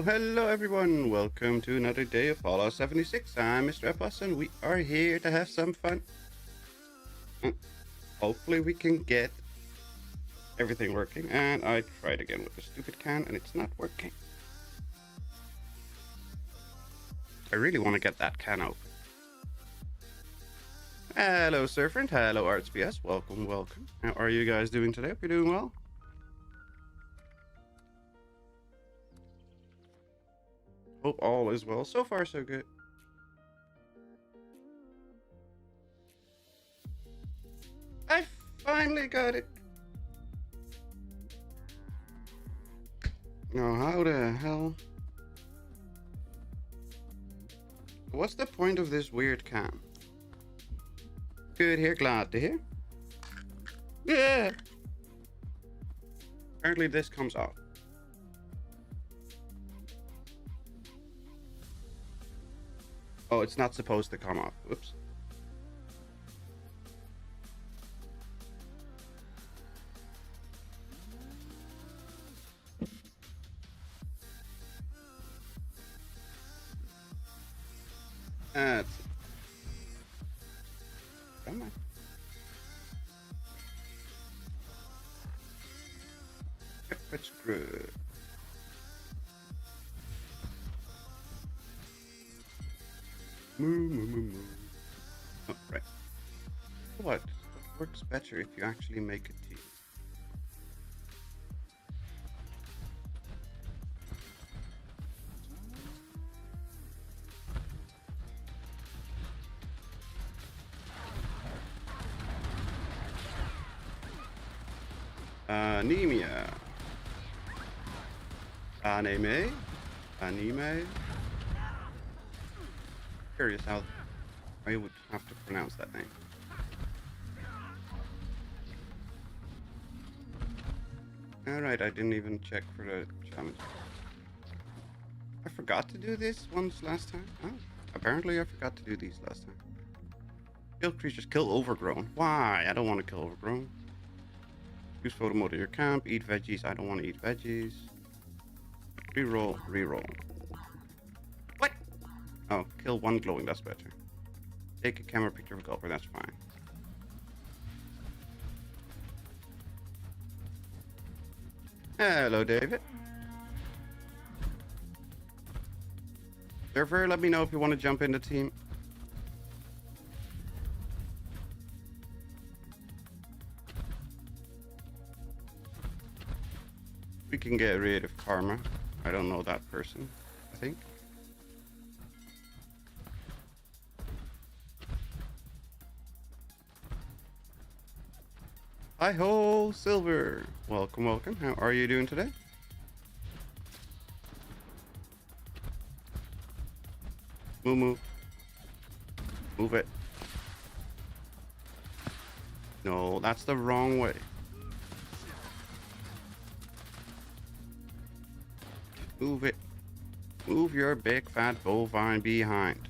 Hello everyone. Welcome to another day of Fallout 76. I'm Mr. Epos and we are here to have some fun. Hopefully we can get everything working. And I tried again with the stupid can and it's not working. I really want to get that can open. Hello Surfriend, hello ArtsBS, welcome. How are you guys doing today? Hope you're doing well. Hope all is well. So far, so good. I finally got it. Now, how the hell? What's the point of this weird cam? Good here, glad to hear. Yeah. Apparently this comes off. Oh, it's not supposed to come off. Whoops. That's it. Come on. Yep, it's good. Moo. Oh, right. What works better if you actually make a tea? Anemia. Anime. Curious how I would have to pronounce that name. Alright, I didn't even check for the challenge. I forgot to do this once last time. Oh, apparently I forgot to do these last time. Kill creatures, kill overgrown. Why? I don't want to kill overgrown. Use photo mode of your camp, eat veggies. I don't want to eat veggies. Reroll. What? Oh, kill one glowing, that's better. Take a camera picture of a gulper, that's fine. Hello, David. Server, let me know if you want to jump in the team. We can get rid of Karma. I don't know that person, I think. Hi-ho, Silver. Welcome. How are you doing today? Move it. No, that's the wrong way. Move it. Move your big fat bovine behind.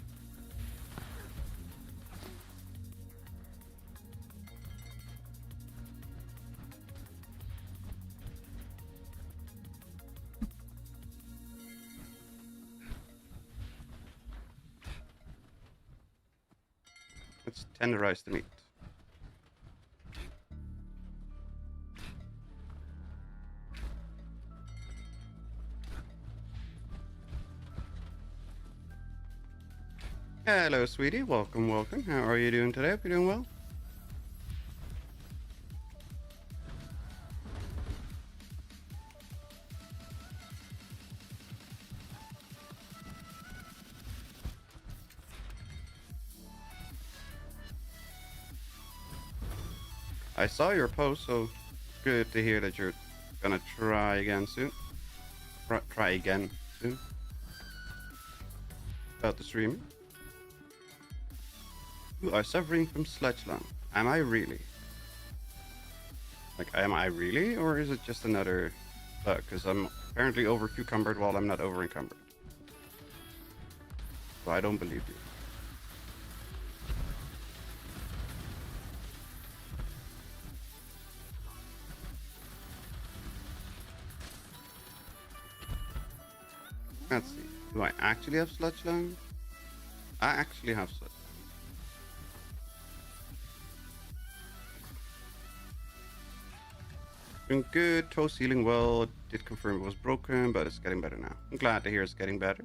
Let's tenderize the meat. Hello, sweetie. Welcome. How are you doing today? Hope you're doing well. I saw your post, so good to hear that you're gonna try again soon. Try again soon. About the stream. You are suffering from sludge lung. Am I really? Like, am I really? Or is it just another bug? Because I'm apparently over cucumbered while I'm not over encumbered. So I don't believe you. Let's see. Do I actually have sludge lung? I actually have sludge lung. Doing good. Toast healing well. Did confirm it was broken, but it's getting better now. I'm glad to hear it's getting better.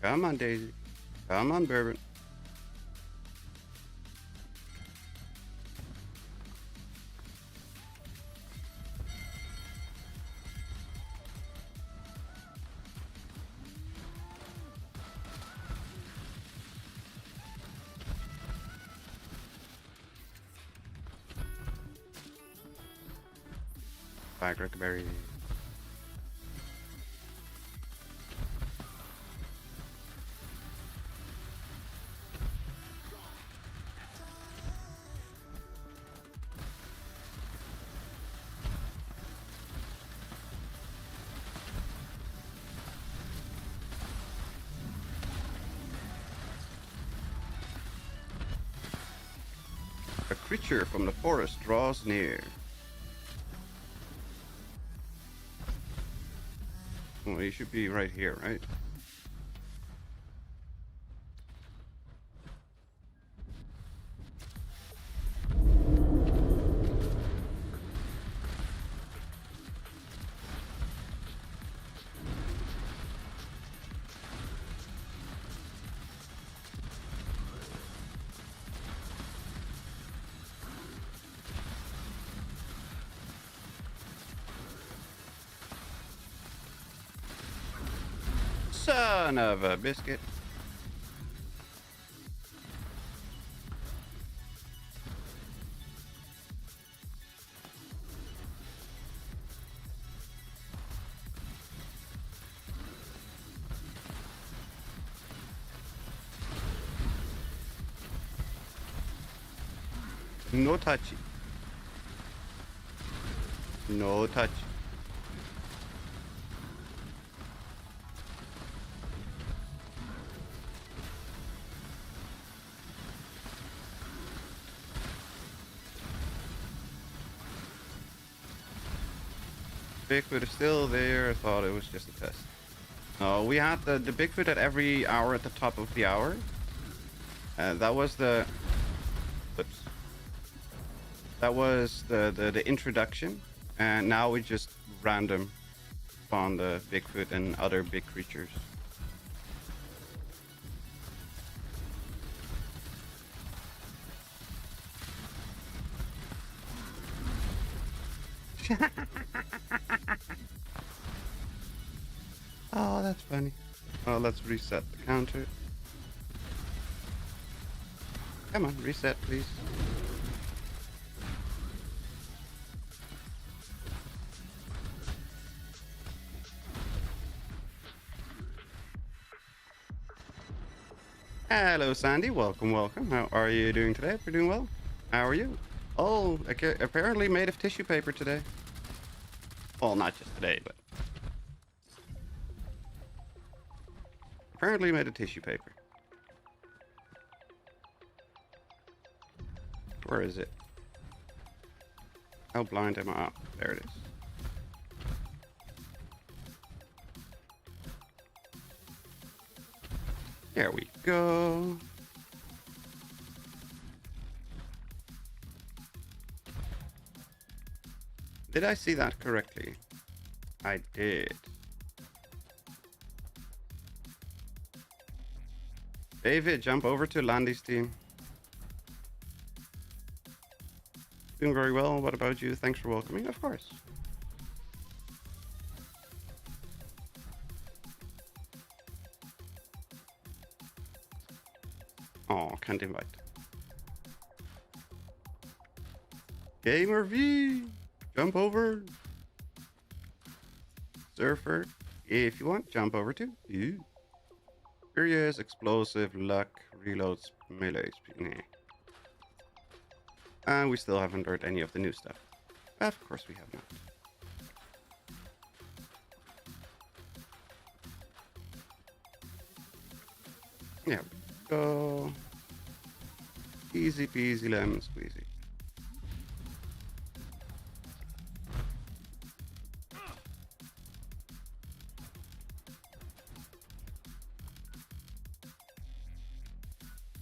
Come on, Daisy. Come on, Bourbon. Back, Rickberry. A creature from the forest draws near. Well, he should be right here, right? Son of a biscuit. No touchy. No touch. Bigfoot is still there. I thought it was just a test. No, we had the Bigfoot at every hour at the top of the hour. That was the... Oops. That was the introduction. And now we just random spawn the Bigfoot and other big creatures. Oh, that's funny. Oh, let's reset the counter. Come on, reset, please. Hello, Sandy. Welcome, welcome. How are you doing today? We're doing well. How are you? Oh, okay, apparently made of tissue paper today. Well, not just today, but... Apparently made of tissue paper. Where is it? How blind am I? Oh, there it is. There we go. Did I see that correctly? I did. David, jump over to Landy's team. Doing very well. What about you? Thanks for welcoming. Of course. Oh, can't invite. Gamer V, jump over. Surfer, if you want, jump over too. Ew. Furious, explosive, luck, reloads, melee speed. Nah. And we still haven't heard any of the new stuff. Of course we have not. There we go. Easy peasy lemon squeezy.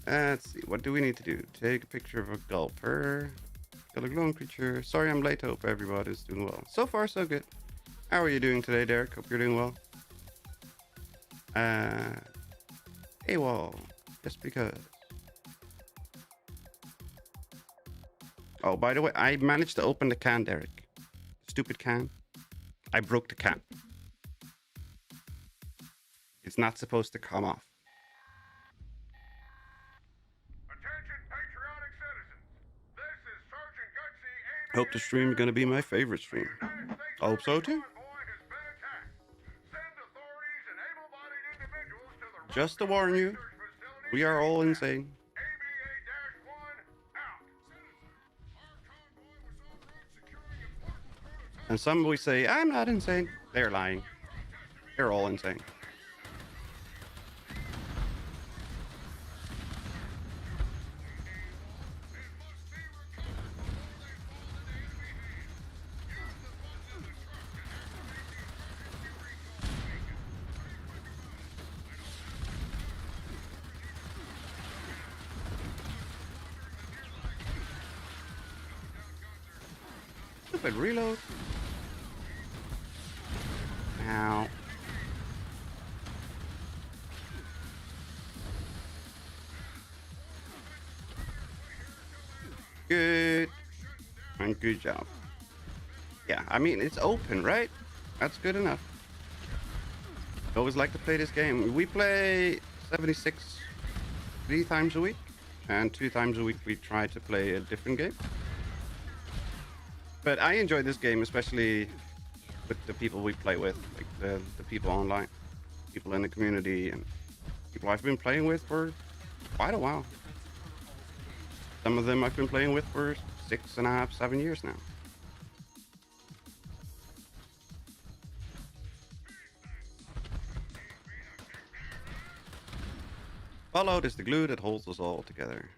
Let's see, what do we need to do? Take a picture of a gulper. Kill a glowing creature. Sorry I'm late, hope everybody's doing well. So far, so good. How are you doing today, Derek? Hope you're doing well. AWOL. Just because. Oh, by the way, I managed to open the can, Derek. Stupid can. I broke the can. It's not supposed to come off. Hope the stream is gonna be my favorite stream. I hope so too. Just to warn you, we are all insane. And some will say, I'm not insane. They're lying. They're all insane. Stupid reload. Ow. Good. And good job. Yeah, I mean, it's open, right? That's good enough. I always like to play this game. We play 76 3 times a week. And 2 times a week we try to play a different game. But I enjoy this game, especially with the people we play with, like the people online, people in the community, and people I've been playing with for quite a while. Some of them I've been playing with for 6.5, 7 years now. Fallout is the glue that holds us all together.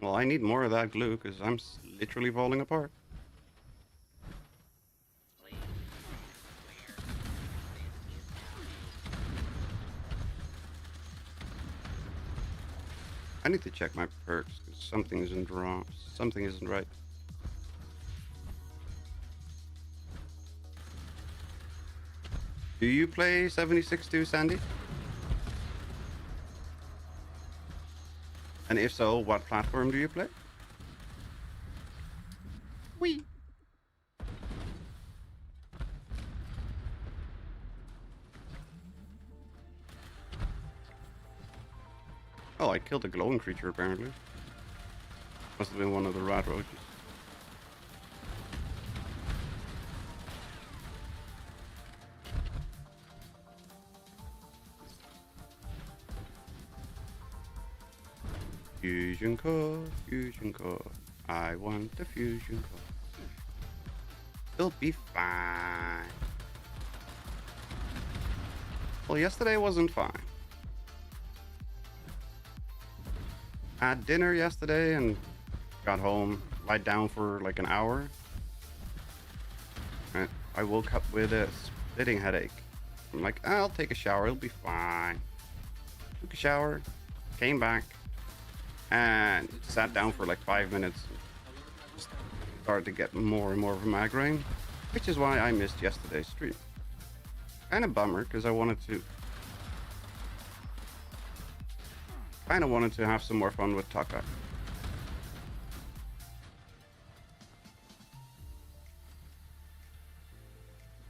Well, I need more of that glue because I'm literally falling apart. I need to check my perks because something isn't wrong. Something isn't right. Do you play 76.2, Sandy? And if so, what platform do you play? Wee. Oh, I killed a glowing creature apparently. Must have been one of the rat roaches. Fusion core, fusion core. I want the fusion core. It'll be fine. Well, yesterday wasn't fine. I had dinner yesterday and got home, lied down for like an hour. And I woke up with a splitting headache. I'm like, I'll take a shower, it'll be fine. Took a shower, came back, and sat down for like 5 minutes. Just started to get more and more of a migraine, which is why I missed yesterday's stream. Kind of bummer, because I wanted to have some more fun with Taka.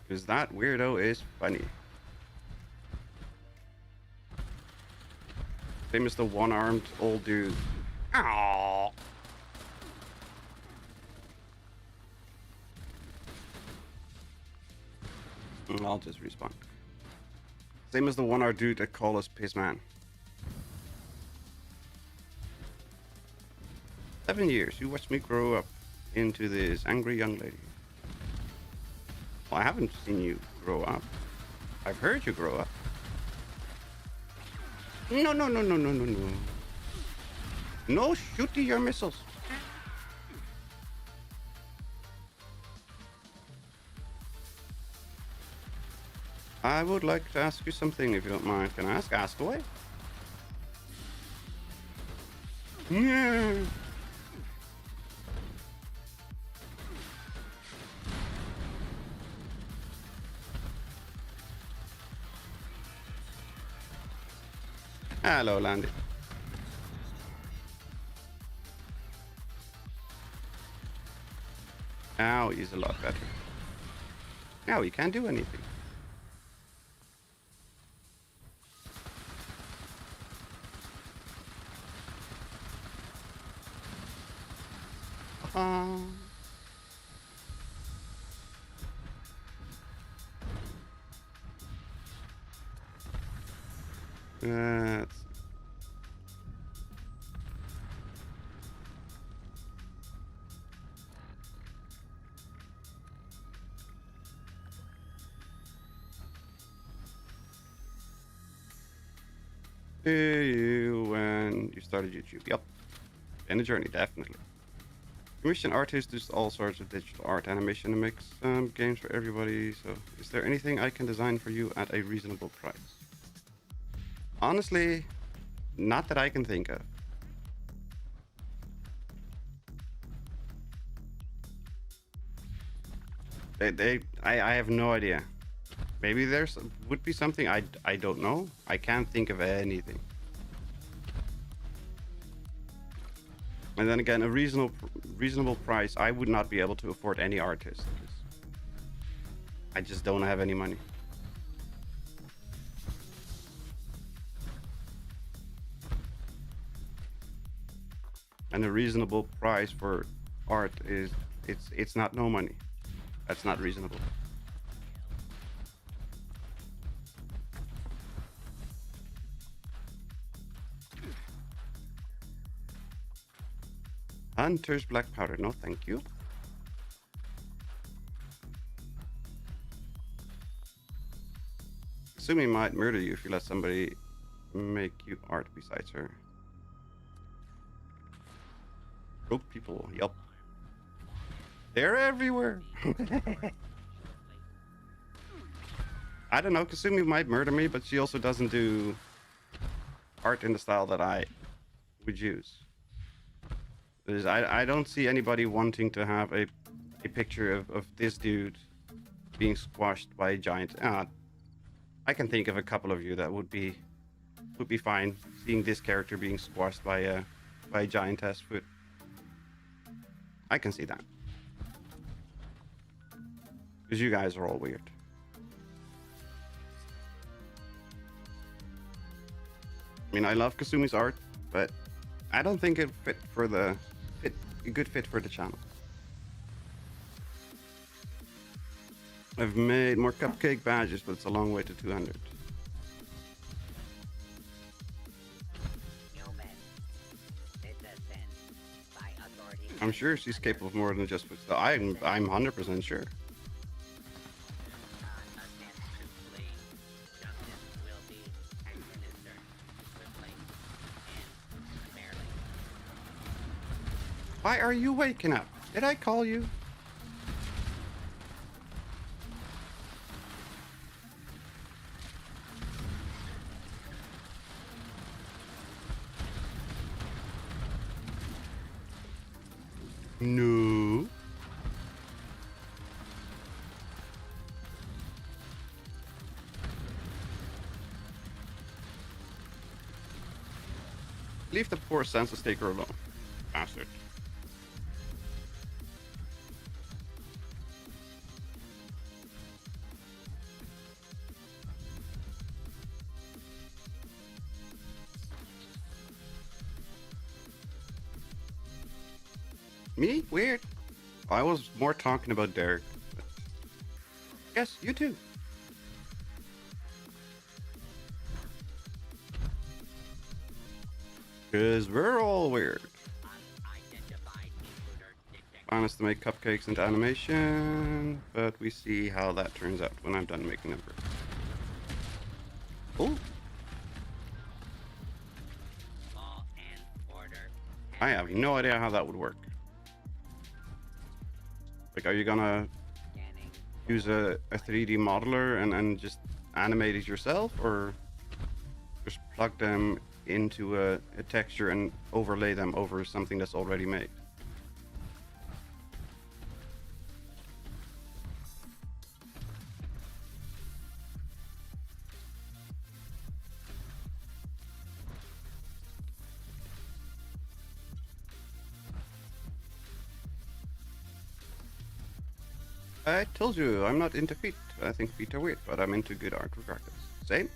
Because that weirdo is funny. Same as the one-armed old dude. Aww. I'll just respawn. Same as the one-armed dude that call us Pissman. 7 years, you watched me grow up into this angry young lady. Well, I haven't seen you grow up. I've heard you grow up. No. No shooty your missiles. I would like to ask you something if you don't mind. Can I ask? Ask away. Yeah. Hello, Landy. Now he's a lot better. Now he can't do anything. That's... when you started YouTube. Yep. In a journey, definitely. Commission artists does all sorts of digital art animation and makes games for everybody. So, is there anything I can design for you at a reasonable price? Honestly, not that I can think of. I have no idea. Maybe there's would be something I don't know. I can't think of anything. And then again, a reasonable price. I would not be able to afford any artist. I just don't have any money. And a reasonable price for art is it's not no money. That's not reasonable. Hunter's black powder. No, thank you. Sumi might murder you if you let somebody make you art besides her. Broke people. Yup. They're everywhere. I don't know. Kasumi might murder me, but she also doesn't do art in the style that I would use. I don't see anybody wanting to have a picture of this dude being squashed by a giant. I can think of a couple of you that would be fine seeing this character being squashed by a giantess foot. I can see that. Because you guys are all weird. I mean, I love Kasumi's art, but I don't think it fit for a good fit for the channel. I've made more cupcake badges, but it's a long way to 200. I'm sure she's capable of more than just food. I'm 100% sure. Why are you waking up? Did I call you? No. Leave the poor census taker alone, bastard. Me? Weird. I was more talking about Derek. Yes, you too. Because we're all weird. Plan is to make cupcakes into animation, but we see how that turns out when I'm done making them. Oh. I have no idea how that would work. Like, are you gonna use a 3D modeler and just animate it yourself, or just plug them into a texture and overlay them over something that's already made? I told you, I'm not into feet. I think feet are weird, but I'm into good art regardless. Same?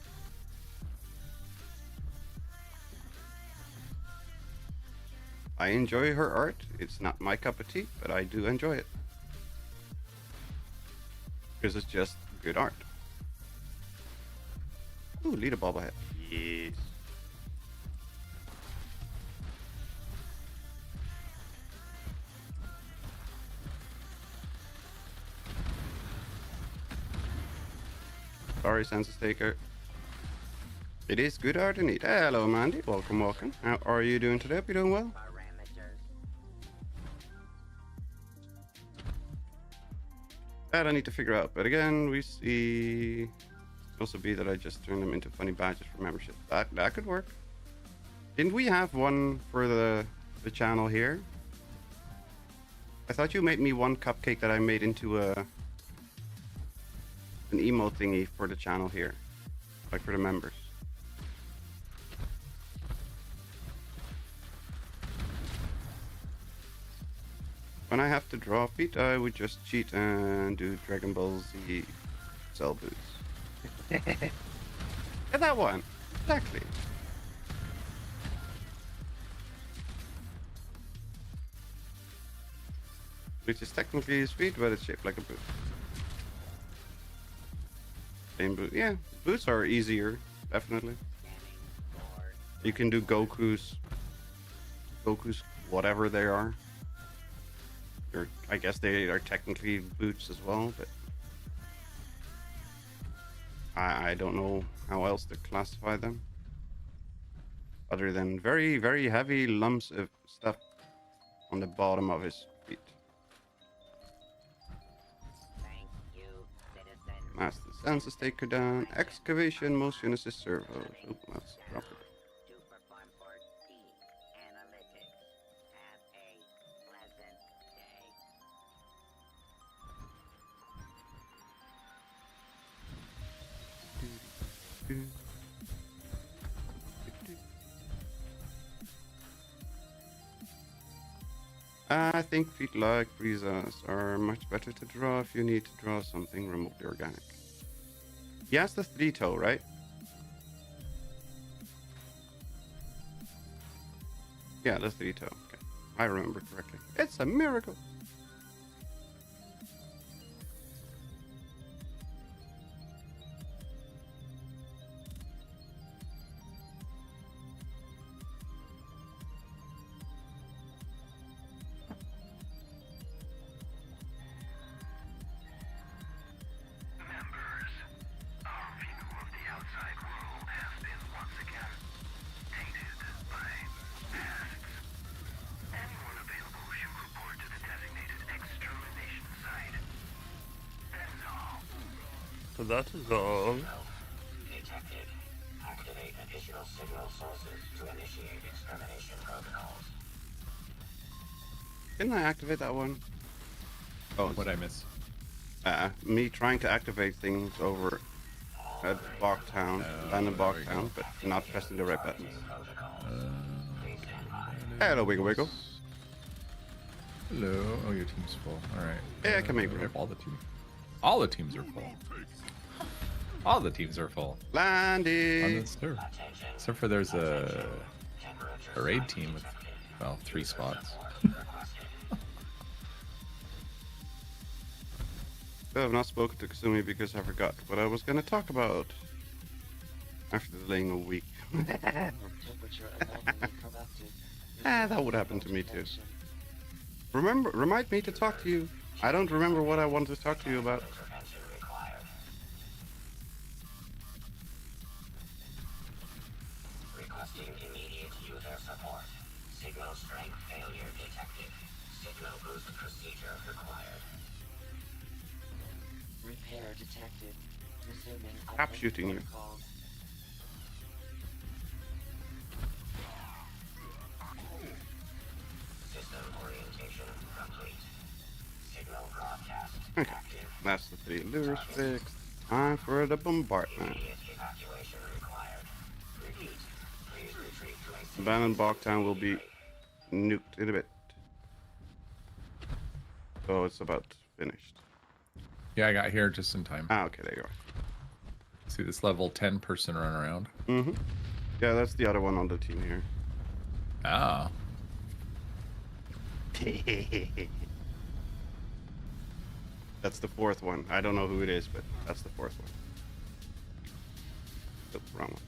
I enjoy her art. It's not my cup of tea, but I do enjoy it. Because it's just good art. Ooh, lead a bobblehead. Yes. Sorry, Census Taker. It is good art indeed. Hello, Mandy. Welcome, welcome. How are you doing today? Hope you're doing well. That I need to figure out. But again, we see... It could also be that I just turned them into funny badges for membership. That could work. Didn't we have one for the channel here? I thought you made me one cupcake that I made into an emote thingy for the channel here. Like for the members. When I have to draw feet, I would just cheat and do Dragon Ball Z Cell boots. Get that one! Exactly. Which is technically his feet, but it's shaped like a boot. Same boot. Yeah, boots are easier, definitely. You can do Goku's whatever they are. I guess they are technically boots as well, but I don't know how else to classify them. Other than very, very heavy lumps of stuff on the bottom of his feet. Thank you, citizen. That's the census taker down. Excavation, motion assist servos. Oh, let's drop it. To perform for the analytics. Have a pleasant day. I think feet like Frieza's are much better to draw if you need to draw something remotely organic. Yes, the 3-toe, right? Yeah, the 3-toe. Okay. I remember correctly. It's a miracle. So that is all. Detected. Activate additional signal sources to initiate extermination protocols. Didn't I activate that one? Oh, What'd I miss? me trying to activate things over at Bogtown, Abandoned Bogtown, but not pressing the right buttons. Hello, Wiggle Wiggle. Hello. Oh, your team's full. All right. Yeah, I can make we room. have all the teams. All the teams are full. All the teams are full. On Landy! this server. Except for there's a raid team with, well, 3 spots. I have not spoken to Kasumi because I forgot what I was going to talk about after delaying a week. That would happen to me too. Remind me to talk to you. I don't remember what I wanted to talk to you about. Requesting immediate user support. Signal strength failure detected. Signal boost procedure required. Repair detected. Resuming Stop shooting you. protocols. System orientation complete. Signal broadcast Okay. active. That's the 3 lures fixed. Time for the bombardment. Immediate evacuation required. Repeat. Please retreat to a safe Abandoned Bogtown will be nuked in a bit. So it's about finished. Yeah, I got here just in time. Ah, okay, there you See this level 10 person run around. are. Mm-hmm. Yeah, that's the other one on the team here. Ah. That's the 4th one. I don't know who it is, but that's the 4th one. Oh, wrong one.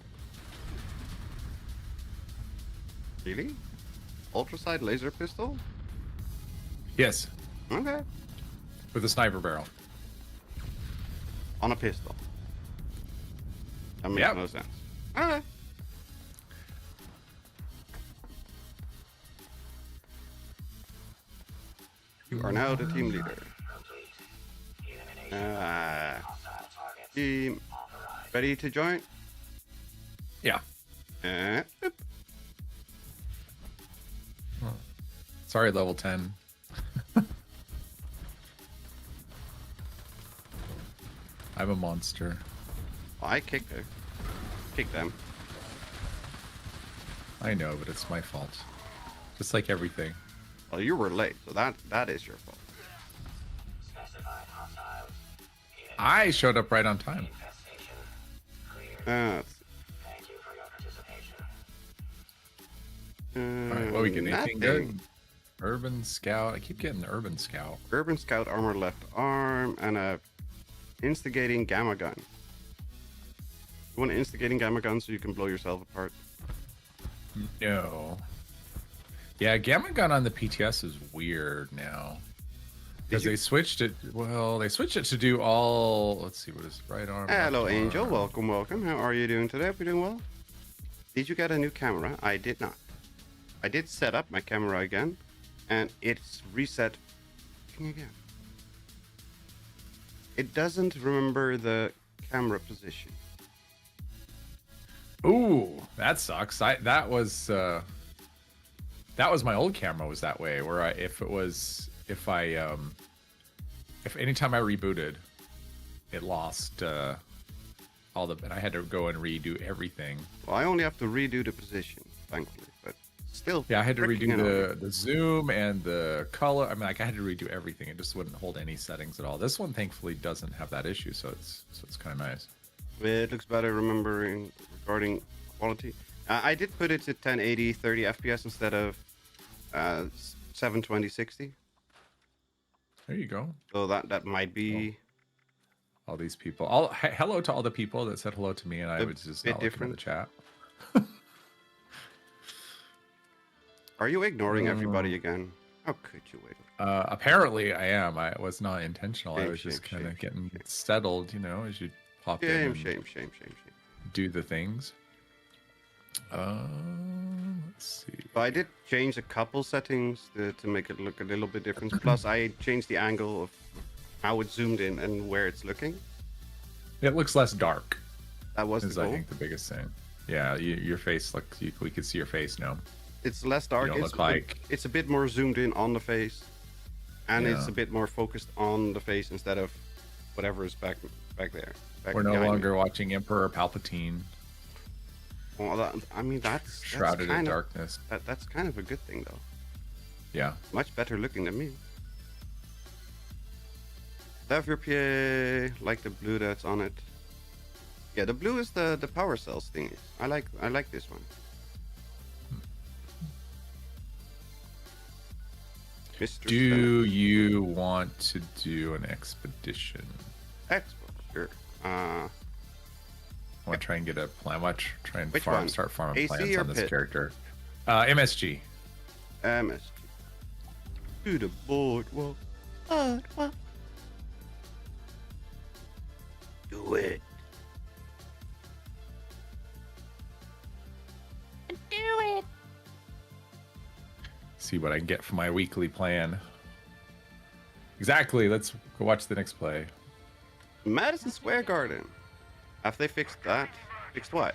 Really? Ultraside laser pistol? Yes, Okay. with a sniper barrel. On a pistol. That makes Yep. no sense. Okay. You are now the team leader. complete. Elimination hostile targets Team authorized. ready to join? Yeah. Boop. Sorry, level 10. I'm a monster. I kicked her. Kick them. I know, but it's my fault. Just like everything. Well, you were late, so that is your fault. Specified hostiles. I showed up right on time. Infestation cleared. Let's see. Thank you for your participation. Alright, what we get? Anything nothing. good? Urban Scout. I keep getting Urban Scout. Urban Scout armor left arm and a instigating gamma gun. You want an instigating gamma gun so you can blow yourself apart? No. Yeah, Gamma Gun on the PTS is weird now. Because you- they switched it. Well, they switched it to do all. Let's see, what is it? Right arm? Hello, left Angel. arm. Welcome, welcome. How are you doing today? Hope you're doing well. Did you get a new camera? I did not. I did set up my camera again, and it's reset again. It doesn't remember the camera position. Ooh, that sucks. That was my old camera was that way. Where if anytime I rebooted, it lost all the, and I had to go and redo everything. Well, I only have to redo the position, thankfully, but still. Yeah, I had to freaking redo the zoom and the color. I mean, like I had to redo everything. It just wouldn't hold any settings at all. This one thankfully doesn't have that issue, so it's kind of nice. It looks better regarding quality. I did put it to 1080 30 FPS instead of 720 60. There you go. So that might be All these people. Hello to all the people that said hello to me, and I A was just bit not looking at the different. chat. Are you ignoring everybody again? How could you wait? Apparently, I am. I was not intentional. I Shame, was just shame, kind of shame, getting shame. settled, as you pop in Shame, and shame. do the things. Let's see. So I did change a couple settings to make it look a little bit different. Plus, I changed the angle of how it zoomed in and where it's looking. It looks less dark. That was Is the I goal. think the biggest thing. Yeah, your face looks. We can see your face now. It's less dark. don't It's look like- it's a bit more zoomed in on the face, and it's Yeah. a bit more focused on the face instead of whatever is back there. We're no behind me. longer watching Emperor Palpatine Well, that's shrouded in kind of, darkness. that's kind of a good thing though. Yeah. Much better looking than me. Love your PA, like the blue that's on it. Yeah, the blue is the power cells thingy. I like this one. Mr. Do you want to do an expedition? Expo, sure. I want to try and get a plan. I want to try and Which one? start farming AC plans or on this pit? character. MSG. MSG. To the boardwalk. Boardwalk. Do it. Do it. see what I can get from my weekly plan. Exactly. Let's go watch the next play. Madison Square Garden. Have they fixed that? Fixed what?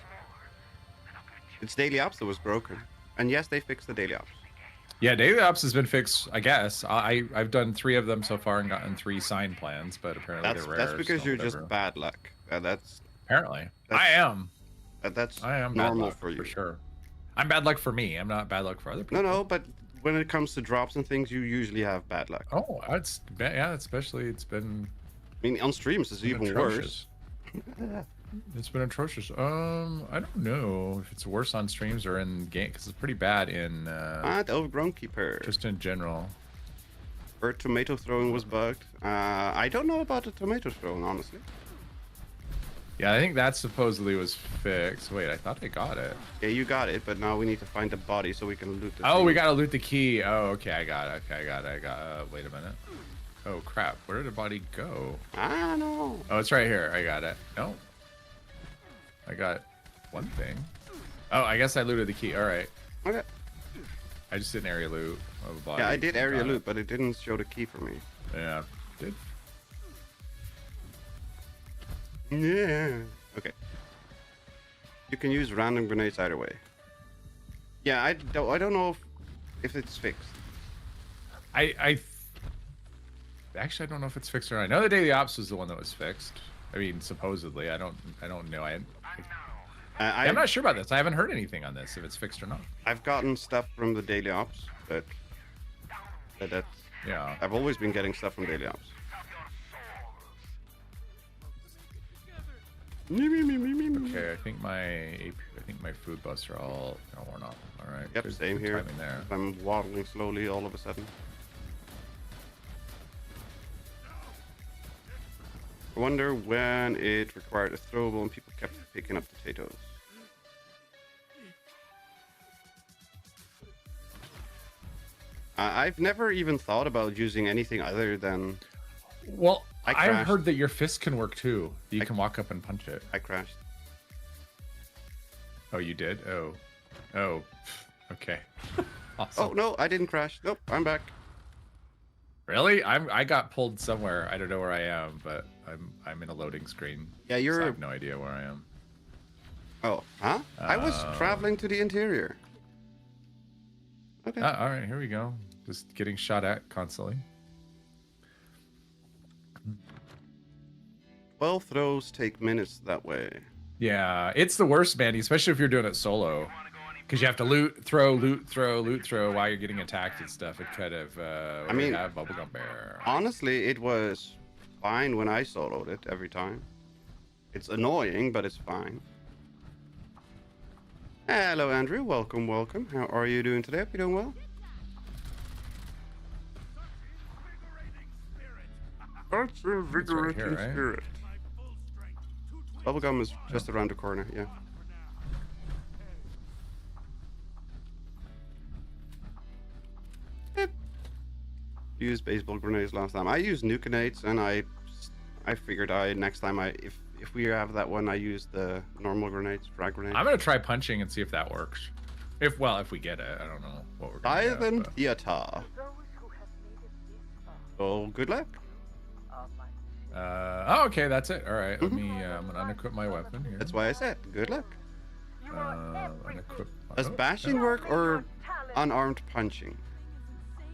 It's daily ops that was broken. And yes, they fixed the daily ops. Yeah, daily ops has been fixed, I guess. I've done 3 of them so far and gotten 3 signed plans, but apparently they're rare. That's because so you're whatever. just bad luck. Apparently. I am. That's I am normal bad luck, for you. for sure. I'm bad luck for me. I'm not bad luck for other people. No, but when it comes to drops and things, you usually have bad luck. Oh, yeah, especially it's been. I mean, on streams it's even atrocious. worse. It's been atrocious. I don't know if it's worse on streams or in game because it's pretty bad in. The overgrown keeper. Just in general. Bird tomato throwing was bugged. I don't know about the tomato throwing, honestly. Yeah, I think that supposedly was fixed. Wait, I thought I got it. Yeah, you got it, but now we need to find the body so we can loot the Oh, thing. we gotta loot the key. Oh, okay, I got it. Okay, I got. Wait a minute. Oh crap! Where did the body go? I know. Oh, it's right here. I got it. No. I got one thing. Oh, I guess I looted the key. All right. Okay. I just did an area loot of a body. Yeah, I did area Got it. loot, but it didn't show the key for me. Yeah, did. Yeah. Okay. You can use random grenades either way. Yeah, I don't know if it's fixed. Actually, I don't know if it's fixed or not. I know the daily ops was the one that was fixed. I mean, supposedly. I don't know. I'm not sure about this. I haven't heard anything on this if it's fixed or not. I've gotten stuff from the daily ops, but that's Yeah. I've always been getting stuff from daily ops. Okay, I think my food buffs are all worn off. All right. Yep, there's same good here. timing there. I'm waddling slowly all of a sudden. I wonder when it required a throwable and people kept picking up potatoes. I've never even thought about using anything other than... Well, I I've crashed. heard that your fist can work too. You can walk up and punch it. I crashed. Oh, you did? Oh. Okay. Awesome. Oh, no, I didn't crash. Nope, I'm back. Really? I got pulled somewhere. I don't know where I am, but I'm in a loading screen. Yeah, So you're... I have no idea where I am. Oh, huh? I was traveling to the interior. Okay. All right, here we go. Just getting shot at constantly. 12 throws take minutes that way. Yeah, it's the worst, man, especially if you're doing it solo. Because you have to loot, throw while you're getting attacked and stuff. It kind of, I mean, have Bubblegum Bear. Honestly, it was fine when I soloed it every time. It's annoying, but it's fine. Hello, Andrew. Welcome. How are you doing today? Hope you're doing well. That's a invigorating here, right? spirit. Bubblegum is just around the corner, yeah. Used baseball grenades last time. I used nuke grenades, and I figured next time if we have that one, I use the normal grenades, frag grenades. I'm gonna try punching and see if that works. If we get it, I don't know what we're gonna Dive in get, but- theater. Oh, good luck. Okay, that's it. All right, let me. I'm gonna unequip my weapon here. That's why I said good luck. Unequip. Does bashing work or unarmed punching?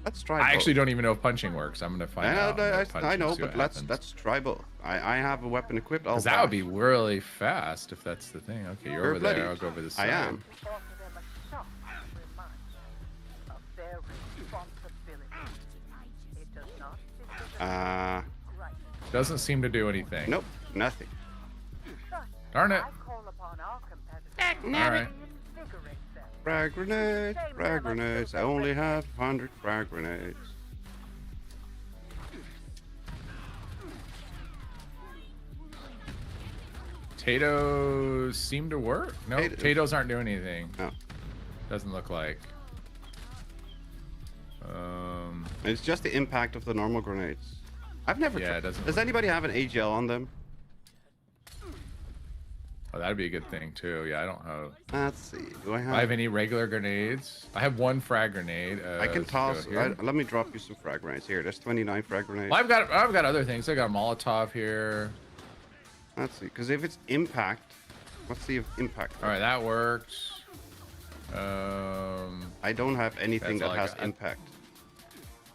Let's try. I both. actually don't even know if punching works. I'm gonna find out. I know, but let's try both. I have a weapon equipped. I'll Because that would be really fast if that's the thing. Okay, you're We're over there. bloodied. I'll go over this I side. am. Doesn't seem to do anything. Nope, nothing. Darn it. All right. Frag grenades, frag grenades. I only have 100 frag grenades. Potatoes seem to work. No, potatoes aren't doing anything. No. Doesn't look like. It's just the impact of the normal grenades. I've never Yeah, tried. it doesn't Does work. anybody have an AGL on them? Oh, that'd be a good thing too. Yeah, I don't have. Let's see. Do I Do have? I have any regular grenades? I have one frag grenade. I can let's go toss. here. Let me drop you some frag grenades here. There's 29 frag grenades. Well, I've got other things. I got a Molotov here. Let's see, because if it's impact, let's see if impact. All right, that worked. I don't have anything That's that all I has got. impact.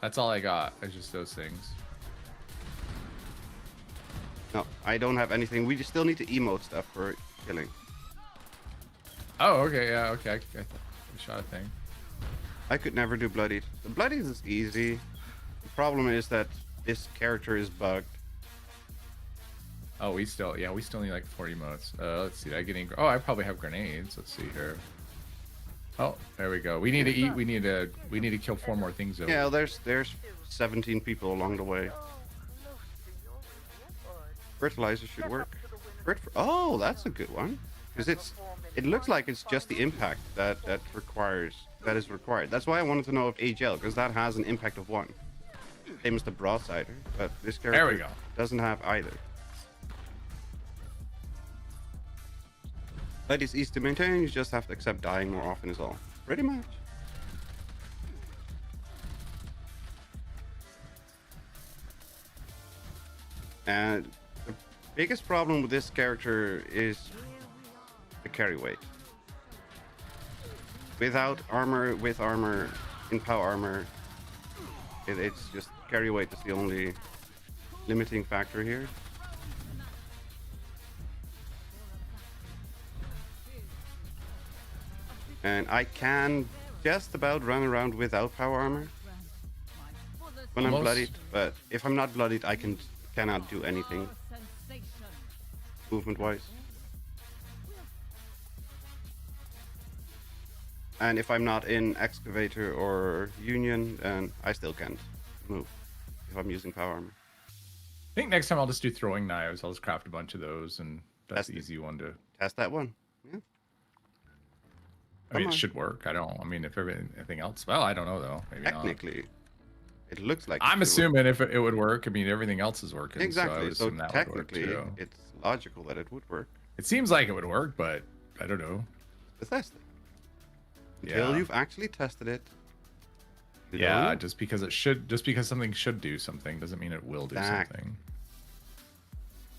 That's all I got. It's just those things. No, I don't have anything. We just still need to emote stuff for killing. Oh, okay, yeah, okay. I shot a thing. I could never do bloodied. The bloodied is easy. The problem is that this character is bugged. Oh, we still need like 40 motes. Let's see. Did I get any? Oh, I probably have grenades. Let's see here. Oh, there we go. We need to eat. We need to kill 4 more things. Though. Yeah, there's 17 people along the way. Fertilizer should work. Oh, that's a good one. Because it looks like it's just the impact that is required. That's why I wanted to know if AGL, because that has an impact of 1. Same as the broadsider, but this character There we go. doesn't have either. But it's easy to maintain, you just have to accept dying more often is all. Pretty much. And the biggest problem with this character is the carry weight. Without armor, with armor, in power armor, it's just carry weight is the only limiting factor here. And I can just about run around without power armor when I'm bloodied, but if I'm not bloodied, I cannot do anything movement-wise. And if I'm not in Excavator or Union, then I still can't move if I'm using power armor. I think next time I'll just do throwing knives. I'll just craft a bunch of those, and that's the easy one to test that one. Yeah. I mean, it should work. I mean, if everything else, well, I don't know though. Maybe technically, it looks like. I'm assuming if it would work. I mean, everything else is working. Exactly. So that technically, would work too. it's logical that it would work. It seems like it would work, but I don't know. Bethesda. Until you've actually tested it. Yeah, just because something should do something doesn't mean it will do something.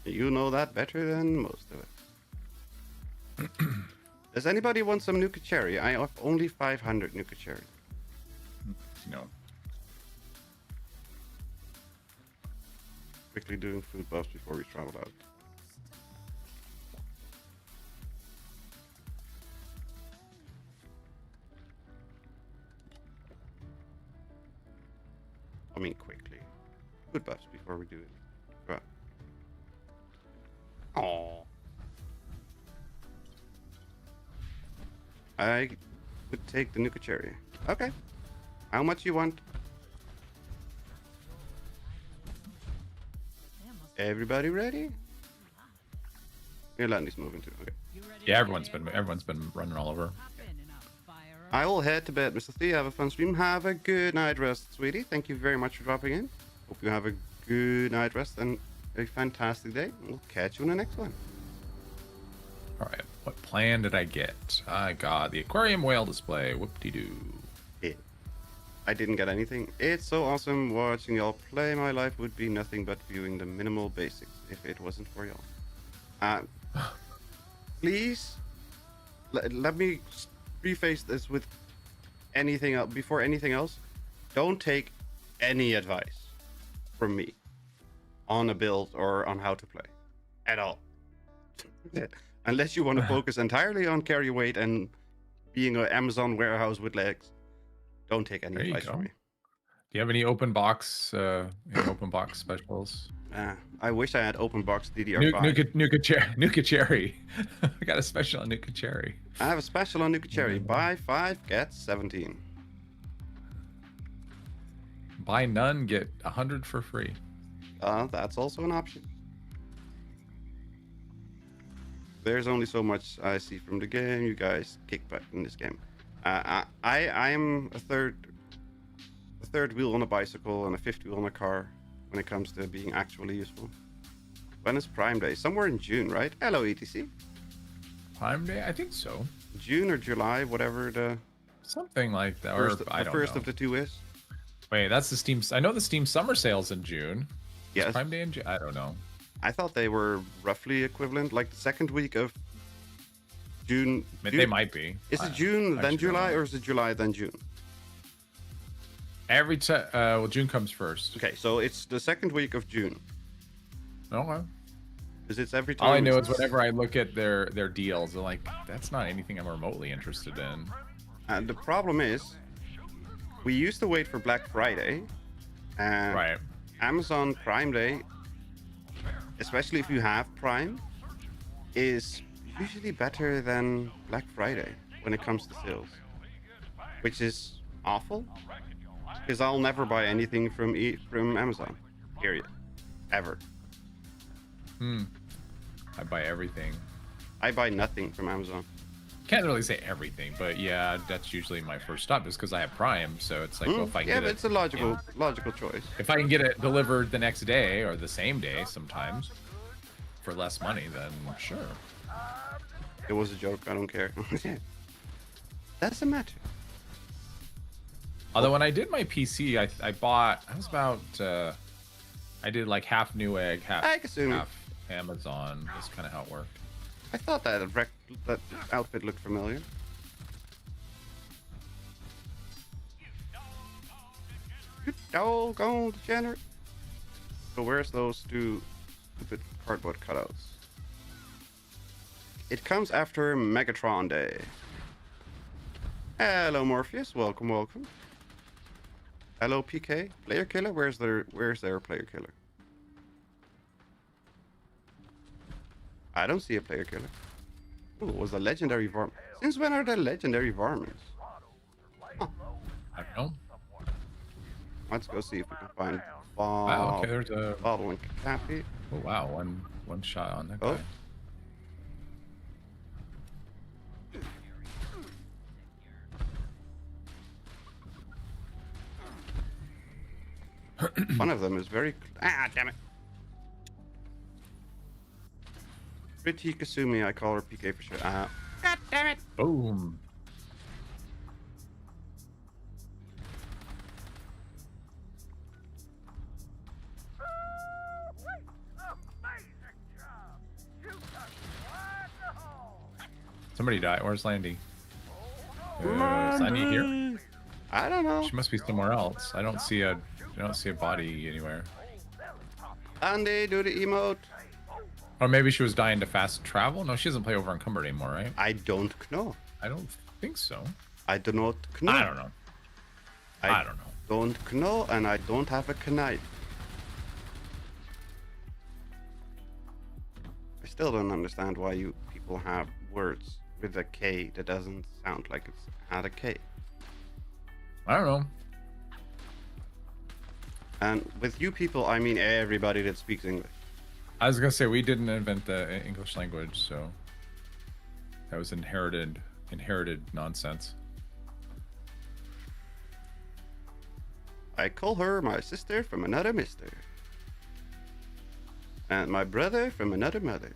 You know that better than most of it. Does anybody want some Nuka Cherry? I have only 500 Nuka Cherry. No. Quickly doing food buffs before we travel out. I mean, quickly. Food buffs before we do it. Right. Aww. I would take the Nuka Cherry. Okay. How much you want? Everybody ready? Irlandi's moving too. Okay. Yeah, everyone's been running all over. I will head to bed, Mr. Thea. Have a fun stream. Have a good night rest, sweetie. Thank you very much for dropping in. Hope you have a good night rest and a fantastic day. We'll catch you in the next one. All right. What plan did I get? I got the aquarium whale display. Whoop-de-doo. Yeah. I didn't get anything. It's so awesome watching y'all play. My life would be nothing but viewing the minimal basics if it wasn't for y'all. Please, let me preface this with anything else. Before anything else, don't take any advice from me on a build or on how to play at all. Unless you want to focus entirely on carry weight and being an Amazon warehouse with legs, don't take any advice from me. Do you have any open box specials? I wish I had open box DDR5. Nuka Cherry. I got a special on Nuka Cherry. I have a special on Nuka Cherry. Buy 5, get 17. Buy none, get 100 for free. That's also an option. There's only so much I see from the game. You guys kick butt in this game. I am a third wheel on a bicycle and a fifth wheel on a car when it comes to being actually useful. When is Prime Day? Somewhere in June, right? Hello, ETC. Prime Day? I think so. June or July, whatever the Something like that. first, Or I don't first know. of the two is. Wait, that's the Steam. I know the Steam Summer Sale's in June. Is Yes. Prime Day in June? I don't know. I thought they were roughly equivalent, like the second week of June. They might be. Is it June then actually don't July, know. or is it July then June? Every time. Well, June comes first. Okay, so it's the second week of June. Okay. Because it's every time. All I know it's- is whenever I look at their deals, I'm like, that's not anything I'm remotely interested in. And the problem is, we used to wait for Black Friday, and Right. Amazon Prime Day, especially if you have Prime, is usually better than Black Friday when it comes to sales, which is awful. Because I'll never buy anything from Amazon, period, ever. I buy everything. I buy nothing from Amazon. Can't really say everything, but yeah, that's usually my first stop, just because I have Prime. So it's like, well, if I Yeah, get but it, it's a logical choice. if I can get it delivered the next day or the same day, sometimes for less money, then sure. It was a joke. I don't care. Doesn't matter. Although when I did my PC, I bought. I was about. I did like half Newegg, half Amazon. That's kind of how it worked. I thought that outfit looked familiar. You doggone degenerate. So where's those two stupid cardboard cutouts? It comes after Megatron Day. Hello Morpheus, welcome, welcome. Hello PK, player killer. Where's their player killer? I don't see a player killer. Ooh, it was a legendary varmint. Since when are there legendary varmints? Huh. I don't know. Let's go see if we can find Wow. Okay, there's a. Bottle and Cappy. Oh wow, one shot on that Oh. guy. One of them is very. Damn it. Pretty Kasumi, I call her PK for sure. God damn it. Boom. Somebody died. Where's Landy? Is Landy here? I don't know. She must be somewhere else. I don't see a body anywhere. Andy, do the emote. Or maybe she was dying to fast travel. No, she doesn't play over encumbered anymore, right? I don't know. I don't think so. I do not know. I don't know. I don't know. Don't know, and I don't have a knife. I still don't understand why you people have words with a K that doesn't sound like it's had a K. I don't know. And with you people, I mean everybody that speaks English. I was gonna say we didn't invent the English language, so that was inherited nonsense. I call her my sister from another mister. And my brother from another mother.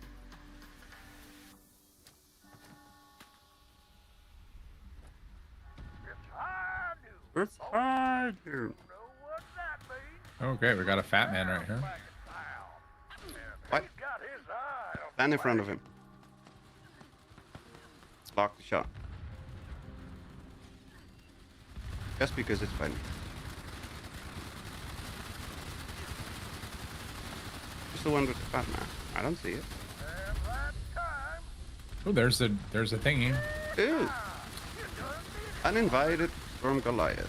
If I do. Okay, we got a fat man right here. What? Stand in front of him. Block the shot. Just because it's funny. Who's the one with the fat man? I don't see it. Oh, there's a thingy. Ooh. Uninvited from Goliath.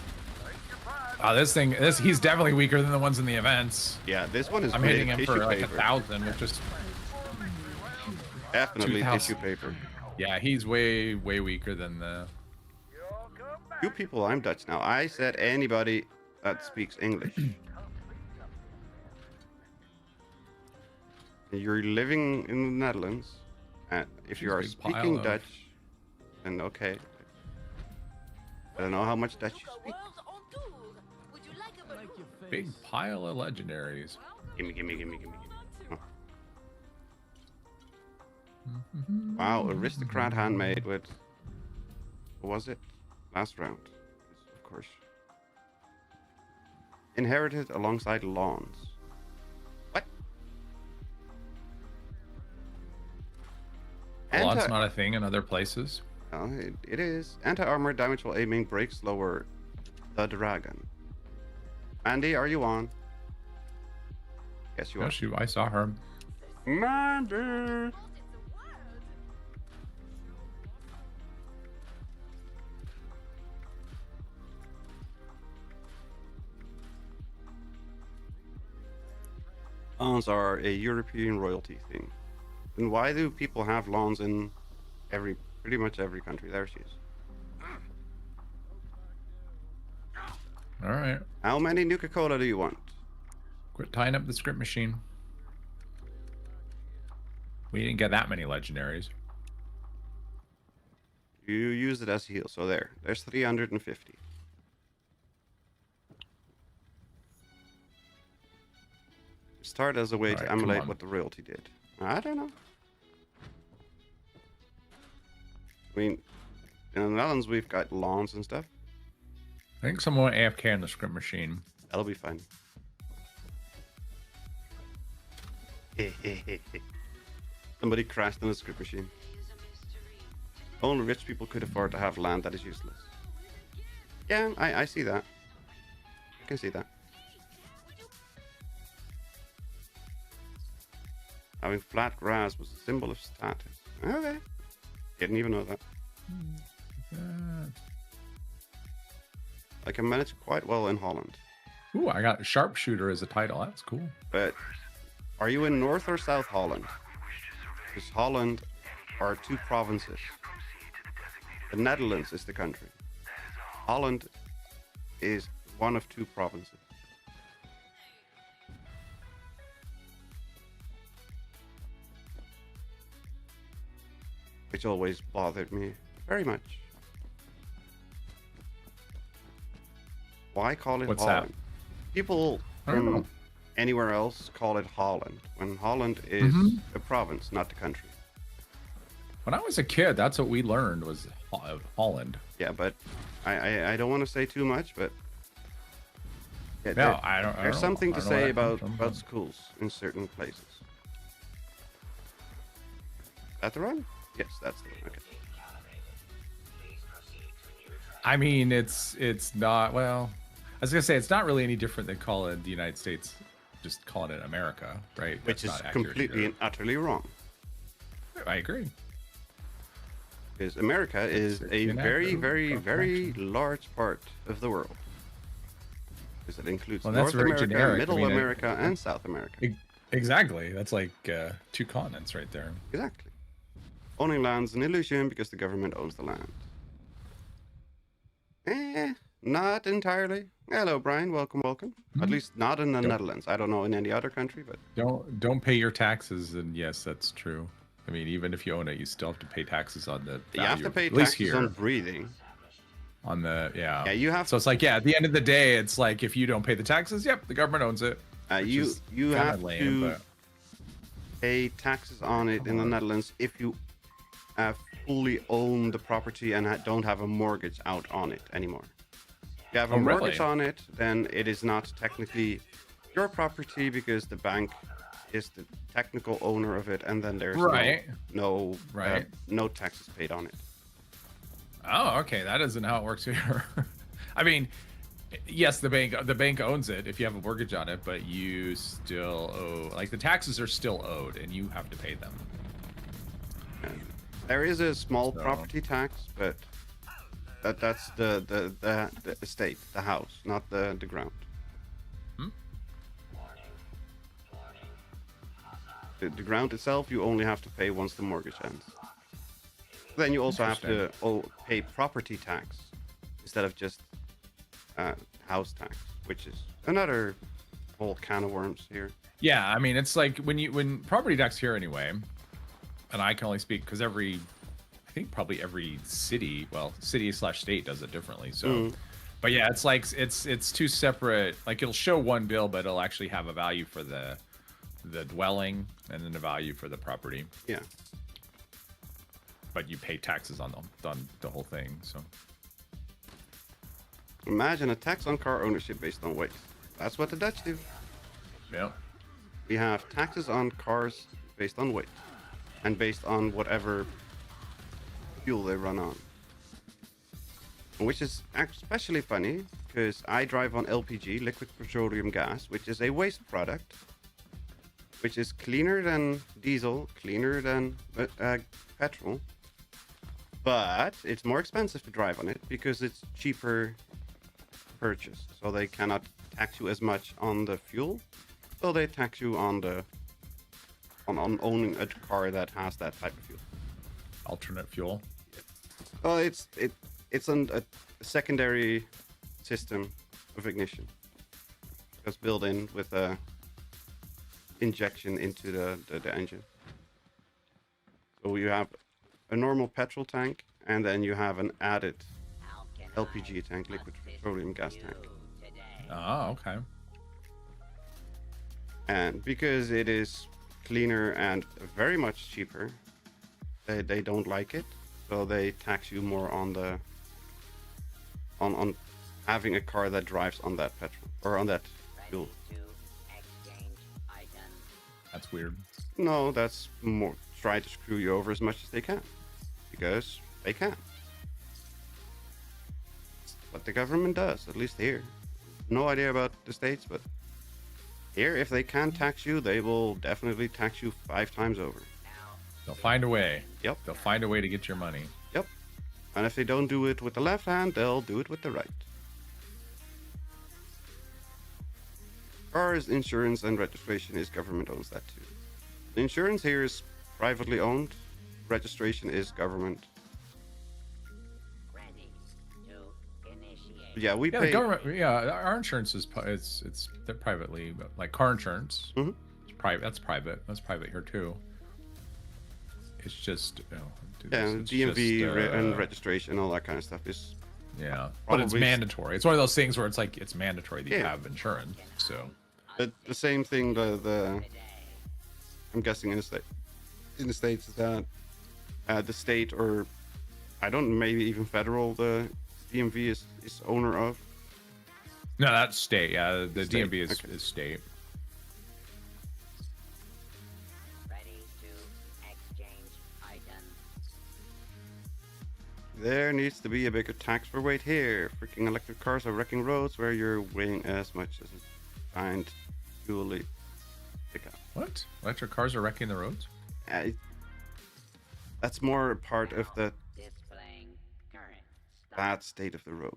Oh, he's definitely weaker than the ones in the events. Yeah, this one is I'm made hitting of him for tissue like paper. 1,000, which is Definitely 2,000. tissue paper. yeah, he's way weaker than the. You people, I'm Dutch now. I said anybody that speaks English. You're living in the Netherlands, and if you are Big pile speaking of- Dutch, then okay. I don't know how much Dutch you speak. Big pile of legendaries. Gimme. Oh. Wow, aristocrat handmade with... What was it? Last round. Yes, of course. Inherited alongside lawns. What? Lawns not a thing in other places. Oh, it is. Anti-armor damage while aiming, breaks slower. The dragon. Mandy, are you on? Yes, you Oh, are. shoot, I saw her. Mandy! Lawns are a European royalty thing. And why do people have lawns in pretty much every country? There she is. All right. How many Nuka-Cola do you want? Quit tying up the script machine. We didn't get that many legendaries. You use it as a heal, so there's 350. Start as a way to Alright, come emulate on. what the royalty did. I don't know. I mean, in the Netherlands we've got lawns and stuff. I think someone went AFK in the script machine. That'll be fine. Somebody crashed in a script machine. Only rich people could afford to have land that is useless. Yeah, I see that. I can see that. Having flat grass was a symbol of status. Okay. Didn't even know that. I can manage quite well in Holland. Ooh, I got sharpshooter as a title. That's cool. But are you in North or South Holland? Because Holland are two provinces. The Netherlands is the country. Holland is one of two provinces. Which always bothered me very much. Why call it What's Holland? that? People I don't from know. anywhere else call it Holland, when Holland is a province, not the country. When I was a kid, that's what we learned was Holland. Yeah, but I don't want to say too much, but yeah, No, I don't. there's something to say about about schools in certain places. Is that the run? Yes, that's the one. Okay. I mean, it's not. Well, I was gonna say it's not really any different than calling the United States, just calling it America, right? Which That's is not accurate completely here. and utterly wrong. I agree. Because America is It's a very, inaccurate very, very correction. large part of the world. Because it includes Well, that's North very America, generic. I Middle mean, America, and South America. Exactly. That's like 2 continents right there. Exactly. Owning land's an illusion because the government owns the land. Not entirely. Hello, Brian. Welcome, welcome. At least not in the Netherlands. I don't know in any other country, but Don't pay your taxes, and yes, that's true. I mean, even if you own it, you still have to pay taxes on the you have value to of- pay at least taxes here on breathing. on the Yeah, you have. So it's like, yeah, at the end of the day, it's like if you don't pay the taxes, yep, the government owns it. which You is you kinda have lame, to but- pay taxes on it in the Netherlands if you fully own the property and don't have a mortgage out on it anymore. If you have a Oh, really? mortgage on it, then it is not technically your property because the bank is the technical owner of it, and then there's Right. no Right. no taxes paid on it. Oh, okay, that isn't how it works here. I mean, yes, the bank owns it if you have a mortgage on it, but you still owe, like, the taxes are still owed, and you have to pay them. And there is a small So- property tax, but that's the estate, the house, not the ground. The ground itself you only have to pay once the mortgage ends. Then you also have to pay property tax instead of just house tax, which is another whole can of worms here. Yeah, I mean, it's like when property tax here anyway, and I can only speak because I think probably every city, well, city/state does it differently. So, but yeah, it's like it's two separate. Like it'll show one bill, but it'll actually have a value for the dwelling and then a value for the property. Yeah. but you pay taxes on the whole thing. So Imagine a tax on car ownership based on weight. That's what the Dutch do. yeah, We have taxes on cars based on weight and based on whatever fuel they run on. Which is especially funny because I drive on LPG, liquid petroleum gas, which is a waste product, which is cleaner than diesel, cleaner than petrol, but it's more expensive to drive on it because it's cheaper to purchase. So they cannot tax you as much on the fuel, so they tax you on on owning a car that has that type of fuel. alternate fuel. Well, it's a secondary system of ignition that's built in with a injection into the engine. So you have a normal petrol tank, and then you have an added LPG tank, liquid petroleum gas tank. Oh, okay. And because it is cleaner and very much cheaper, they don't like it, so they tax you more on the on having a car that drives on that petrol or on that fuel. That's weird. No, that's more try to screw you over as much as they can, because they can. It's what the government does, at least here. No idea about the States, but here, if they can tax you, they will definitely tax you 5 times over. They'll find a way. Yep. They'll find a way to get your money. Yep. And if they don't do it with the left hand, they'll do it with the right. Cars, insurance, and registration is government owns that too. The insurance here is privately owned. Registration is government. Yeah, we Yeah, pay. the government. Yeah, our insurance is it's they're privately, but like car insurance. Mhm. It's private. That's private. That's private here too. It's just Yeah, it's DMV just, and registration, all that kind of stuff is. yeah, but it's probably- mandatory. It's one of those things where it's like it's mandatory that you Yeah. have insurance. So But the same thing. I'm guessing in the states is that the state, or I don't, maybe even federal, the DMV is owner of. no, that's state. Yeah, the State, DMV is okay. state. There needs to be a bigger tax for weight here. Freaking electric cars are wrecking roads where you're weighing as much as a giant fuely pickup. What? Electric cars are wrecking the roads? That's more a part of the bad state of the road.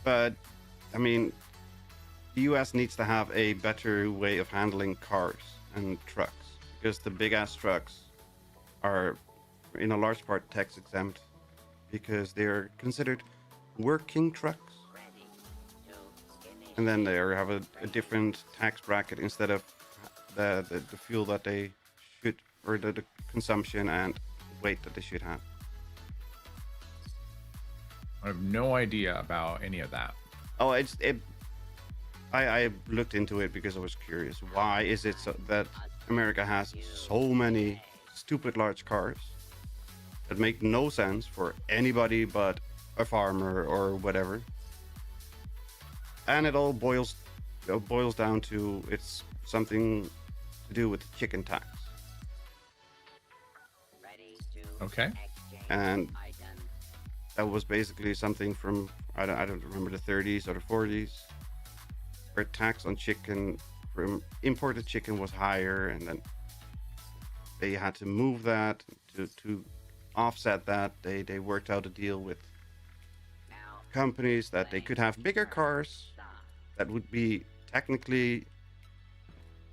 But, I mean, the US needs to have a better way of handling cars and trucks, because the big ass trucks are, in a large part, tax exempt because they're considered working trucks. And then they have a different tax bracket instead of the fuel that they should, or the consumption and weight that they should have. I have no idea about any of that. Oh, I looked into it because I was curious. Why is it so that America has so many stupid large cars that make no sense for anybody but a farmer or whatever? And it all boils down to it's something to do with the chicken tax. Okay. And that was basically something from I don't remember, the 30s or the 40s, where tax on chicken from imported chicken was higher, and then they had to move that to offset that. They worked out a deal with companies that they could have bigger cars that would be technically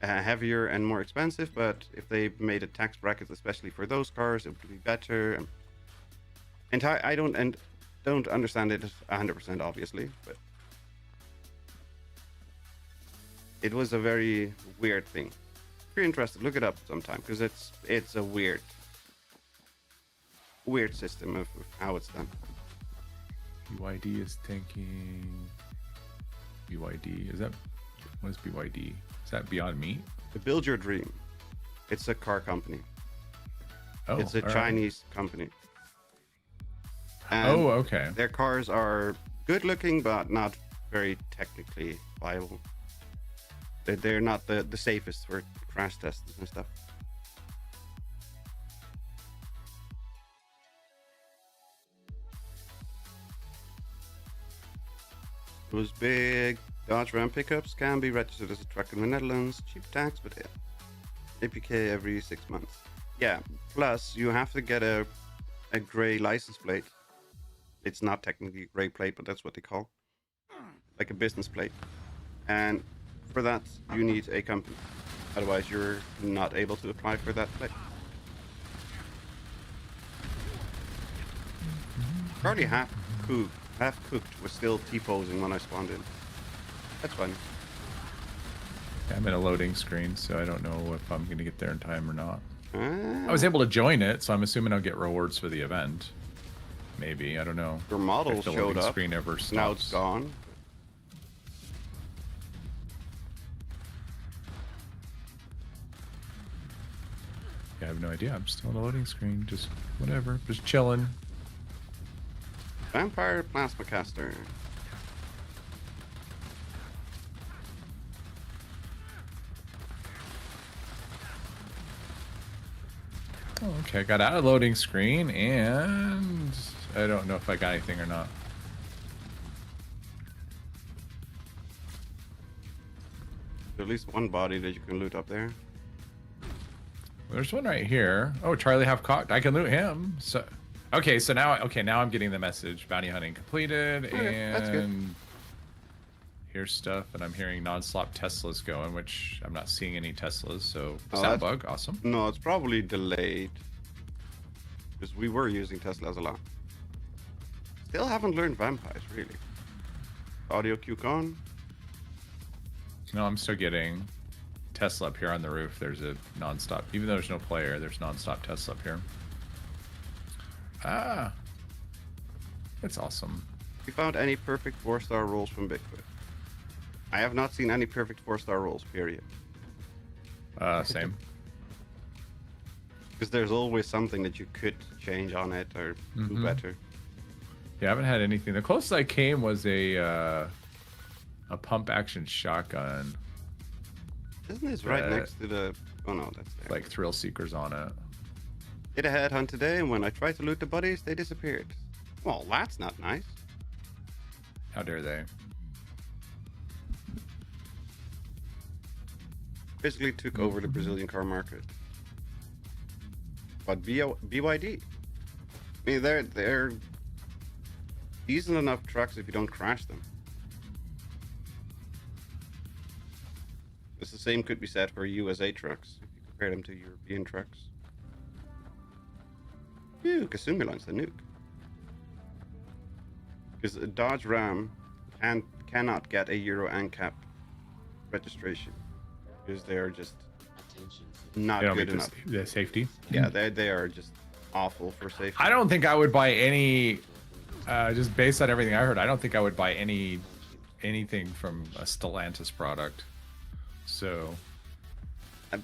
heavier and more expensive, but if they made a tax bracket especially for those cars, it would be better. And I don't understand it 100%, obviously, but it was a very weird thing. If you're interested, look it up sometime, because it's a weird system of how it's done. BYD is thinking. BYD, is that, what is BYD? Is that Beyond Meat? The Build Your Dream. It's a car company. Oh, it's a all right. Chinese company. And Oh, okay. their cars are good looking, but not very technically viable. They're not the safest for crash tests and stuff. Those big Dodge Ram pickups can be registered as a truck in the Netherlands. Cheap tax, but APK every 6 months. Yeah, plus you have to get a gray license plate. It's not technically a gray plate, but that's what they call. Like a business plate. And for that, you need a company. Otherwise, you're not able to apply for that plate. Probably half cooked was still T-posing when I spawned in. That's fine. I'm in a loading screen, so I don't know if I'm going to get there in time or not. Ah, I was able to join it, so I'm assuming I'll get rewards for the event. Maybe, I don't know. your model If the showed loading up. screen ever stops. Now it's gone. Yeah, I have no idea. I'm still in a loading screen. Just whatever. Just chilling. Vampire Plasma Caster. Oh, okay, I got out of loading screen, and I don't know if I got anything or not. There's at least one body that you can loot up there. There's one right here. Oh, Charlie half cocked. I can loot him. So, okay, so now I'm getting the message. Bounty hunting completed, Okay, that's good. and here's stuff. And I'm hearing non-stop Teslas going, which I'm not seeing any Teslas. So Oh, sound that's- bug, awesome. No, it's probably delayed. Because we were using Teslas a lot. Still haven't learned vampires, really. Audio cue on. No, I'm still getting Tesla up here on the roof. There's a non-stop, even though there's no player, there's non-stop Tesla up here. Ah, that's awesome. We found any perfect 4-star rolls from Bigfoot. I have not seen any perfect 4-star rolls, period. Same. Because there's always something that you could change on it or do better. Yeah, I haven't had anything. The closest I came was a pump action shotgun, Isn't this right Uh, next to the... Oh no, that's there. like thrill seekers on it. Did a headhunt today, and when I tried to loot the bodies, they disappeared. Well, that's not nice. How dare they? Basically took over the Brazilian car market. But BYD. I mean, they're decent enough trucks if you don't crash them. It's the same could be said for USA trucks if you compare them to European trucks. Phew, Kasumi launch the nuke. Because a Dodge Ram cannot get a Euro NCAP registration because they are just not They don't good meet enough. the safety. Yeah, they are just awful for safety. I don't think I would buy any. Just based on everything I heard, I don't think I would buy anything from a Stellantis product. So You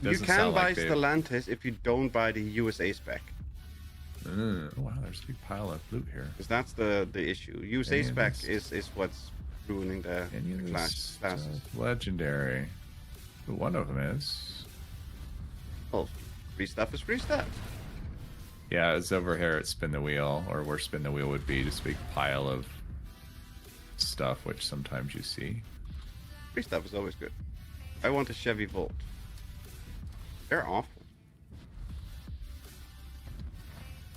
doesn't can sound buy like they- Stellantis if you don't buy the USA spec, oh, wow, there's a big pile of loot here. because that's the issue. USA Any of spec this- is what's ruining the Any of this classes. stuff legendary. But one of them is. Well, free stuff is free stuff. Yeah, it's over here at Spin the Wheel, or where Spin the Wheel would be, just a big pile of stuff, which sometimes you see. Free stuff is always good. I want a Chevy Volt. They're awful.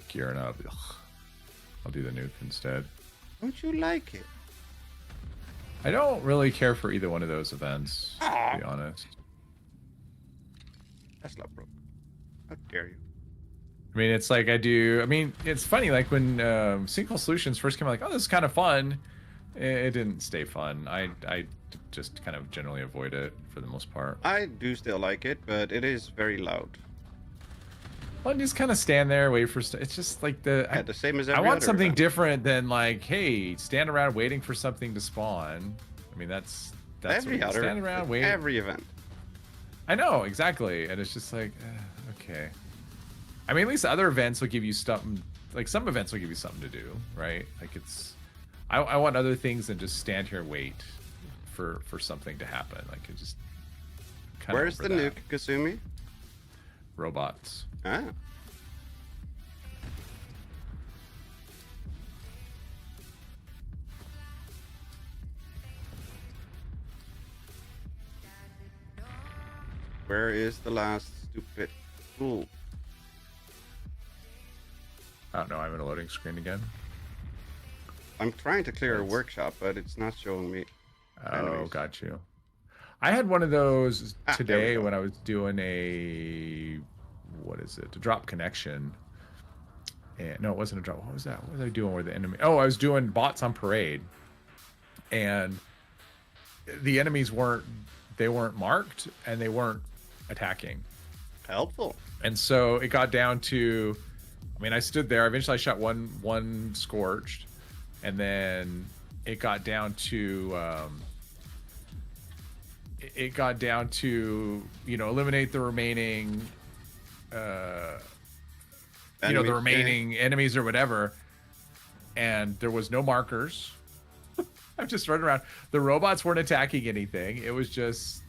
Gearing up. Ugh. I'll do the nuke instead. Don't you like it? I don't really care for either one of those events, to be honest. Tesla broke. How dare you? I mean, it's like I do. I mean, it's funny. Like when Single Solutions first came out, like, oh, this is kind of fun. It didn't stay fun. I just kind of generally avoid it for the most part. I do still like it, but it is very loud. Well, just kind of stand there, wait for. It's just like Yeah, the same as every I want other something event. different than like, hey, stand around waiting for something to spawn. I mean, that's Every what, other, stand around waiting. every event. I know exactly, and it's just like, okay. I mean, at least other events will give you something. Like some events will give you something to do, right? Like it's. I want other things than just stand here and wait for something to happen. Like it just. Where's the nuke, Kasumi? Robots. Ah. Where is the last stupid fool? I don't know. I'm in a loading screen again. I'm trying to clear a workshop, but it's not showing me. Oh, enemies. got you. I had one of those there we today go. when I was doing a drop connection. And no, it wasn't a drop. What was that? What was I doing with the enemy? Oh, I was doing bots on parade, and the enemies weren't marked and they weren't attacking. Helpful. And so it got down to, I mean, I stood there. Eventually, I shot one scorched, and then it got down to eliminate the remaining the remaining enemies or whatever, and there was no markers. I'm just running around. The robots weren't attacking anything. It was just,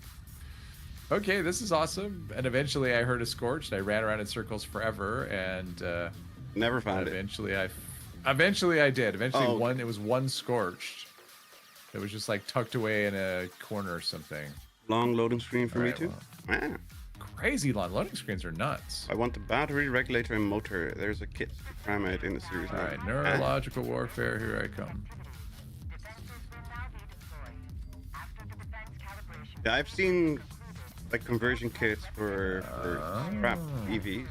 okay, this is awesome. And eventually I heard a scorch, and I ran around in circles forever, and Never found it. eventually I did. Eventually Oh, okay. it was one scorched. It was just like tucked away in a corner or something. Long loading screen for me Alright, too. Ah. Crazy long loading screens are nuts. I want the battery, regulator, and motor. There's a kit to try out in the series. All now. right, neurological warfare, here I come. Yeah, I've seen like conversion kits for scrap EVs.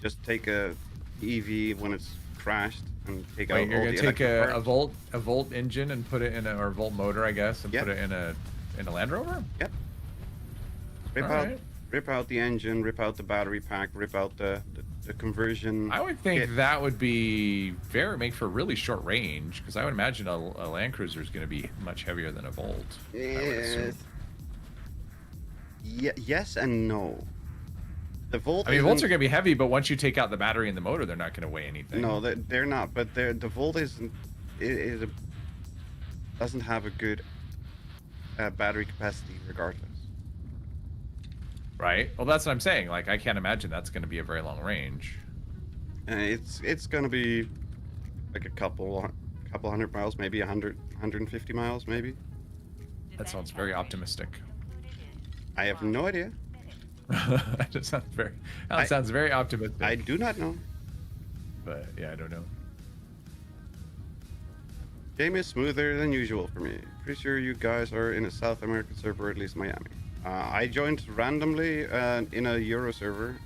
Just take a EV when it's crashed and take out Wait, you're all gonna the take electric parts. a Volt engine and put it in or Volt motor, I guess, and Yep. put it in a Land Rover? Yep. Rip All out, right. rip out the engine, rip out the battery pack, rip out the conversion. I would think kit. that would be make for really short range, because I would imagine a Land Cruiser is going to be much heavier than a Volt. I would assume. Yes and no. The Volt. I mean, Volts are isn't- going to be heavy, but once you take out the battery and the motor, they're not going to weigh anything. No, they're not. But the Volt isn't. It doesn't have a good battery capacity, regardless. Right? Well, that's what I'm saying. Like, I can't imagine that's going to be a very long range. It's gonna be like a couple hundred miles, maybe 150 miles, maybe. That sounds very optimistic. I have no idea. That sounds very optimistic. I do not know. But yeah, I don't know. Game is smoother than usual for me. Pretty sure you guys are in a South American server, or at least Miami. I joined randomly in a Euro server.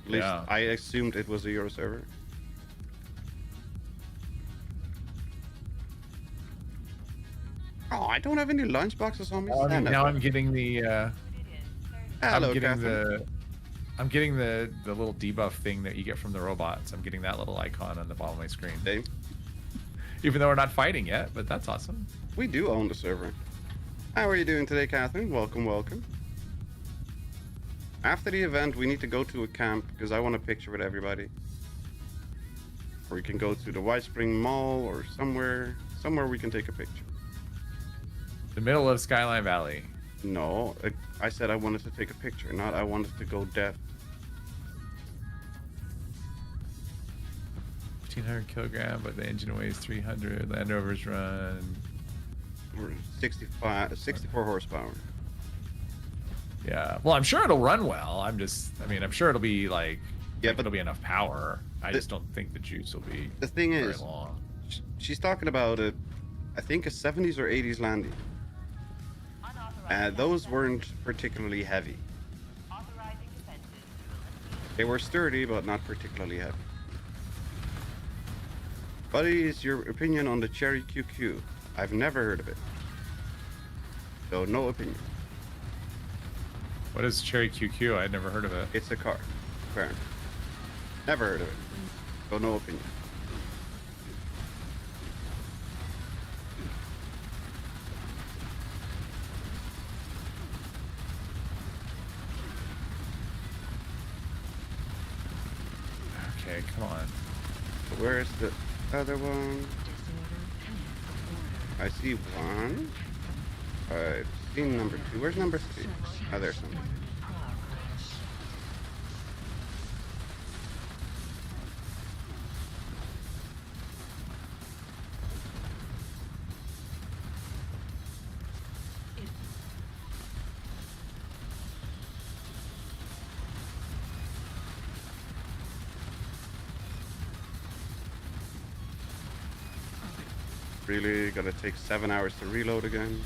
At least Yeah. I assumed it was a Euro server. Oh, I don't have any lunchboxes on me. Stand up. Now I'm getting the Hello, Catherine. I'm getting the little debuff thing that you get from the robots. I'm getting that little icon on the bottom of my screen. Dave, Even though we're not fighting yet, but that's awesome. we do own the server. How are you doing today, Catherine? Welcome, welcome. After the event, we need to go to a camp because I want a picture with everybody. Or we can go to the White Spring Mall or somewhere we can take a picture. The middle of Skyline Valley. No, I said I wanted to take a picture, not I wanted to go deaf. 1,500 kilogram, but the engine weighs 300. Land Rovers run. Or 64 horsepower. Yeah. Well, I'm sure it'll run well. I'm sure it'll be like. Yeah, Like, but it'll be enough power. I just don't think the juice will be the thing very is, long. she's talking about I think a 70s or 80s landing. Those weren't particularly heavy. They were sturdy, but not particularly heavy. What is your opinion on the Cherry QQ? I've never heard of it. So, no opinion. What is Cherry QQ? I'd never heard of it. It's a car, apparently. Never heard of it. So, no opinion. Okay, come on. Where's the other one? I see one. I've seen number 2. Where's number 3? Oh, there's number 3. Really gotta take 7 hours to reload again.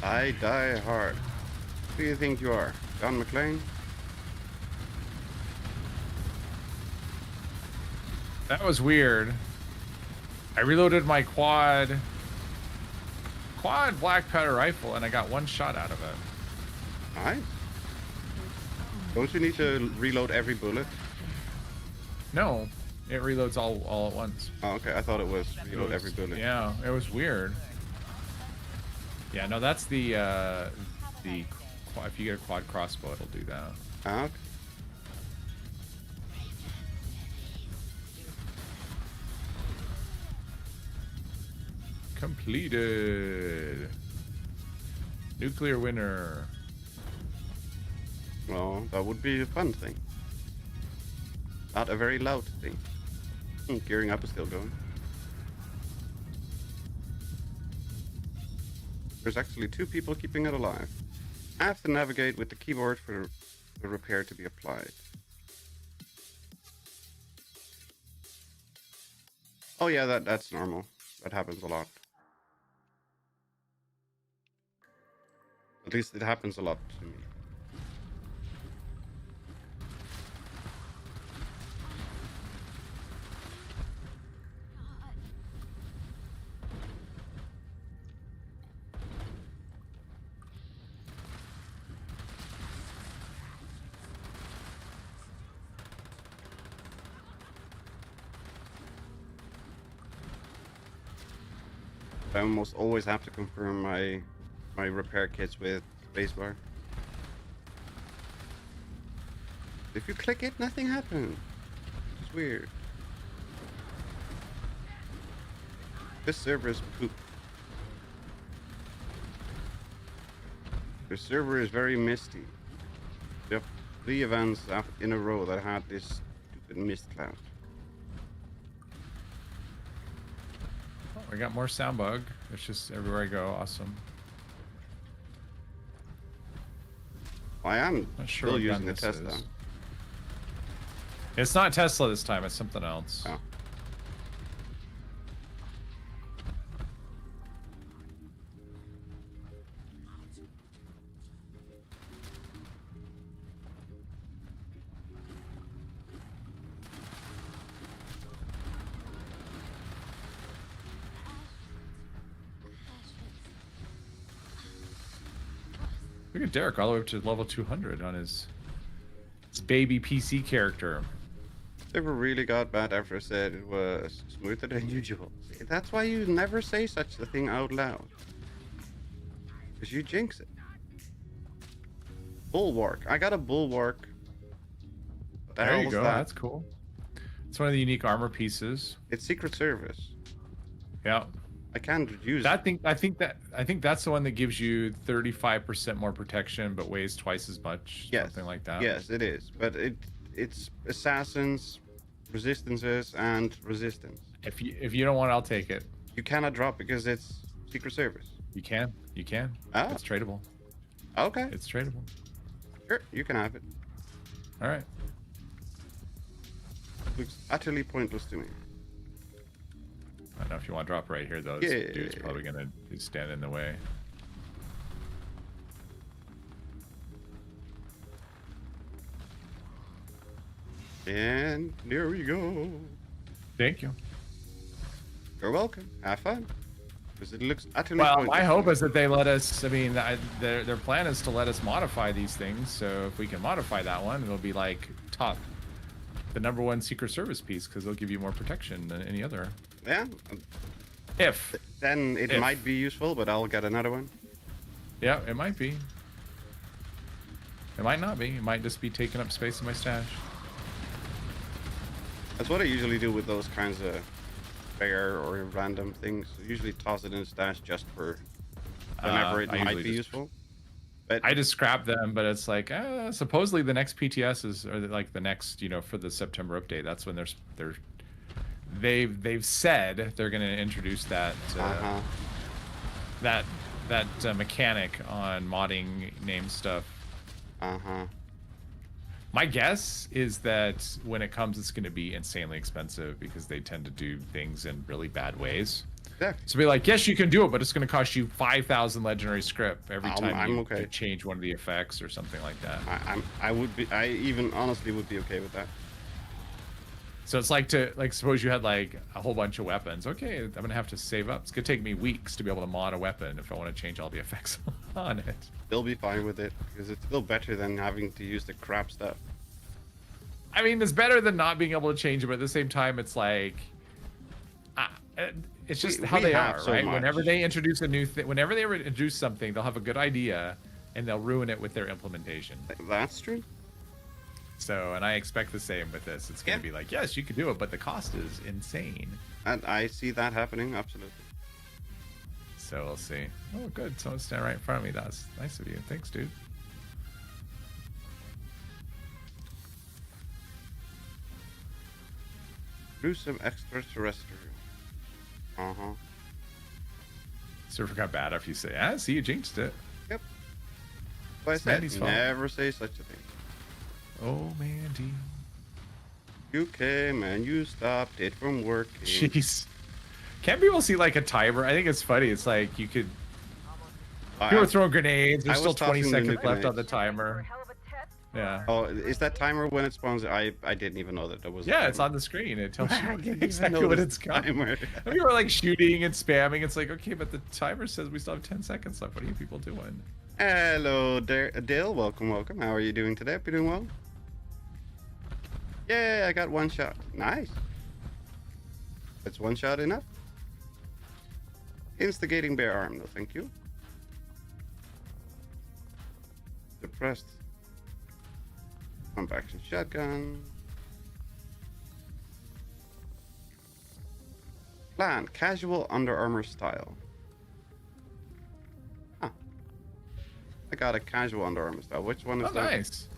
I die hard. Who do you think you are? John McClane? That was weird. I reloaded my quad black powder rifle and I got 1 shot out of it. Nice. Don't you need to reload every bullet? No, it reloads all at once. Oh, okay. I thought it was reload every bullet. Yeah, it was weird. Yeah, no, that's the if you get a quad crossbow, it'll do that. Ah, okay. Completed. Nuclear winner. Well, that would be a fun thing. Not a very loud thing. Gearing up is still going. There's actually 2 people keeping it alive. I have to navigate with the keyboard for the repair to be applied. Oh yeah, that's normal. That happens a lot. At least it happens a lot to me. I almost always have to confirm my repair kits with spacebar. If you click it, nothing happens. It's weird. This server is poop. The server is very misty. Yep, 3 events in a row that had this stupid mist cloud. We got more sound bug. It's just everywhere I go. Awesome. I am Not sure still what using gun the this Tesla. is. It's not Tesla this time. It's something else. Oh. Look at Derek all the way up to level 200 on his baby PC character. Never really got bad after I said it was smoother than usual. That's why you never say such a thing out loud. Because you jinx it. Bulwark. I got a bulwark. What the There hell you was go. that? That's cool. It's one of the unique armor pieces. It's Secret Service. Yeah. I can't use I it. think that's the one that gives you 35% more protection but weighs twice as much. Yes. Something like that. Yes, it is. But it's assassins, resistances, and resistance. If you don't want it, I'll take it. You cannot drop because it's Secret Service. You can. You can. Oh. It's tradable. Okay. It's tradable. Sure, you can have it. All right. Looks utterly pointless to me. I don't know if you want to drop right here though. This Yeah. dude's probably gonna stand in the way. And there we go. Thank you. You're welcome. Have fun. Because it looks utterly Well, pointless. my hope is that they let us. I mean, their plan is to let us modify these things. So if we can modify that one, it'll be like the #1 Secret Service piece because they'll give you more protection than any other. Yeah. Then it might be useful, but I'll get another one. Yeah, it might be. It might not be. It might just be taking up space in my stash. That's what I usually do with those kinds of rare or random things. I usually toss it in a stash just for whenever it might be useful. But I just scrap them, but it's like supposedly the next PTS is, or like the next, for the September update. That's when they've said they're going to introduce that that mechanic on modding name stuff. My guess is that when it comes, it's going to be insanely expensive because they tend to do things in really bad ways. Exactly. So be like, yes, you can do it, but it's going to cost you 5,000 legendary script every time you change one of the effects or something like that. I even honestly would be okay with that. So it's like suppose you had like a whole bunch of weapons. Okay, I'm going to have to save up. It's going to take me weeks to be able to mod a weapon if I want to change all the effects on it. Still be fine with it because it's still better than having to use the crap stuff. I mean, it's better than not being able to change it, but at the same time, it's like, it's just how they are, right? Whenever they introduce a new thing, whenever they introduce something, they'll have a good idea and they'll ruin it with their implementation. That's true. So, and I expect the same with this. It's going to be like, yes, you can do it, but the cost is insane. And I see that happening, absolutely. So we'll see. Oh, good. Someone's standing right in front of me. That's nice of you. Thanks, dude. Gruesome extraterrestrial. Surfer got bad if you say, see, you jinxed it. Yep. But I said, never say such a thing. Oh, Mandy. You came and you stopped it from working. Jeez. Can't people see like a timer? I think it's funny. It's like you could. You were throwing grenades. There's still 20 seconds left on the timer. Yeah. Oh, is that timer when it spawns? I didn't even know that there was. Yeah, it's on the screen. It tells you exactly when it's coming. We were like shooting and spamming. It's like, okay, but the timer says we still have 10 seconds left. What are you people doing? Hello, Dale. Welcome. How are you doing today? Hope you're doing well. Yeah, I got one shot. Nice. That's one shot enough. Instigating bear arm, no thank you. Depressed. Pump action shotgun. Plan, casual Under Armour style. Huh. I got a casual Under Armour style. Which one is that? Nice.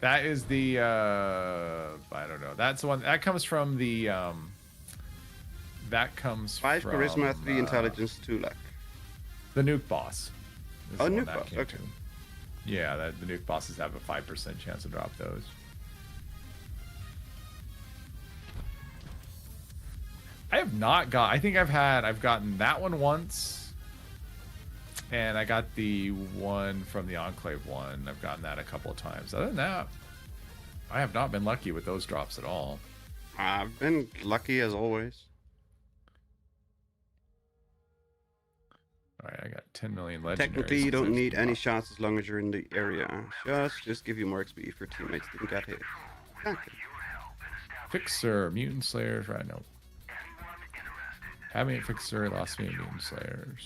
That is the, I don't know. That's the one, that comes from the, that comes 5 from... charisma, 3 intelligence, 2 luck. The nuke boss. Oh, nuke boss, okay. Yeah, the nuke bosses have a 5% chance to drop those. I have not got, I think I've gotten that one once. And I got the one from the Enclave one. I've gotten that a couple of times. Other than that, I have not been lucky with those drops at all. I've been lucky as always. All right, I got 10 million legendaries. Technically, you don't need any shots as long as you're in the area. Just give you more XP if your teammates didn't get hit. Exactly. Fixer, Mutant Slayers, right? No. Having a Fixer, lost me a Mutant Slayers.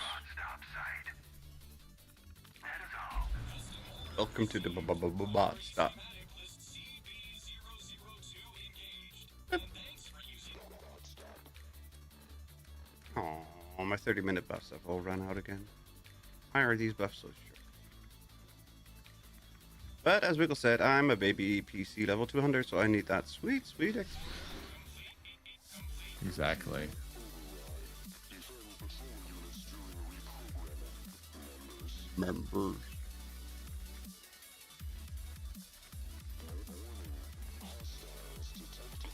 Welcome to the bot stop. Oh, my 30-minute buffs have all run out again. Why are these buffs so short? But as Wiggle said, I'm a baby PC level 200, so I need that sweet XP. Exactly. Members.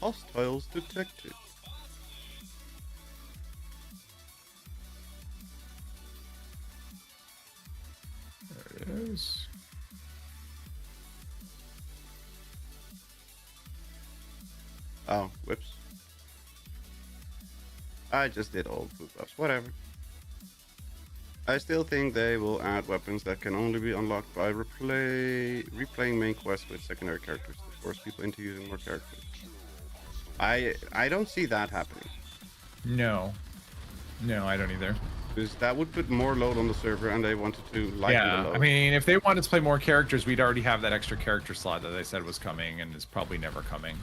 Hostiles detected. There it is. Oh, whoops. I just did all blue buffs. Whatever. I still think they will add weapons that can only be unlocked by replaying main quests with secondary characters to force people into using more characters. I don't see that happening. No, I don't either. Because that would put more load on the server, and they wanted to lighten the Yeah, load. I mean, if they wanted to play more characters, we'd already have that extra character slot that they said was coming, and is probably never coming.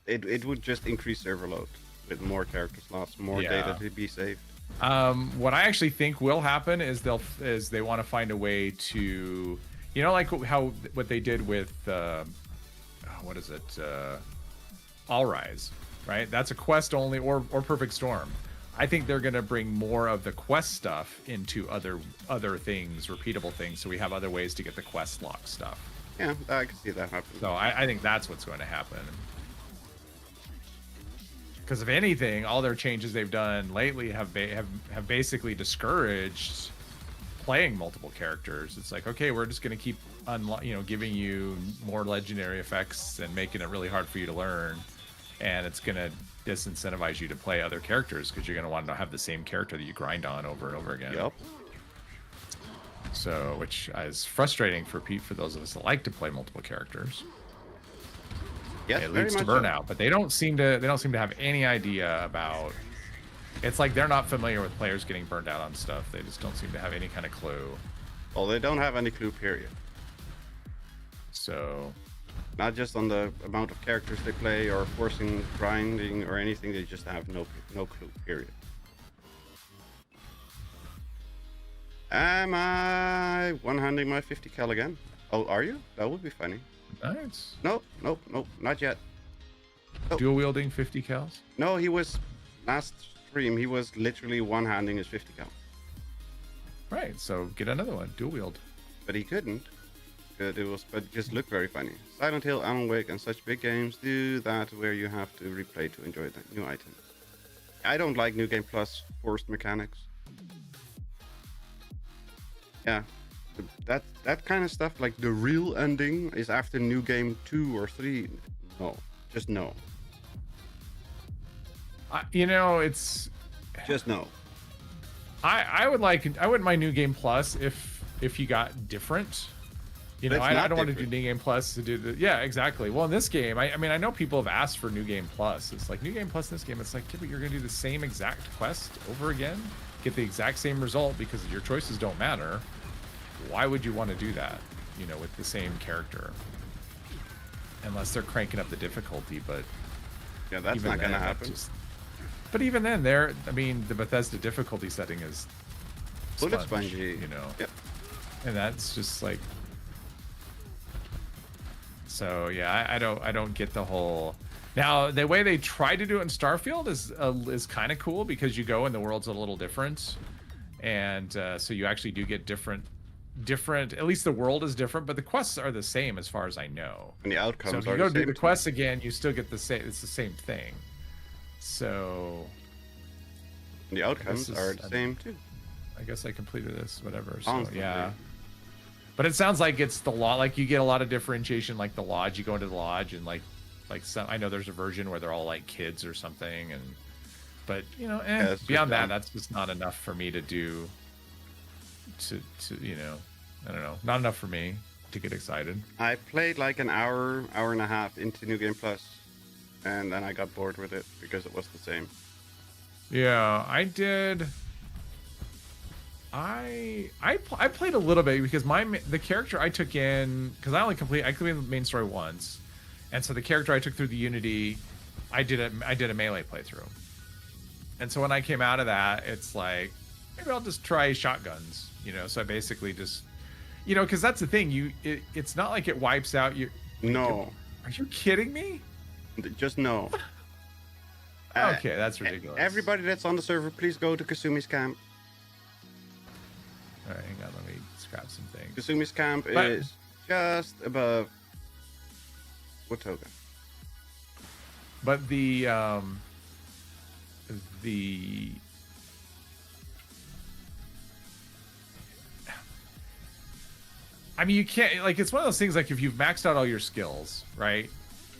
It would just increase server load with more character slots, more data to be saved. What I actually think will happen is they want to find a way to, you know, like what they did with what is it, All Rise, right? That's a quest only, or Perfect Storm. I think they're gonna bring more of the quest stuff into other things, repeatable things, so we have other ways to get the quest lock stuff. Yeah, I can see that happening. So I think that's what's going to happen. Because if anything, all their changes they've done lately have basically discouraged playing multiple characters. It's like, okay, we're just going to keep giving you more legendary effects and making it really hard for you to learn, and it's going to disincentivize you to play other characters because you're going to want to have the same character that you grind on over and over again. Yep. So, which is frustrating for those of us that like to play multiple characters. Yes, It very leads to much so. burnout, but they don't seem to have any idea about. It's like they're not familiar with players getting burned out on stuff. They just don't seem to have any kind of clue. Well, they don't have any clue, period. So, Not just on the amount of characters they play or forcing grinding or anything. They just have no clue, period. Am I one-handing my 50 cal again? Oh, are you? That would be funny. nice. Nope, not yet. Dual wielding 50 cals. No, he was last stream. He was literally one-handing his 50 cal, Right. So get another one. Dual wield. but he couldn't. But it just looked very funny. Silent Hill, Alan Wake, and such big games do that where you have to replay to enjoy the new items. I don't like New Game Plus forced mechanics. Yeah, that kind of stuff, like the real ending is after New Game 2 or 3. No, just no. It's. Just no. I wouldn't mind New Game Plus if you got different. You know, It's I not don't want to do different. New Game Plus to do the. Yeah, exactly. Well, in this game, I mean, I know people have asked for New Game Plus. It's like New Game Plus in this game. It's like, yeah, but you're gonna do the same exact quest over again, get the exact same result because your choices don't matter. Why would you want to do that? You know, with the same character, unless they're cranking up the difficulty. But Yeah, that's even not gonna then, happen. But even then, I mean, the Bethesda difficulty setting is Bullet sponge, spongy. you know. Yep. And that's just like. So yeah, I don't get the whole. Now the way they try to do it in Starfield is kind of cool because you go and the world's a little different, and so you actually do get different. At least the world is different, but the quests are the same as far as I know. And the outcomes So if are you go the do same the too. quests again, you still get the same. It's the same thing. So And the outcomes This is- are the same too. I guess I completed this. Whatever. So Constantly. yeah. But it sounds like it's the law. Like you get a lot of differentiation. Like the lodge, you go into the lodge, and like some. I know there's a version where they're all like kids or something, and but it's beyond just that, dumb. that's just not enough for me to do. To I don't know, not enough for me to get excited. I played like an hour and a half into New Game Plus, and then I got bored with it because it was the same. Yeah, I did. I played a little bit because the character I took in, because I completed the main story once, and so the character I took through the Unity, I did a melee playthrough, and so when I came out of that, it's like maybe I'll just try shotguns, So I basically just, because that's the thing, it's not like it wipes out your. No, Are you kidding me? just no. Okay, that's ridiculous. Everybody that's on the server, please go to Kasumi's camp. All right, hang on, let me scrap some things. Kasumi's camp But- is just above Watoga. But the I mean, you can't, like, it's one of those things, like, if you've maxed out all your skills, right,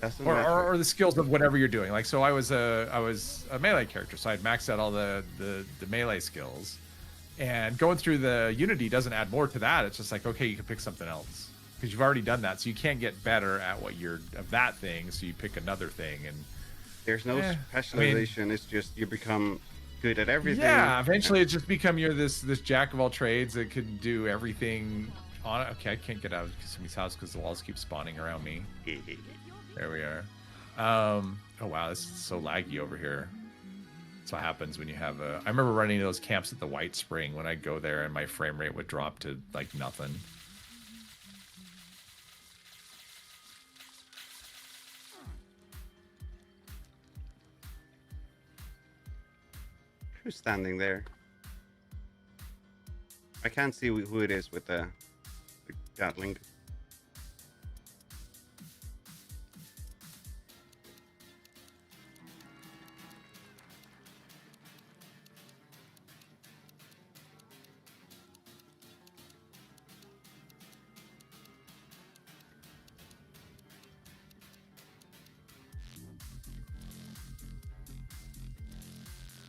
Doesn't or, matter. or the skills of whatever you're doing. Like, so I was a melee character, so I'd maxed out all the melee skills, and going through the Unity doesn't add more to that. It's just like, okay, you can pick something else because you've already done that, so you can't get better at what you're of that thing, so you pick another thing. And There's no specialization. It's just you become good at everything. yeah, eventually it just become you're this jack of all trades that can do everything. Okay, I can't get out of Kasumi's house because the walls keep spawning around me. There we are. Oh wow, this is so laggy over here. That's what happens when you have a... I remember running those camps at the White Spring when I'd go there and my frame rate would drop to like nothing. Who's standing there? I can't see who it is with the Gatling.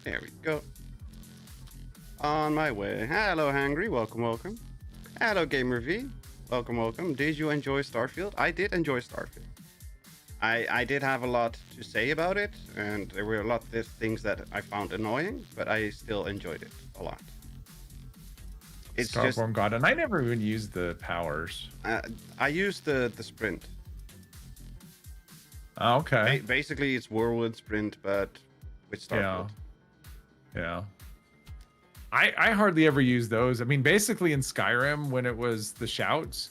There we go. On my way. Hello, Hangry. Welcome, welcome. Hello, Gamer V. Welcome, welcome. Did you enjoy Starfield? I did enjoy Starfield. I did have a lot to say about it, and there were a lot of things that I found annoying, but I still enjoyed it a lot. It's Starform God, and I never even used the powers. I used the sprint. Oh, okay. Basically, it's whirlwind sprint, but with Starfield. Yeah. I hardly ever use those. I mean, basically in Skyrim, when it was the shouts,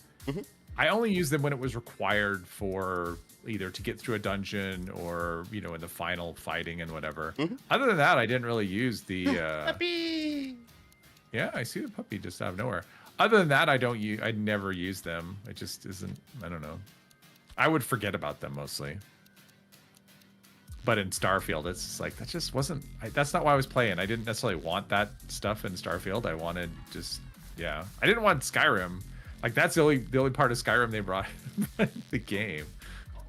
I only used them when it was required for either to get through a dungeon or, you know, in the final fighting and whatever. Other than that, I didn't really use the... Puppy! Yeah, I see the puppy just out of nowhere. Other than that, I never use them. It just isn't... I don't know. I would forget about them mostly. But in Starfield, it's just like, that just wasn't... that's not why I was playing. I didn't necessarily want that stuff in Starfield. I wanted just... Yeah. I didn't want Skyrim. Like, that's the only part of Skyrim they brought in the game.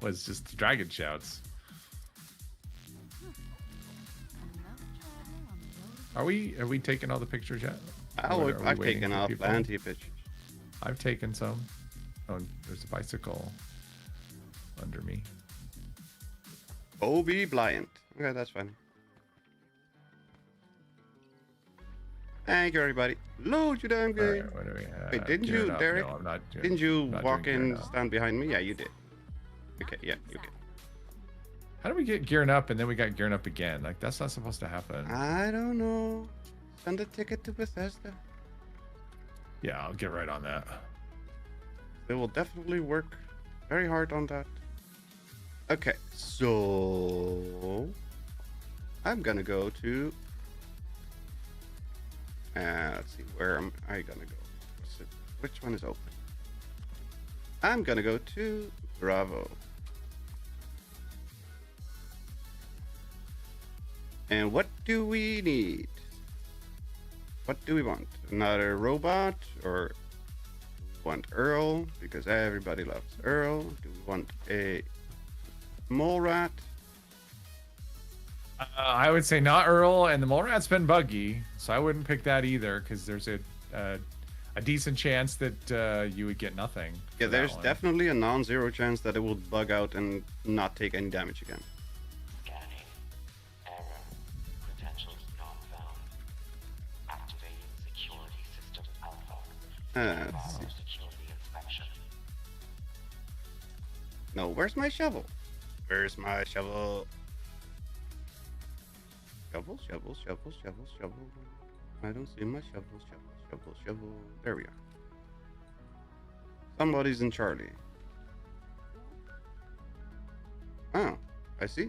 Was just dragon shouts. Are we taking all the pictures yet? I've taken off plenty of pictures. I've taken some. Oh, there's a bicycle under me. Obi Bliant. Okay, that's fine. Thank you, everybody. Load you damn game. Right, what do we have? Wait, didn't you, Derek? No, I'm not. Didn't you not walk doing in, stand behind me? Yeah, you did. Okay, yeah, you can. How do we get gearing up and then we got gearing up again? Like, that's not supposed to happen. I don't know. Send a ticket to Bethesda. Yeah, I'll get right on that. They will definitely work very hard on that. Okay, so I'm gonna go to let's see, where am I gonna go? Which one is open? I'm gonna go to Bravo. And what do we need? What do we want? Another robot, or want Earl? Because everybody loves Earl. Do we want a mole rat? I would say not Earl, and the mole rat's been buggy, so I wouldn't pick that either because there's a decent chance that you would get nothing. Yeah, there's definitely a non-zero chance that it will bug out and not take any damage again. Scanning. Error. Potentials not found. Activating security system alpha. Let's see. Security inspection. No, where's my shovel? Where's my shovel? Shovel, shovel, shovel, shovel, shovel. I don't see my shovel, shovel, shovel, shovel. There we are. Somebody's in Charlie. Oh, I see.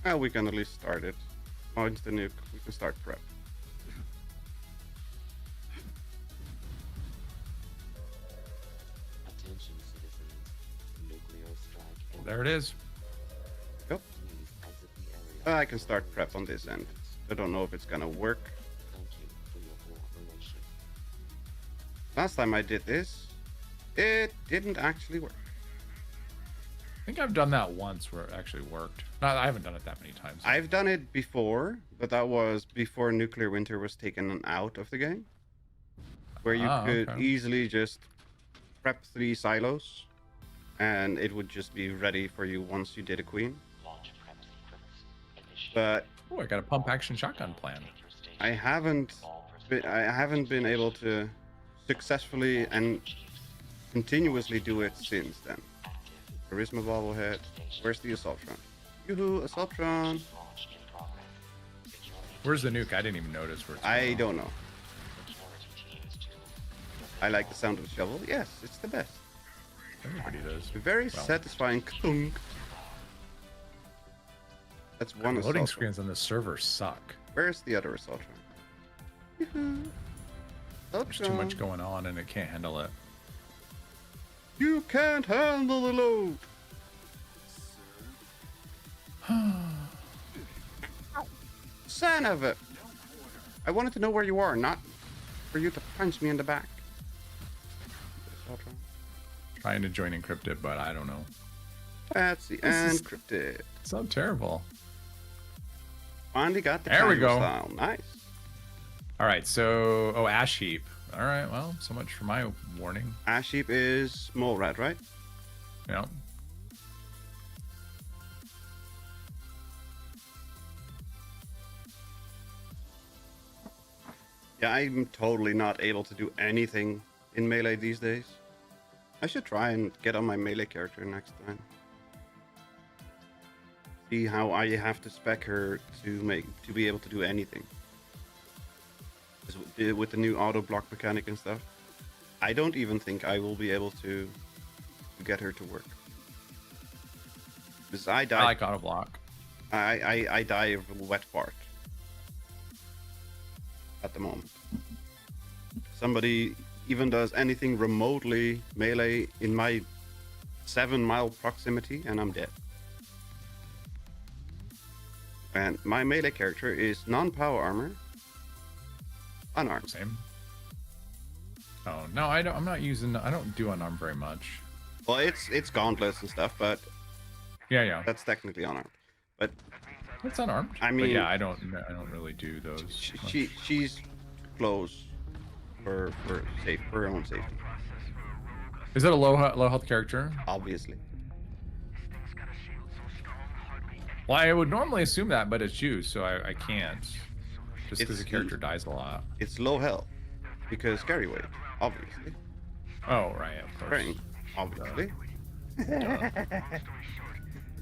Well, we can at least start it. Launch the nuke. We can start prep. Attention, citizens. Nuclear strike. There it is. Yep. Please exit the area. I can start prep on this end. I don't know if it's gonna work. Thank you for your cooperation. Last time I did this, It didn't actually work. I think I've done that once where it actually worked. No, I haven't done it that many times. I've done it before, but that was before Nuclear Winter was taken out of the game. Where you could okay. easily just prep 3 silos, and it would just be ready for you once you did a queen. But Oh, I got a pump action shotgun plan. I haven't been able to successfully and continuously do it since then. Charisma bobblehead. Where's the Assaultron? Yoo-hoo, Assaultron. Where's the nuke? I didn't even notice where it's I going. don't know. I like the sound of the shovel. Yes, it's the best. Everybody does. Very Well. satisfying. Thunk. That's one The loading Assaultron. screens on the server suck. Where's the other Assaultron? Yoo-hoo. There's too much going on and it can't handle it. You can't handle the load. Son of a... I wanted to know where you are, not for you to punch me in the back. Trying to join encrypted, but I don't know. That's the This is- encrypted. It's not terrible. Finally got the There we timer go. style. Nice. All right, so ash heap. All right, well, so much for my warning. Ash heap is mole rat, right? Yeah. Yeah, I'm totally not able to do anything in melee these days. I should try and get on my melee character next time. See how I have to spec her to be able to do anything. 'Cause with the new auto block mechanic and stuff, I don't even think I will be able to get her to work. Because I I die. like auto block. I die of wet fart at the moment. Somebody even does anything remotely melee in my 7-mile proximity and I'm dead. And my melee character is non-power armor, unarmed. Same. Oh no, I don't. I'm not using. I don't do unarmed very much. Well, it's gauntlets and stuff, but Yeah. that's technically unarmed. But It's unarmed. I but mean- yeah, I don't really do those. much. she's close for her own safety, Is it a low health character? obviously. Well, I would normally assume that, but it's you, so I can't. Just because the It's- character dies a lot. It's low health because carry weight, obviously. Oh right, of course. Brain, obviously.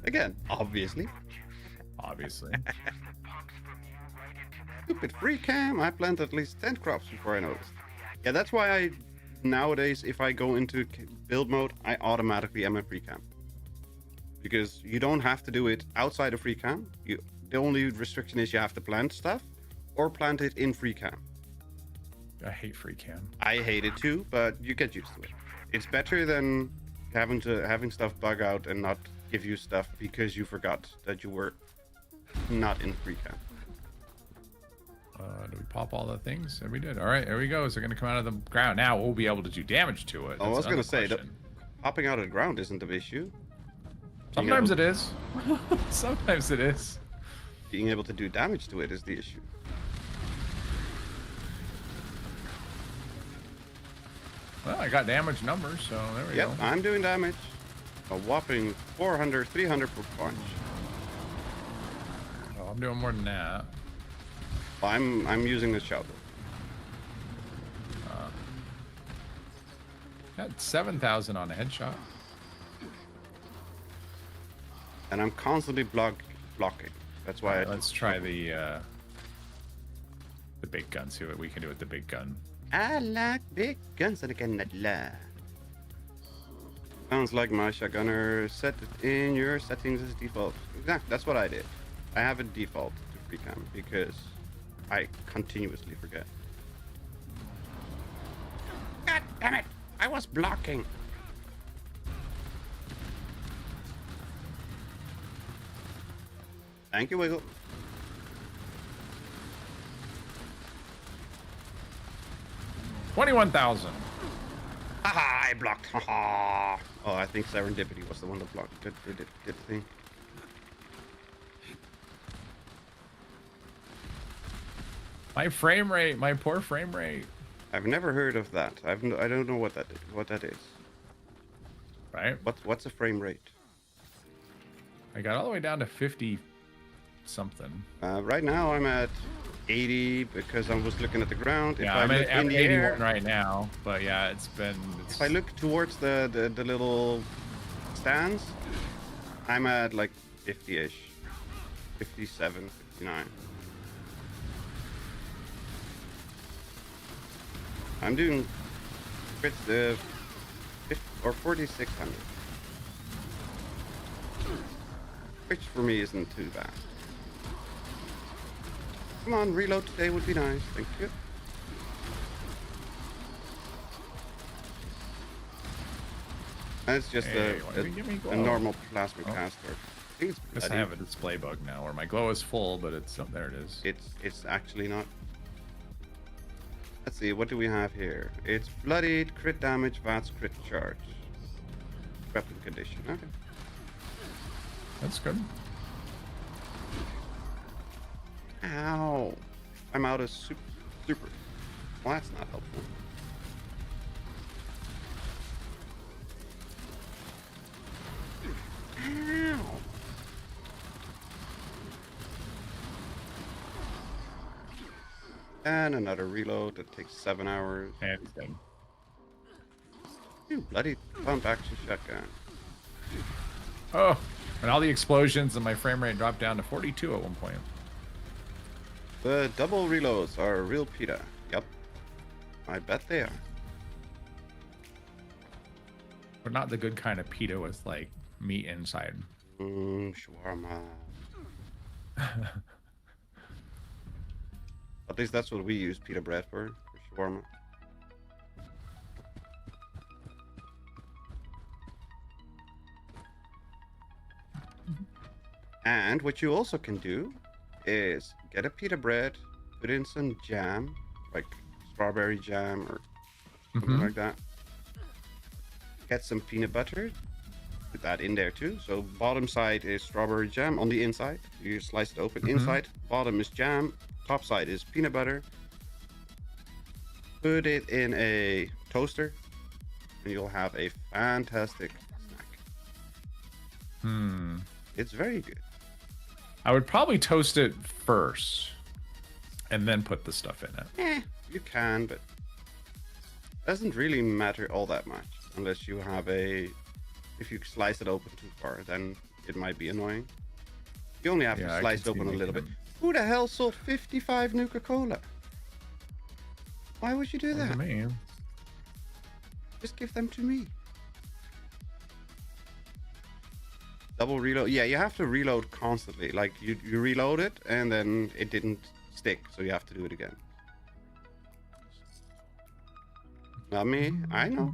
Again, obviously. Obviously. Stupid free cam. I planted at least 10 crops before I noticed. Yeah, that's why I nowadays, if I go into build mode, I automatically am a free cam. Because you don't have to do it outside of free cam. The only restriction is you have to plant stuff or plant it in free cam. I hate free cam. I hate it too, but you get used to it. It's better than having stuff bug out and not give you stuff because you forgot that you were not in free cam. Do we pop all the things? Yeah, we did. All right, there we go. Is it going to come out of the ground? Now we'll be able to do damage to it. I was That's gonna another say that question. popping out of the ground isn't the issue. Sometimes it is. Sometimes it is. Being able to do damage to it is the issue. Well, I got damage numbers, so there we Yep, go. I'm doing damage. A whopping 400, 300 per punch. Oh, I'm doing more than that. I'm using the shovel. Got 7,000 on a headshot. And I'm constantly blocking. That's why Let's try the big gun. See what we can do with the big gun. I like big guns and I cannot lie. Sounds like my shotgunner set it in your settings as default. Exactly, that's what I did. I have it default to free cam because I continuously forget. God damn it! I was blocking. Thank you, Wiggle. $21,000. Haha, I blocked. Haha. Oh, I think Serendipity was the one that blocked. Good thing. My frame rate, my poor frame rate. I've never heard of that. I don't know what that is. Right? What's a frame rate? I got all the way down to 50 something. Right now I'm at 80 because I was looking at the ground. Yeah, I'm at 81 right now, but yeah, If I look towards the little stands, I'm at like 50-ish, 57, 59. I'm doing 4,600, which for me isn't too bad. Come on, reload today would be nice. Thank you. And it's just Hey, why a did you give me glow? normal plasma caster. I think it's Guess I bloody. have a display bug now where my glow is full, but it's oh, there it is. It's actually not. Let's see, what do we have here? It's bloodied, crit damage, VATS, crit charge. Weapon condition. Okay. That's good. Ow! I'm out of super. Well, that's not helpful. Ow! And another reload that takes 7 hours. And he's dead. You bloody pump action shotgun. Oh, and all the explosions and my frame rate dropped down to 42 at one point. The double reloads are real PETA. Yep. I bet they are. But not the good kind of pita with like meat inside. Shawarma. At least that's what we use pita bread for shawarma. And what you also can do is get a pita bread, put in some jam, like strawberry jam or something like that. Get some peanut butter, put that in there too. So bottom side is strawberry jam. On the inside, you slice it open. Inside, bottom is jam. Top side is peanut butter. Put it in a toaster, and you'll have a fantastic snack. It's very good. I would probably toast it first and then put the stuff in it. You can, but it doesn't really matter all that much unless you have if you slice it open too far, then it might be annoying. You only have to slice it open a little bit. Who the hell sold 55 Nuka-Cola? Why would you do that? Me. Just give them to me. Double reload. Yeah, you have to reload constantly. Like you reload it and then it didn't stick, so you have to do it again. Not me. I know.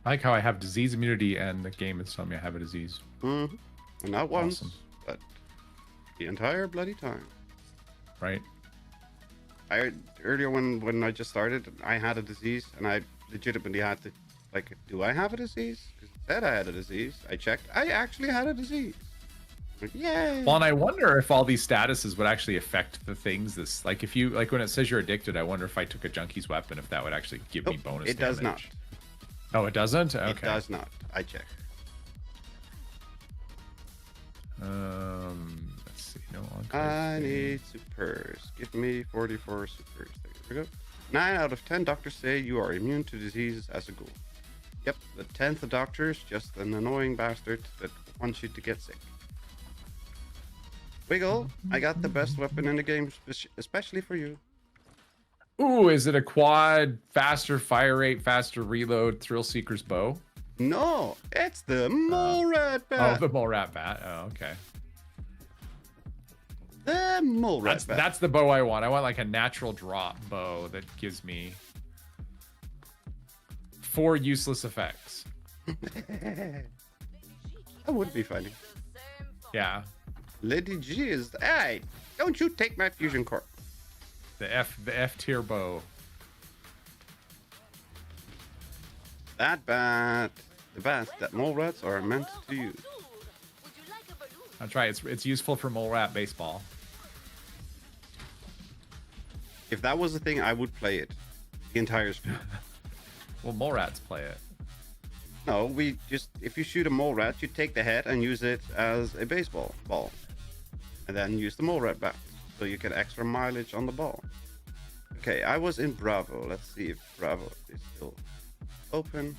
I like how I have disease immunity and the game is telling me I have a disease. And not once, Awesome. but the entire bloody time. Right? Earlier when I just started, I had a disease, and I legitimately had to, like, do I have a disease? Because it said I had a disease. I checked. I actually had a disease. Like, yay! Well, and I wonder if all these statuses would actually affect the things this, like if you, like when it says you're addicted, I wonder if I took a junkie's weapon, if that would actually give me bonus it does not. damage. Oh, it doesn't? Okay. It does not. I checked. Let's see. No I need supers. Give me 44 supers. There we go. 9 out of 10 doctors say you are immune to diseases as a ghoul. Yep, the 10th doctor's just an annoying bastard that wants you to get sick. Wiggle, I got the best weapon in the game, especially for you. Ooh, is it a quad, faster fire rate, faster reload, Thrill Seeker's bow? No, it's the mole rat bat. Oh, the mole rat bat. Oh, okay. The mole rat bat. That's the bow I want. I want like a natural drop bow that gives me 4 useless effects. That would be funny. Yeah. Lady G is. Hey, don't you take my fusion core. The F tier bow. That bat, the bats that mole rats are meant to use. That's right. It's useful for mole rat baseball. If that was the thing, I would play it. The entire stream. Well, mole rats play it. No, we just, if you shoot a mole rat, you take the head and use it as a baseball ball. And then use the mole rat bat. So you get extra mileage on the ball. Okay, I was in Bravo. Let's see if Bravo is still open.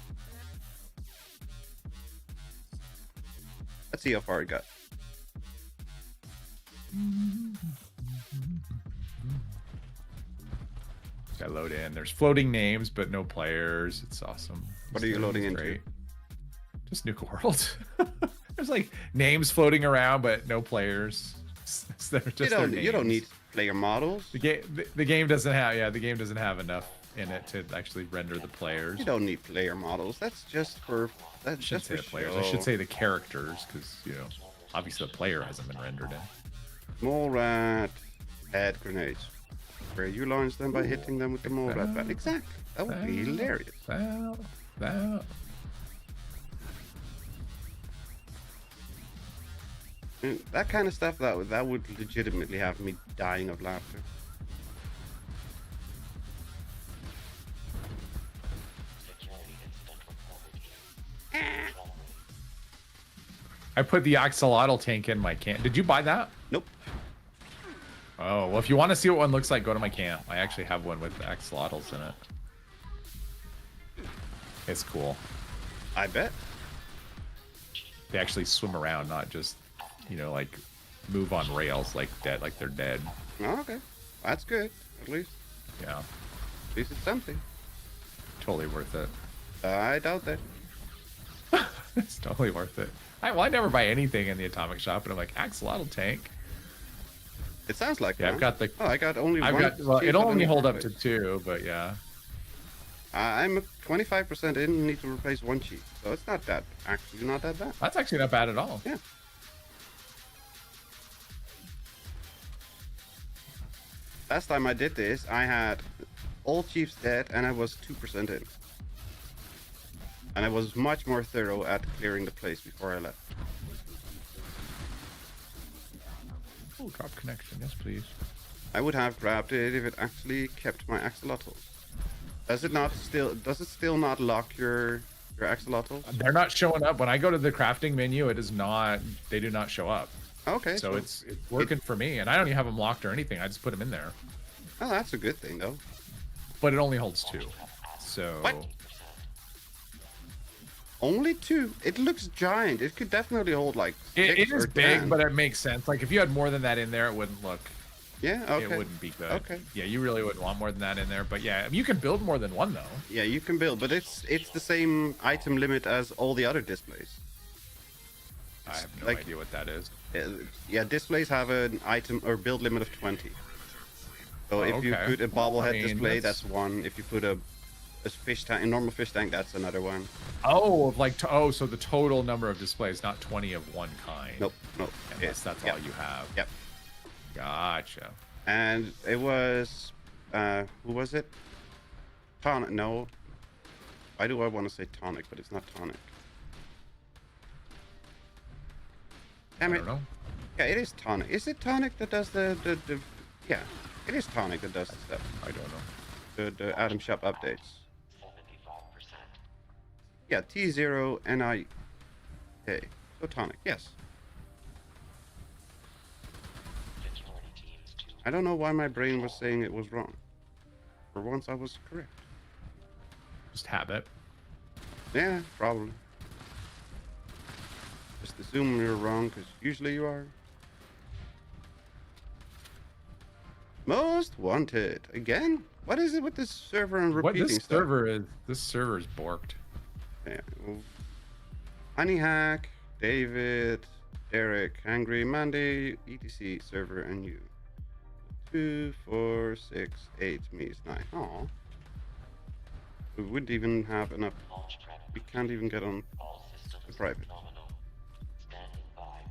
Let's see how far it got. I load in. There's floating names, but no players. It's awesome. What are you loading into? Great. Just Nuke World. There's like names floating around, but no players. They're just you don't need player models. The game doesn't have the game doesn't have enough in it to actually render the players. You don't need player models. That's just for I shouldn't say the players. I should say the characters, because obviously the player hasn't been rendered in. Mole rat head grenades. Where you launch them by hitting them with the mole rat bat. Exactly. That would be hilarious. That kind of stuff that would legitimately have me dying of laughter. I put the axolotl tank in my camp. Did you buy that? Nope. Oh, well, if you want to see what one looks like, go to my camp. I actually have one with axolotls in it. It's cool. I bet. They actually swim around, not just, like move on rails like they're dead. Oh, okay. That's good, at least. Yeah. At least it's something. Totally worth it. I doubt that. It's totally worth it. I never buy anything in the atomic shop, and I'm like, axolotl tank. It sounds like I've got the. Oh, I got only one. Well, it only hold up to 2, but yeah. I'm 25% in. Need to replace 1 cheat, so it's not that. Actually, not that bad. That's actually not bad at all. Yeah. Last time I did this, I had all chiefs dead, and I was 2% in. And I was much more thorough at clearing the place before I left. Oh, drop connection, yes please. I would have grabbed it if it actually kept my axolotls. Does it still not lock your axolotls? They're not showing up. When I go to the crafting menu, it is not, they do not show up. Okay. So it's working for me, and I don't even have them locked or anything. I just put them in there. Oh, that's a good thing though. But it only holds 2. So What? Only 2? It looks giant. It could definitely hold like 6 it is or big, 10. but it makes sense. Like if you had more than that in there, it wouldn't look. Yeah, okay. It wouldn't be good. Okay. Yeah, you really wouldn't want more than that in there. But yeah, you can build more than one though. Yeah, you can build, but it's the same item limit as all the other displays. I have no idea what that is. Yeah, displays have an item or build limit of 20. So if you put a bobblehead display, that's 1. If you put a fish tank, a normal fish tank, that's another 1. Oh, so the total number of displays, not 20 of one kind. Nope. Unless that's all you have. Yep. Gotcha. And it was, who was it? Tonic. No. Why do I want to say tonic, but it's not tonic? Damn it. I don't know. Yeah, it is tonic. Is it tonic that does the yeah, it is tonic that does the stuff. I don't know. The Atom Shop updates. 75%. Yeah, T0NI. Okay, so tonic, yes. I don't know why my brain was saying it was wrong. For once, I was correct. Just habit. Yeah, probably. Just assume you're wrong, because usually you are. Most wanted. Again? What is it with this server and repeating What this stuff? this server is borked. Yeah. Well, Honey Hack, David, Derek, Angry, Mandy, ETC, server, and you. 2, 4, 6, 8, me is 9. Aw. We wouldn't even have enough. We can't even get on the private.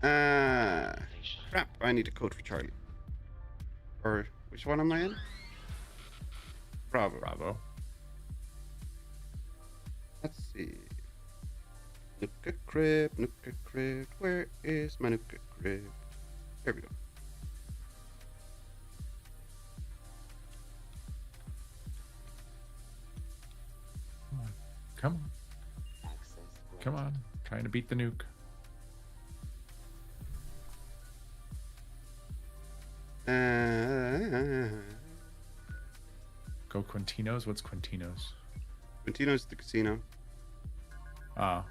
Crap. I need a code for Charlie. Or which one am I in? Bravo. Bravo. Let's see. Nuka Crypt, Nuka Crypt. Where is my Nuka Crypt? There we go. Come on. Access Come on. Trying to beat the nuke. Go Quintino's? What's Quintino's? Quintino's the casino. Ah.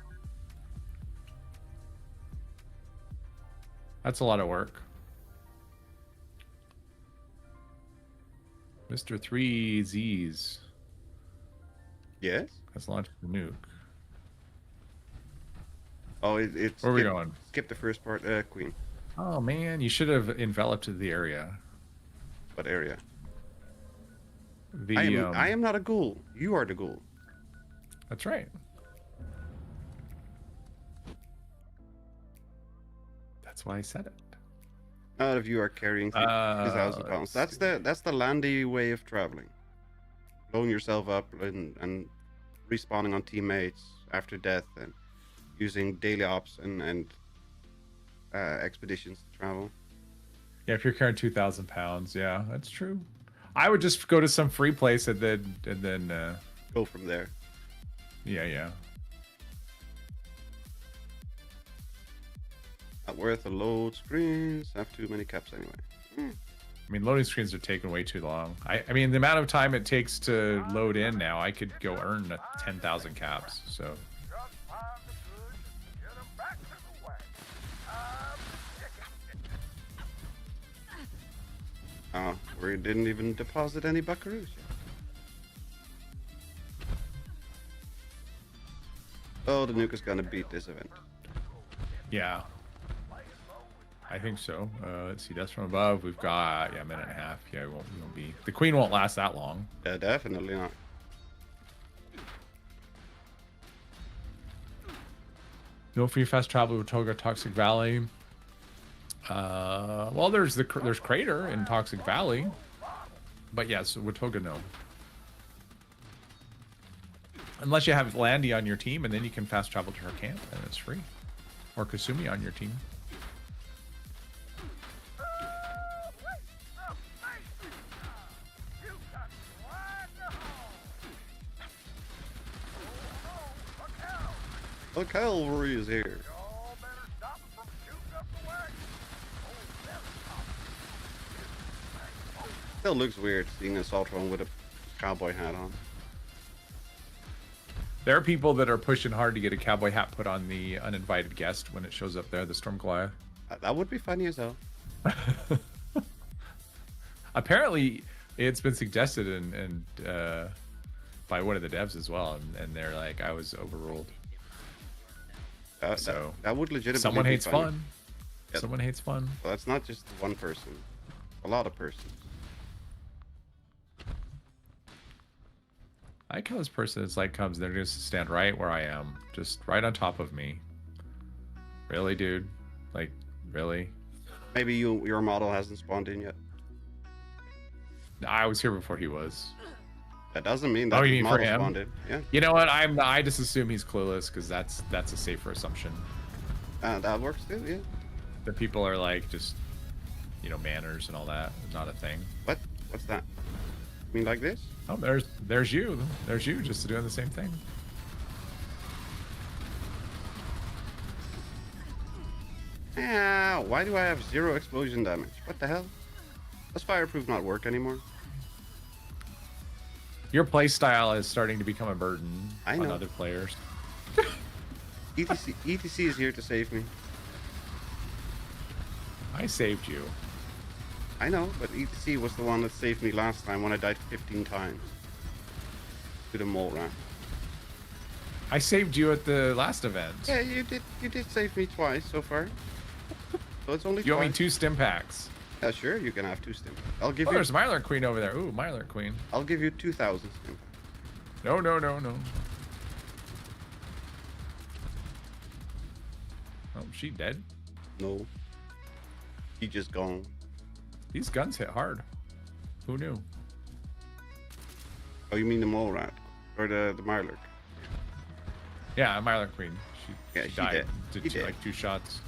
That's a lot of work. Mr. 3Z's Yes? has launched the nuke. Oh, it's. Where are we going? Skip the first part, Queen. Oh man, you should have enveloped the area. What area? The I am not a ghoul. You are the ghoul. That's right. That's why I said it. None of you are carrying 2,000 pounds. That's the landy way of traveling. Blowing yourself up and respawning on teammates after death and using daily ops and expeditions to travel. Yeah, if you're carrying 2,000 pounds, yeah, that's true. I would just go to some free place and then Go from there. yeah. Not worth a load screens. Have too many caps anyway. I mean, loading screens are taking way too long. I mean, the amount of time it takes to load in now, I could go earn 10,000 caps. So Oh, we didn't even deposit any buckaroos yet. Oh, the nuke is gonna beat this event. yeah, I think so. Let's see, that's from above. We've got a minute and a half. Yeah, we won't be. The queen won't last that long. Yeah, definitely not. No free fast travel to Toga Toxic Valley. Well, there's Crater in Toxic Valley, but yes, Watoga no. Unless you have Landy on your team, and then you can fast travel to her camp, and it's free. Or Kasumi on your team. The cavalry is here. Still looks weird seeing a Saltron with a cowboy hat on. There are people that are pushing hard to get a cowboy hat put on the uninvited guest when it shows up there, the Storm Goliath. That would be funny as hell. Apparently, it's been suggested and by one of the devs as well, and they're like, I was overruled. So that would legitimately someone be hates funny. fun. Yep. Someone hates fun. Well, that's not just one person. A lot of persons. I like how this person is like comes, they're just stand right where I am, just right on top of me. Really, dude? Like, really? Maybe your model hasn't spawned in yet. I was here before he was. That doesn't mean that you his mean for model him? spawned in. Yeah, You know what? I just assume he's clueless because that's a safer assumption. that works too. Yeah. That people are like just, manners and all that, not a thing. What? What's that? You mean like this? Oh, there's you. There's you just doing the same thing. Ah, why do I have 0 explosion damage? What the hell? Does fireproof not work anymore? Your play style is starting to become a burden I on know. other players. ETC is here to save me. I saved you. I know, but ETC was the one that saved me last time when I died 15 times. To the mole rat. I saved you at the last event. Yeah, you did save me twice so far. So it's only You owe me twice. 2 stim packs. Yeah, sure, you can have 2 stim. I'll give Oh, you. there's Mylar Queen over there. Ooh, Mylar Queen. I'll give you 2,000 stim. No. Oh, she dead? No. He just gone. These guns hit hard. Who knew? Oh, you mean the mole rat or the Mirelurk? Yeah, Mylar Queen. Yeah, She she died. did. Did She did. like 2 shots.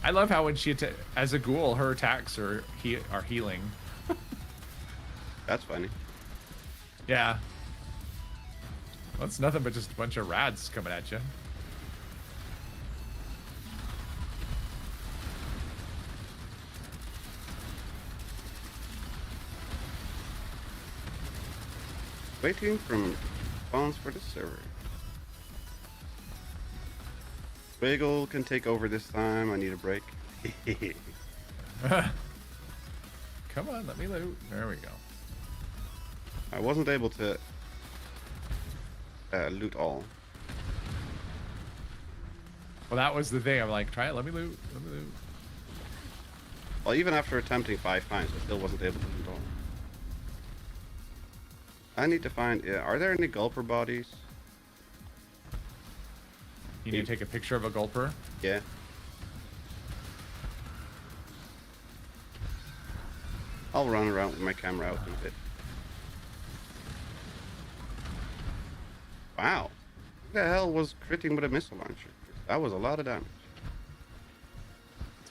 I love how when she as a ghoul, her attacks are healing. That's funny. Yeah. Well, it's nothing but just a bunch of rads coming at you. Waiting from response for the server. Wiggle can take over this time. I need a break. Come on, let me loot. There we go. I wasn't able to loot all. Well, that was the thing. I'm like, try it. Let me loot. Let me loot. Well, even after attempting 5 times, I still wasn't able to loot all. I need to find. Yeah, are there any gulper bodies? You need to take a picture of a gulper. Yeah. I'll run around with my camera out in a bit. Wow. Who the hell was critting with a missile launcher? That was a lot of damage.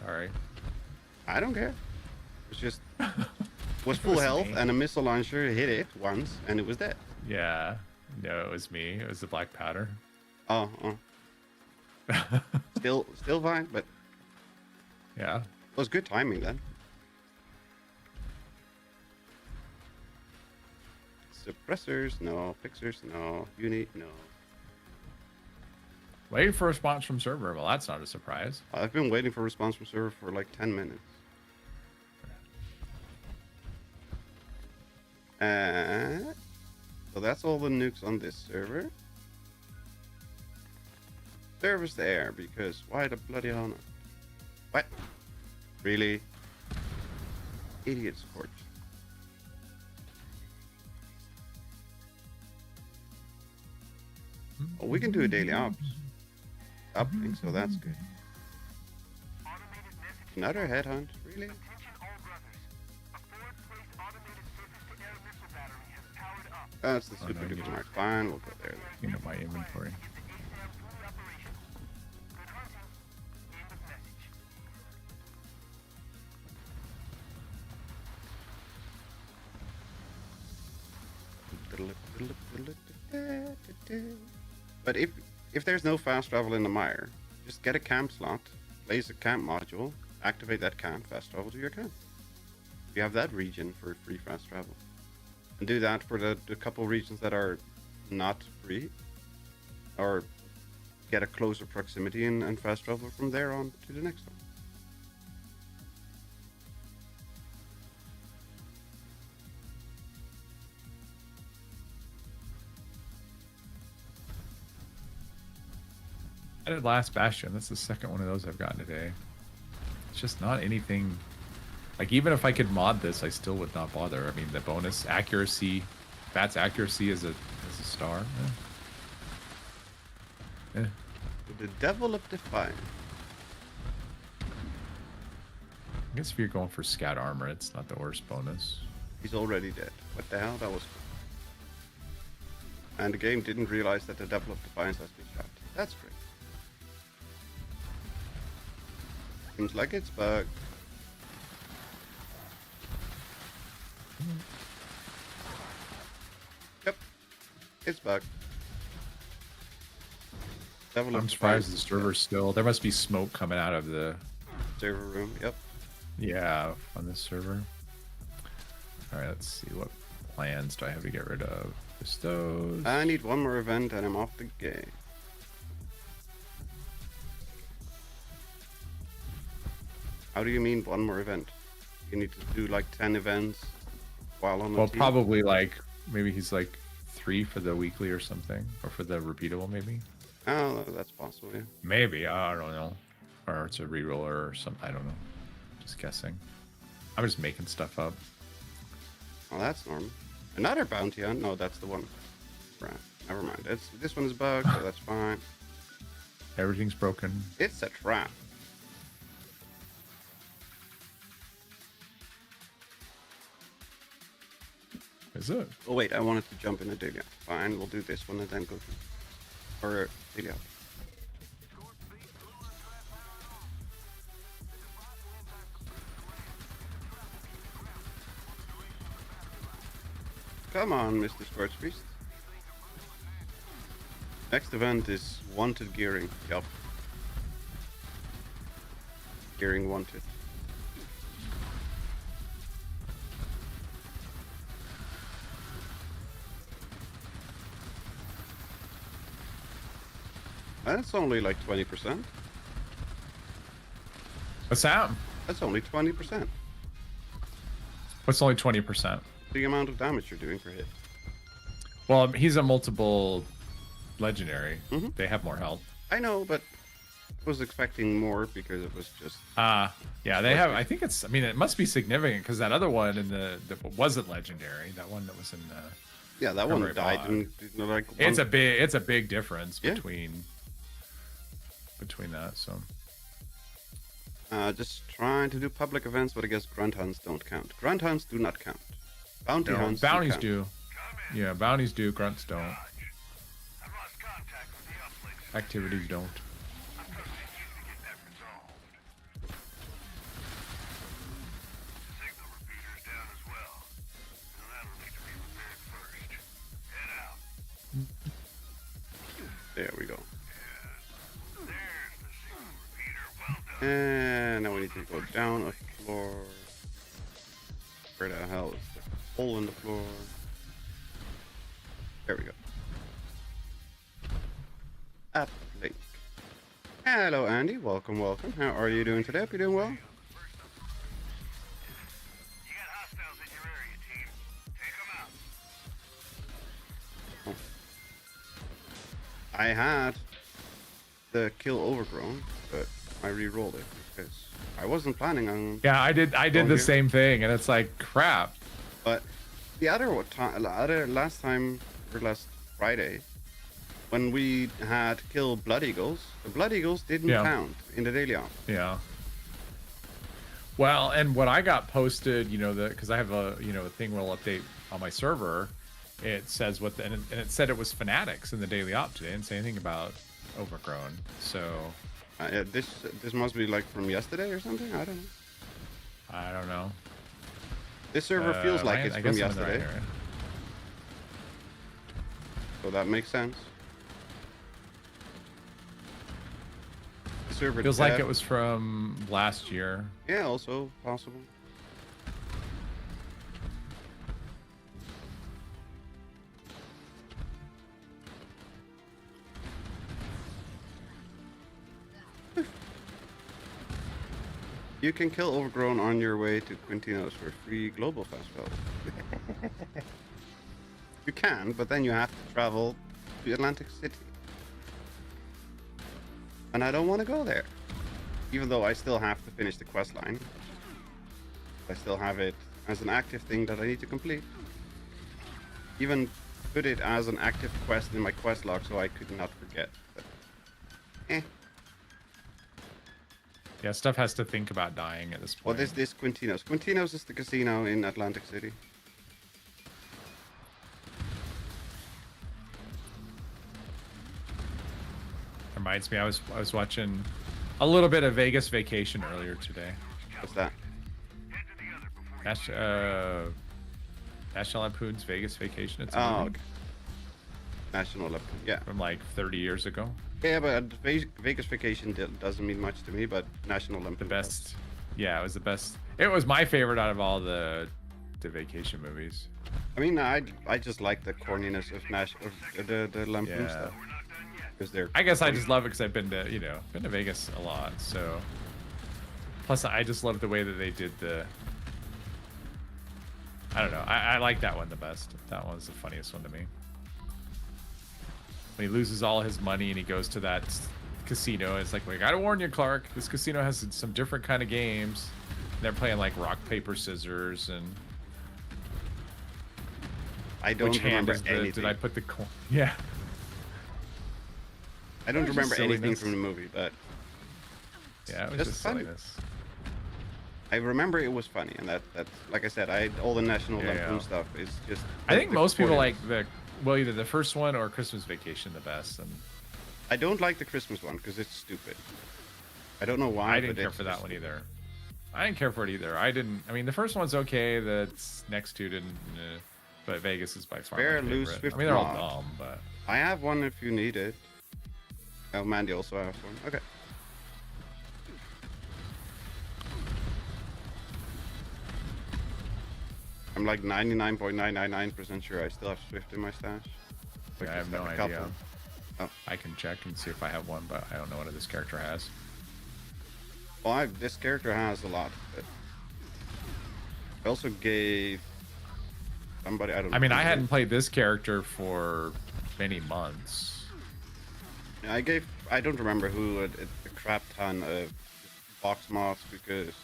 Sorry. I don't care. It's just was full was health me. and a missile launcher hit it once and it was dead. Yeah. No, it was me. It was the black powder. Oh. Still fine, but Yeah. it was good timing then. Suppressors, no. Fixers, no. Unit, no. Waiting for a response from server. Well, that's not a surprise. I've been waiting for a response from server for like 10 minutes. So that's all the nukes on this server. Service the air, because why the bloody hell not? What? Really? Idiot Scorch. Oh, we can do a daily ops. Uplink, so that's good. Another headhunt? Really? That's the super duper mark. Fine, we'll go there then. You know my inventory. But if there's no fast travel in the mire, just get a camp slot, place a camp module, activate that camp, fast travel to your camp. You have that region for free fast travel. And do that for the couple regions that are not free, or get a closer proximity and fast travel from there on to the next one. I did last Bastion. That's the second one of those I've gotten today. It's just not anything. Like, even if I could mod this, I still would not bother. I mean, the bonus accuracy, Bat's accuracy as a star. Eh. The Devil of Defiance. I guess if you're going for scat armor, it's not the worst bonus. He's already dead. What the hell? That was cool. And the game didn't realize that the Devil of Defiance has been shot. That's great. Seems like it's bugged. Yep. It's bugged. Devil I'm of surprised the Defiance server's still. There must be smoke coming out of the. server room. Yep. Yeah, on this server. Alright, let's see. What plans do I have to get rid of? Just those. I need one more event and I'm off the game. How do you mean one more event? You need to do like 10 events while on the Well, team? probably like maybe he's like 3 for the weekly or something, or for the repeatable maybe. Oh, that's possible, yeah. Maybe I don't know, or it's a reroller or something. I don't know. Just guessing. I'm just making stuff up. Oh, that's normal. Another bounty hunt? No, that's the one. Right. Never mind. This one is bugged, so that's fine. Everything's broken. It's a trap. Is it? Oh wait, I wanted to jump in a daily. Fine, we'll do this one and then go to or daily. Come on, Mr. Sports Beast. Next event is wanted gearing. Yup. Gearing wanted. That's only like 20%. What's that? That's only 20%. What's only 20%? The amount of damage you're doing per hit. Well, he's a multiple legendary. Mm-hmm. They have more health. I know, but I was expecting more because it was just. Yeah, they have. I think it's. I mean, it must be significant because that other one in the that wasn't legendary. That one that was in. Yeah, that one died. And, like it's a big. It's a big difference yeah. between that. So. Just trying to do public events, but I guess grunt hunts don't count. Grunt hunts do not count. Bounty hunts. Bounties do. Yeah, bounties do. Grunts don't. Activities don't. There we go. And now we need to go down a floor. Where the hell is the hole in the floor? There we go. Uplink. Hello, Andy. Welcome, welcome. How are you doing today? Hope you're doing well. You got hostiles in your area, team. Take them out. I had the kill overgrown, but I re-rolled it because I wasn't planning on. Yeah, I did the same thing, and it's like crap. But the last time or last Friday, when we had killed Blood Eagles, the Blood Eagles didn't count in the daily off. Yeah. Well, and what I got posted, because I have a thing where I'll update on my server. It says and it said it was fanatics in the daily op today. It didn't say anything about overgrown. So. This must be like from yesterday or something. I don't know. I don't know. This server feels like it's from yesterday. Right. So that makes sense. The server feels like it was from last year. Yeah, also possible. You can kill Overgrown on your way to Quintino's for free global fast travel. You can, but then you have to travel to Atlantic City. And I don't want to go there. Even though I still have to finish the quest line. I still have it as an active thing that I need to complete. Even put it as an active quest in my quest log so I could not forget. But, Yeah, stuff has to think about dying at this point. What is this Quintino's? Quintino's is the casino in Atlantic City. Reminds me, I was watching a little bit of Vegas Vacation earlier today. What's that? National Lampoon's Vegas Vacation. It's okay. National Lampoon, yeah. From like 30 years ago. Yeah, but Vegas Vacation doesn't mean much to me, but National Lampoon. The best. Yeah, it was the best. It was my favorite out of all the vacation movies. I mean, I just like the corniness of the Lampoon stuff. Because they're. I guess I just love it because I've been to Vegas a lot. So. Plus, I just love the way that they did the. I don't know. I like that one the best. That one's the funniest one to me. When he loses all his money and he goes to that casino, it's like, we gotta warn you, Clark. This casino has some different kind of games. They're playing like rock, paper, scissors, and I don't remember anything. Did I put the coin? Yeah. I don't remember anything from the movie, but yeah, it was just silliness. I remember it was funny, and that like I said, all the National Yeah, Lampoon yeah. stuff is just. I think the most people like recordings. either the first one or Christmas Vacation the best. And I don't like the Christmas one because it's stupid. I don't know why. I didn't but care it's for that just one stupid. either. I didn't care for it either. I didn't. I mean, the first one's okay. That's next to didn't. But Vegas is by far Spare my loose favorite. Swift I mean, they're all mod. dumb, but I have one if you need it. Oh, Mandy also has one. Okay. I'm like 99.999% sure I still have Swift in my stash. I have no a idea. couple. Oh. I can check and see if I have one, but I don't know what this character has. Well, this character has a lot. But I also gave somebody, I don't know. I mean, I hadn't played this character for many months. I don't remember who, a crap ton of box moths because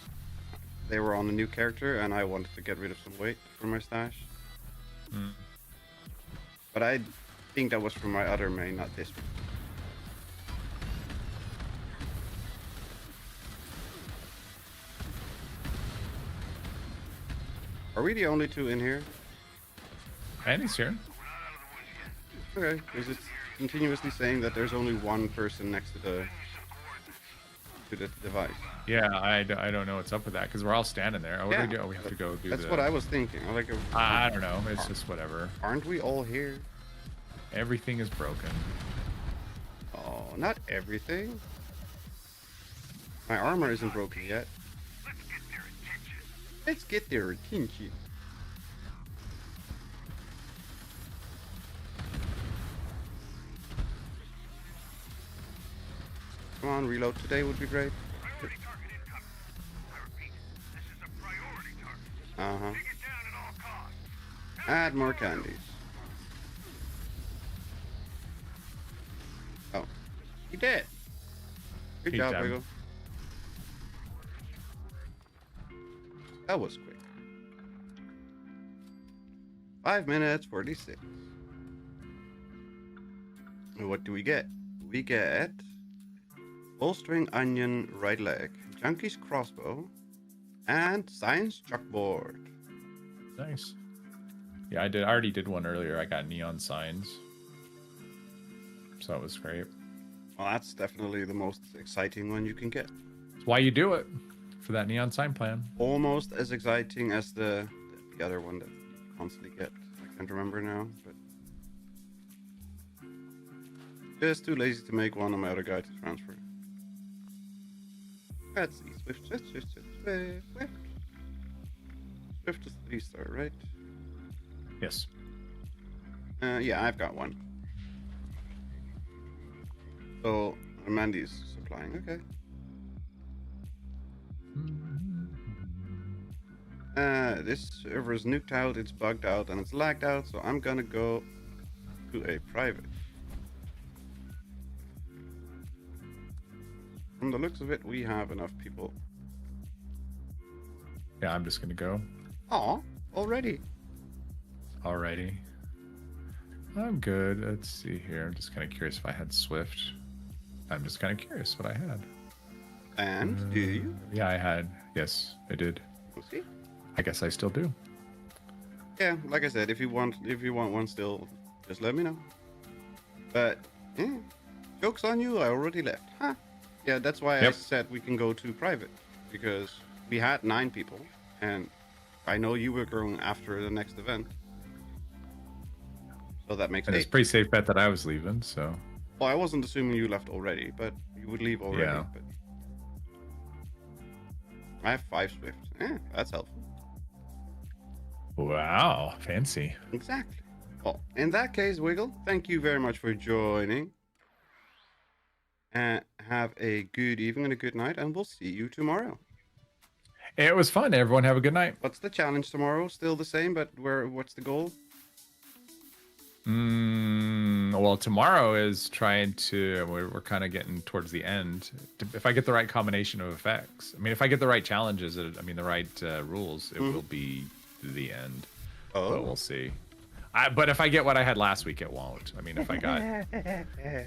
they were on a new character and I wanted to get rid of some weight from my stash. Hmm. But I think that was from my other main, not this one. Are we the only two in here? Andy's here. Okay, because it's continuously saying that there's only one person next to the device. Yeah, I don't know what's up with that because we're all standing there. What do we do? We have to go do That's the... what I was thinking. I'm like, I don't know. It's just whatever. Aren't we all here? Everything is broken. Oh, not everything. My armor isn't broken yet. Let's get their attention. Come on, reload today would be great. Priority target incoming. I repeat, this is a priority target. Uh-huh. Take it down at all costs. Add more candies. Oh, he did. Good He job, done. Wiggle. That was quick. 5 minutes 46. And what do we get? We get bowstring onion right leg, junkie's crossbow, and science chalkboard. Nice. Yeah, I already did one earlier. I got neon signs. So that was great. Well, that's definitely the most exciting one you can get. That's why you do it. For that neon sign plan. Almost as exciting as the other one that you constantly get. I can't remember now, but just too lazy to make one on my other guy to transfer. Let's see. Swift. Swift is 3-star, right? Yes. Yeah, I've got one. So Mandy's supplying. Okay. This server is nuked out, it's bugged out, and it's lagged out, so I'm gonna go to a private. From the looks of it, we have enough people. Yeah, I'm just gonna go. Aw, already. Alrighty. I'm good. Let's see here. I'm just kind of curious if I had Swift. I'm just kind of curious what I had. And do you? Yeah, I had. Yes, I did. We'll see. I guess I still do. Yeah, like I said, if you want one still, just let me know. But yeah, joke's on you. I already left. Huh? Yeah, that's why I Yep. said we can go to private because we had 9 people, and I know you were going after the next event, so that makes And it's a 8. pretty safe bet that I was leaving, so. Well, I wasn't assuming you left already, but you would leave already. Yeah. But I have 5 Swift. That's helpful. Wow, fancy. Exactly. Well, in that case, Wiggle, thank you very much for joining. And have a good evening and a good night, and we'll see you tomorrow. It was fun. Everyone have a good night. What's the challenge tomorrow? Still the same, but what's the goal? Well, tomorrow is trying to. We're kind of getting towards the end. If I get the right combination of effects, I mean, if I get the right challenges, the right rules, it will be the end. Oh. But we'll see. But if I get what I had last week, it won't. I mean, if I got,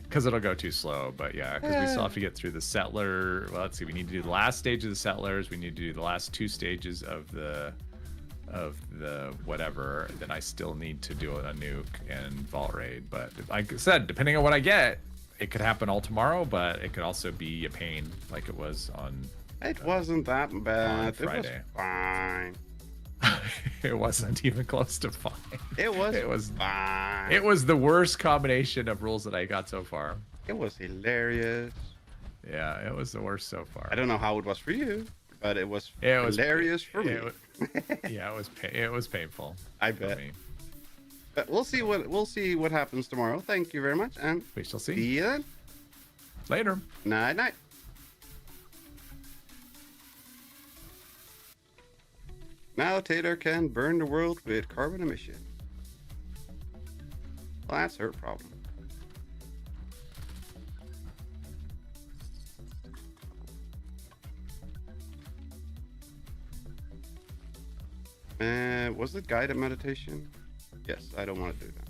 because it'll go too slow. But yeah, because we still have to get through the settler. Well, let's see. We need to do the last stage of the settlers. We need to do the last 2 stages of the whatever. Then I still need to do a nuke and vault raid. But like I said, depending on what I get, it could happen all tomorrow. But it could also be a pain, like it was on. It wasn't that bad. It was Friday. fine. It wasn't even close to fine. It was fine. It was the worst combination of rules that I got so far. It was hilarious. Yeah, it was the worst so far. I don't know how it was for you, but it was hilarious for me. Yeah, it was painful. I bet. But we'll see what happens tomorrow. Thank you very much, and We shall see. see you then. Later. Night night. Now Taylor can burn the world with carbon emission. Well, that's her problem. Was it guided meditation? Yes, I don't want to do that.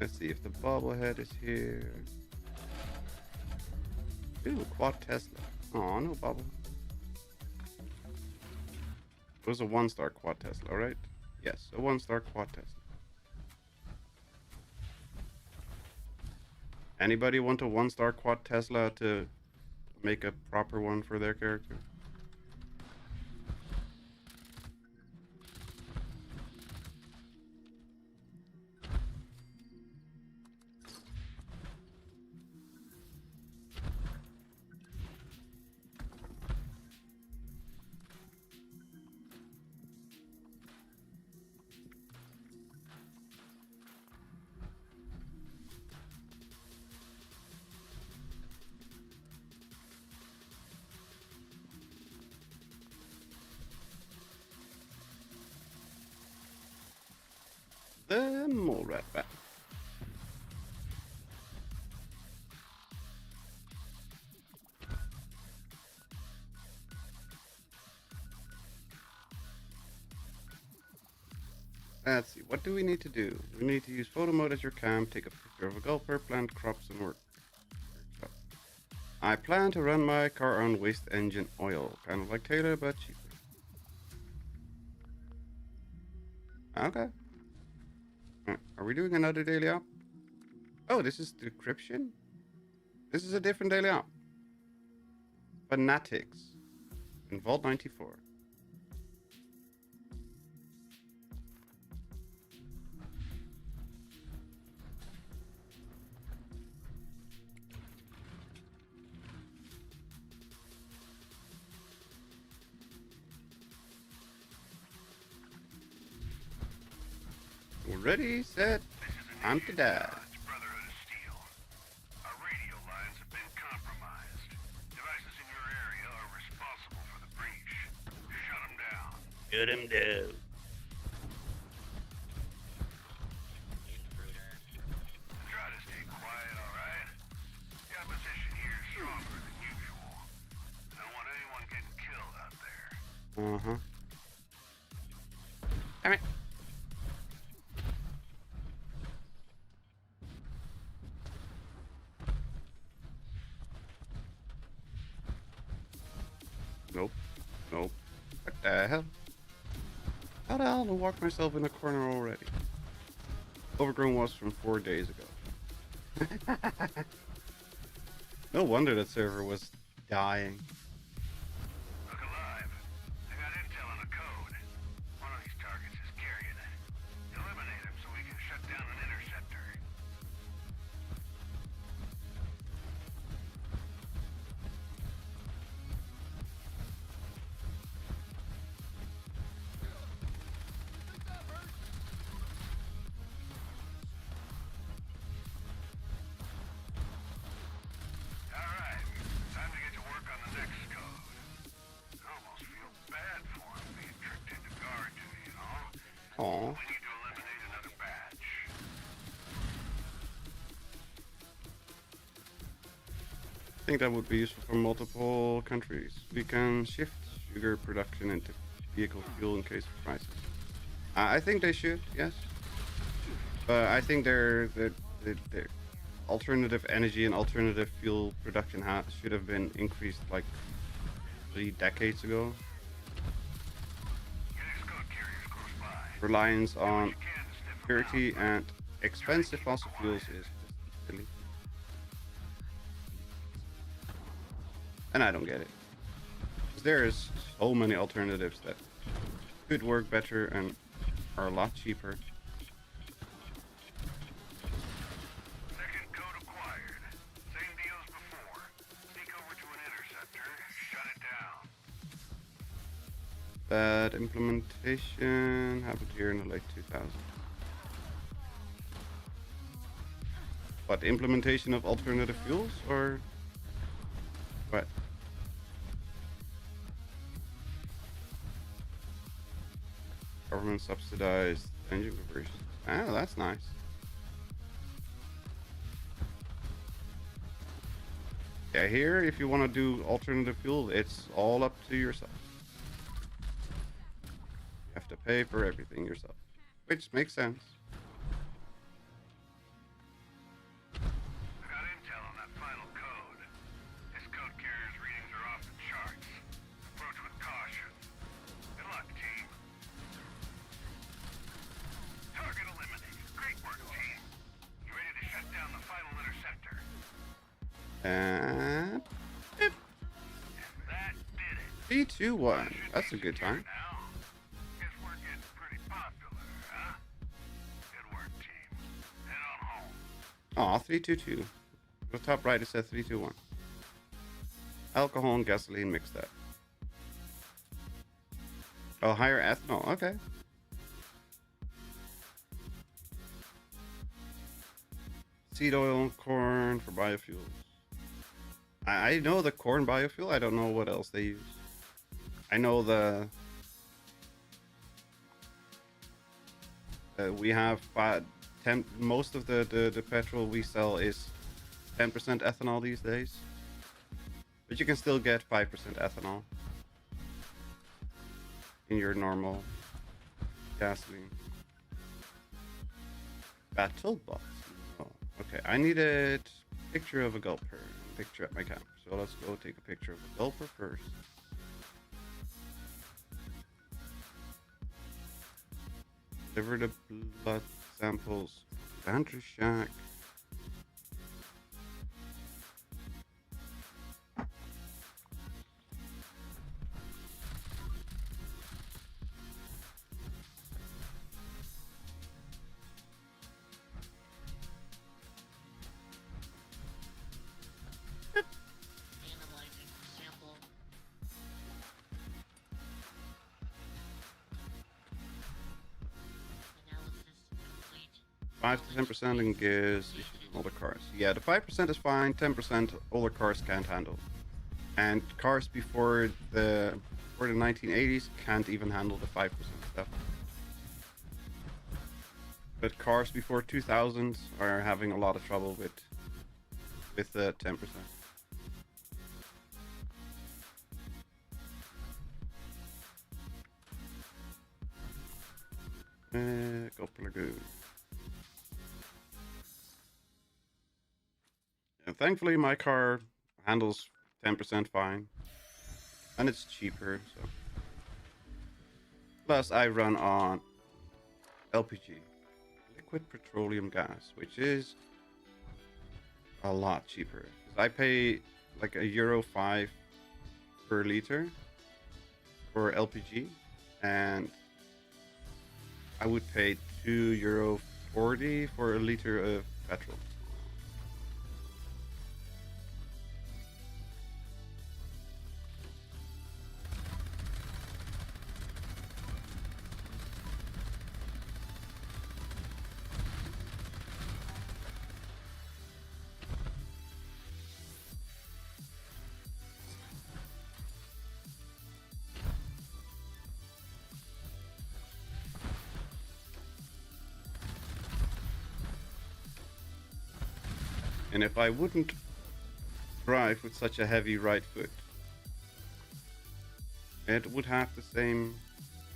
Let's see if the bobblehead is here. Ooh, quad Tesla. Oh, no bubble. It was a 1-star quad Tesla, right? Yes, a 1-star quad Tesla. Anybody want a 1-star quad Tesla to make a proper one for their character? The mole rat bat. Let's see, what do we need to do? We need to use photo mode as your cam, take a picture of a golfer, plant crops, and work. I plan to run my car on waste engine oil, kind of like Taylor, but cheaper. Okay. Are we doing another daily op? Oh, this is decryption? This is a different daily op. Fanatics. In Vault 94. Ready, set, time to die. Brotherhood of Steel. Our radio lines have been compromised. Devices in your area are responsible for the breach. Shut them down. Shut him down. Try to stay quiet, alright? The opposition here is stronger than usual. I don't want anyone getting killed out there. Uh-huh. Damn it. Nope. Nope. What the hell? How the hell did I walk myself in a corner already? Overgrown was from 4 days ago. No wonder that server was dying. Look alive. I got intel on a code. One of these targets is carrying it. Eliminate him so we can shut down an interceptor. Alright, time to get to work on the next code. I almost feel bad for him being tricked into guard duty, you know? Aw. We need to eliminate another batch. I think that would be useful for multiple countries. We can shift sugar production into vehicle fuel in case of crisis. I think they should, yes. But I think their alternative energy and alternative fuel production should have been increased like 3 decades ago. Reliance on dirty and expensive fossil fuels is just silly. And I don't get it. There's so many alternatives that could work better and are a lot cheaper. Second code acquired. Same deal as before. Sneak over to an interceptor, shut it down. Bad implementation happened here in the late 2000s. What, implementation of alternative fuels or what? Government subsidized engine conversion. Ah, that's nice. Yeah, here if you want to do alternative fuel, it's all up to yourself. You have to pay for everything yourself, which makes sense. I got intel on that final code. This code carrier's readings are off the charts. Approach with caution. Good luck, team. Target eliminated. Great work, team. You ready to shut down the final interceptor? And That did it. 3, 2, 1. That's a good time. Now, guess we're getting pretty popular, huh? Good work, team. Head on home. Aw, 3, 2, 2. The top right it says 3, 2, 1. Alcohol and gasoline mixed up. Oh, higher ethanol. Okay. Seed oil and corn for biofuels. I know the corn biofuel. I don't know what else they use. I know the we have most of the petrol we sell is 10% ethanol these days, but you can still get 5% ethanol in your normal gasoline. Battle box. Oh, okay. I needed a picture of a gulper. Picture at my camp. So let's go take a picture of the gulper first. Deliver the blood samples. Pantry Shack. Analyzing sample. Analysis complete. 5 to 10% in gears issued in older cars. Yeah, the 5% is fine. 10% older cars can't handle. And cars before the 1980s can't even handle the 5% stuff. But cars before 2000 are having a lot of trouble with the 10%. Go Lagoon. And thankfully my car handles 10% fine. And it's cheaper, so. Plus I run on LPG. Liquid petroleum gas, which is a lot cheaper. 'Cause I pay like €5 per liter for LPG, and I would pay €2.40 for a liter of petrol. And if I wouldn't drive with such a heavy right foot, it would have the same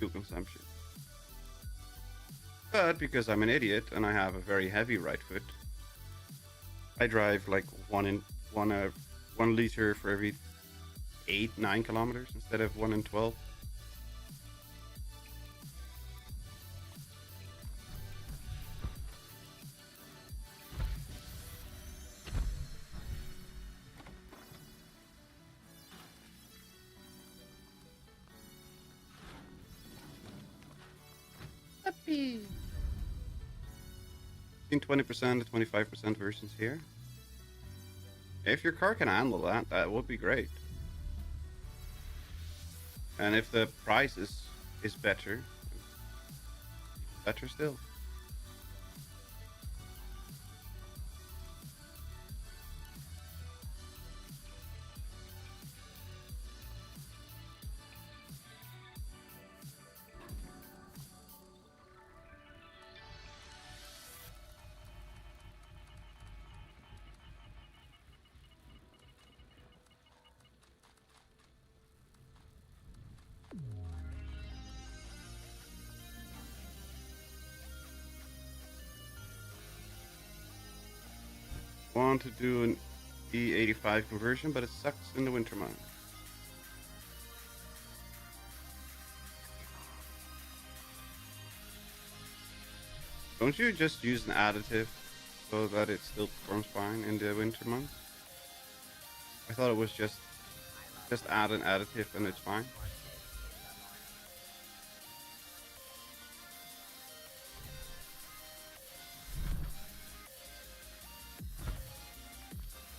fuel consumption. But because I'm an idiot and I have a very heavy right foot, I drive like 1 liter for every 8-9 kilometers instead of 1 in 12. Between 20% to 25% versions here. If your car can handle that, that would be great. And if the price is better, better still. Want to do an E85 conversion, but it sucks in the winter months. Don't you just use an additive so that it still performs fine in the winter months? I thought it was just add an additive and it's fine.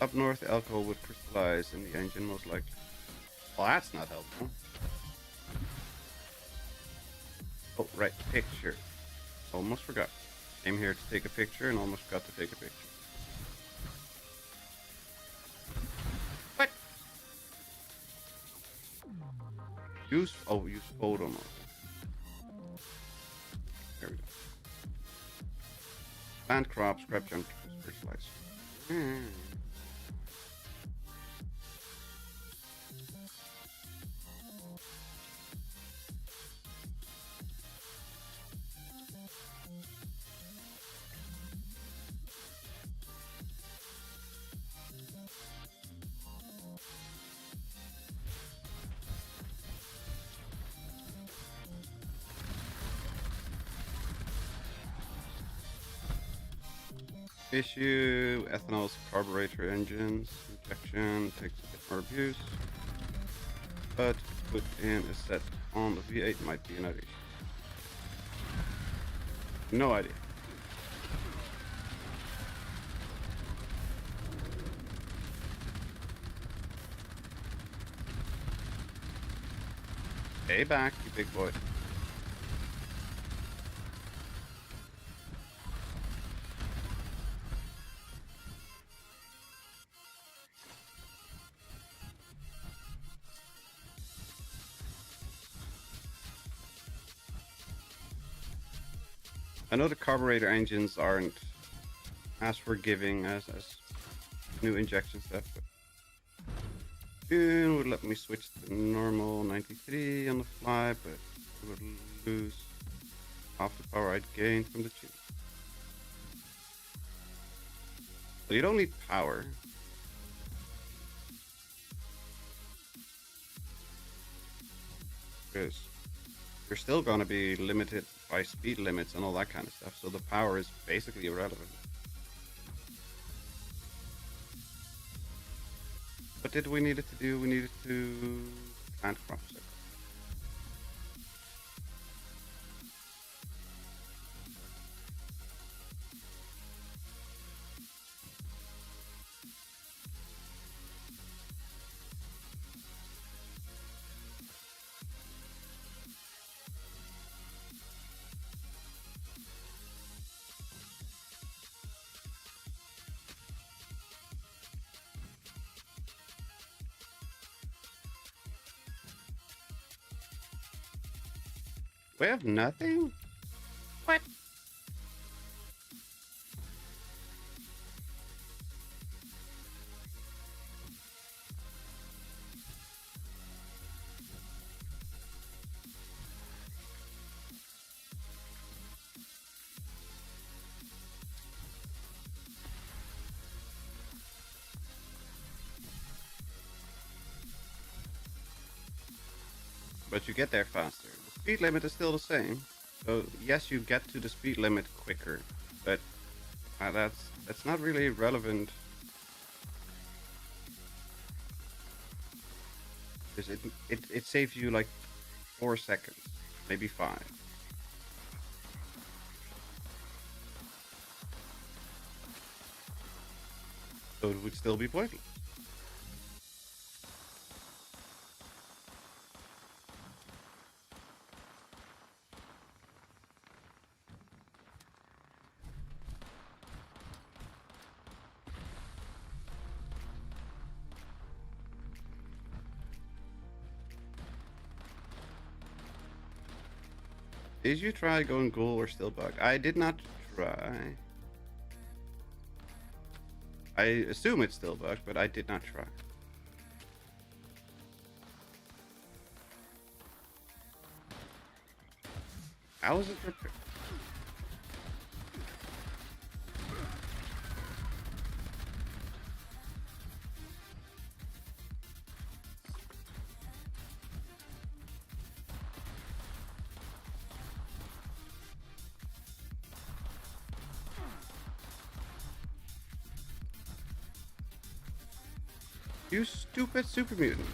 Up north, the alcohol would crystallize in the engine most likely. Well, that's not helpful. Oh, right, picture. Almost forgot. Came here to take a picture and almost forgot to take a picture. What? Use photo mode. There we go. Plant crops, scrap junk, fertilizer. Issue, ethanol's carburetor engines, injection takes a bit more abuse, but put in a set on the V8 might be an idea. No idea. Stay back, you big boy. I know the carburetor engines aren't as forgiving as new injection stuff, but it would let me switch to normal 93 on the fly, but it would lose half the power I'd gain from the tune. But you don't need power. Because you're still going to be limited by speed limits and all that kind of stuff, so the power is basically irrelevant. What did we need it to do? We needed to plant crops. We have nothing? What? but you get there faster. The speed limit is still the same. So yes, you get to the speed limit quicker, but that's not really relevant. Because it saves you like 4 seconds, maybe 5. So it would still be pointless. Did you try going ghoul or still bug? I did not try. I assume it's still bugged, but I did not try. How is it prepared? You stupid super mutant.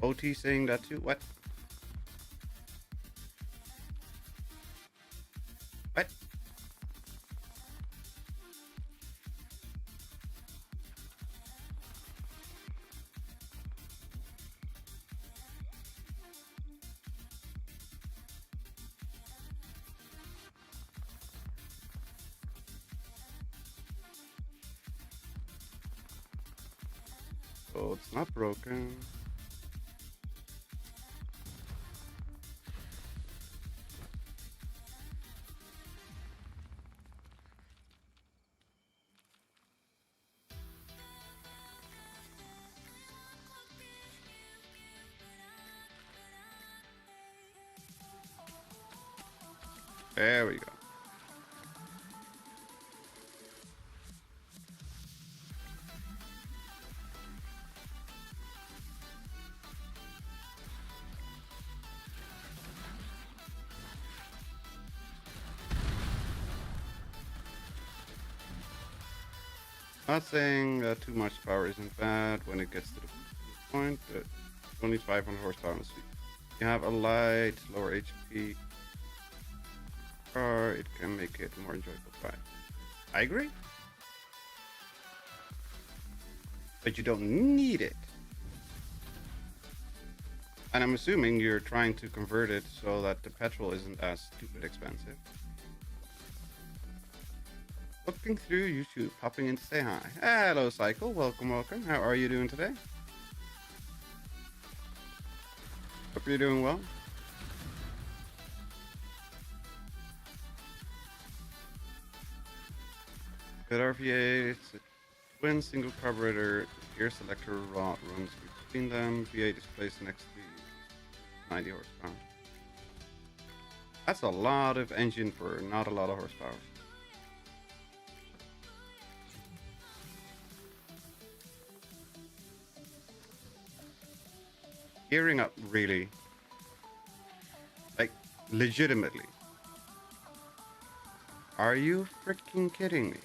OT saying that too? What? What? Oh, it's not broken. There we go. Not saying that too much power isn't bad when it gets to the point, but only 500 horsepower on the speed. You have a light, lower HP car, it can make it more enjoyable ride. I agree. But you don't need it. And I'm assuming you're trying to convert it so that the petrol isn't as stupid expensive. Looking through YouTube, popping in to say hi. Hello, Cycle. Welcome, welcome. How are you doing today? Hope you're doing well. Good RVA, it's a twin single carburetor. Gear selector rod runs between them. V8 is placed next to 90 horsepower. That's a lot of engine for not a lot of horsepower. Gearing up, really. Like, legitimately. Are you freaking kidding me?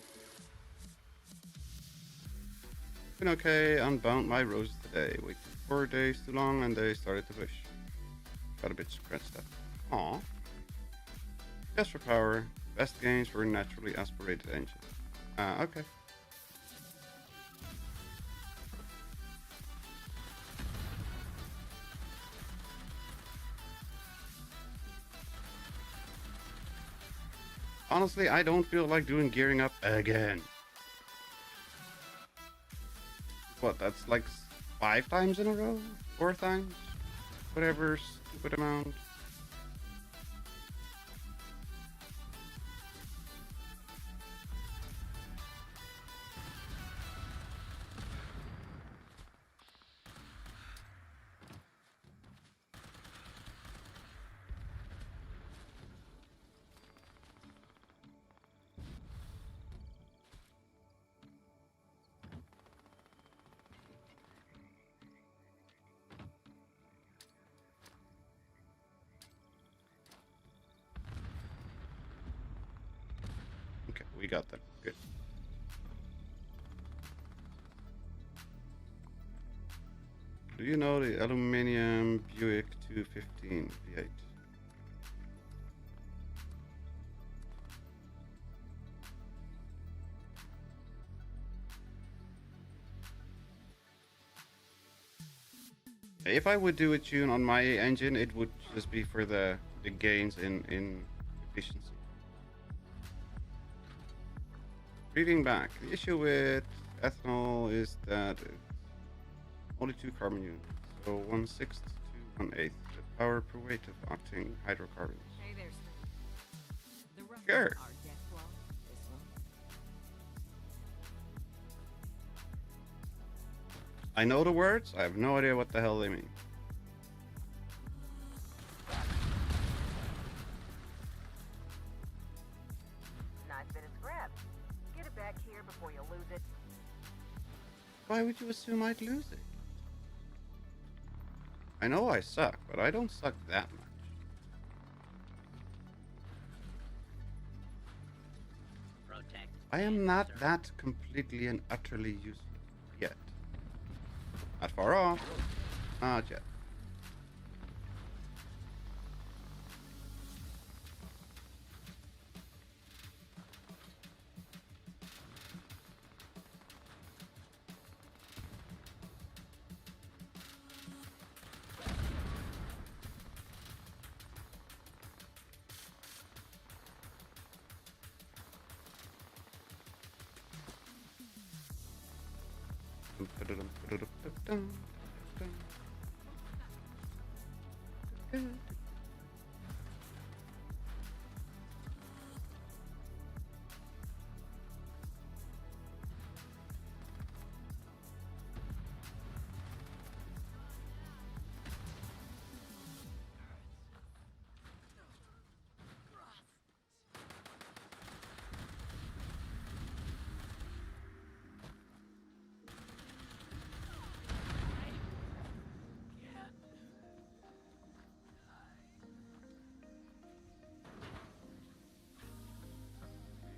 Been okay, unbound my roses today. Waited 4 days too long and they started to push. Got a bit scratched up. Aw. Just for power. Best gains for naturally aspirated engine. Okay. Honestly, I don't feel like doing gearing up again. What, that's like 5 times in a row? 4 times? Whatever stupid amount. Okay, we got that. Good. Do you know the aluminium Buick 215 V8? If I would do a tune on my engine, it would just be for the gains in efficiency. Reading back, the issue with ethanol is that it's only 2 carbon units, so 1/6 to 1/8 the power per weight of octane hydrocarbons. Hey there, Slim. The rough Sure. are death blow. This one. I know the words, I have no idea what the hell they mean. Nice bit of scrap. Get it back here before you lose it. Why would you assume I'd lose it? I know I suck, but I don't suck that much. Protect. I am not that completely and utterly useless yet. Not far off. Not yet.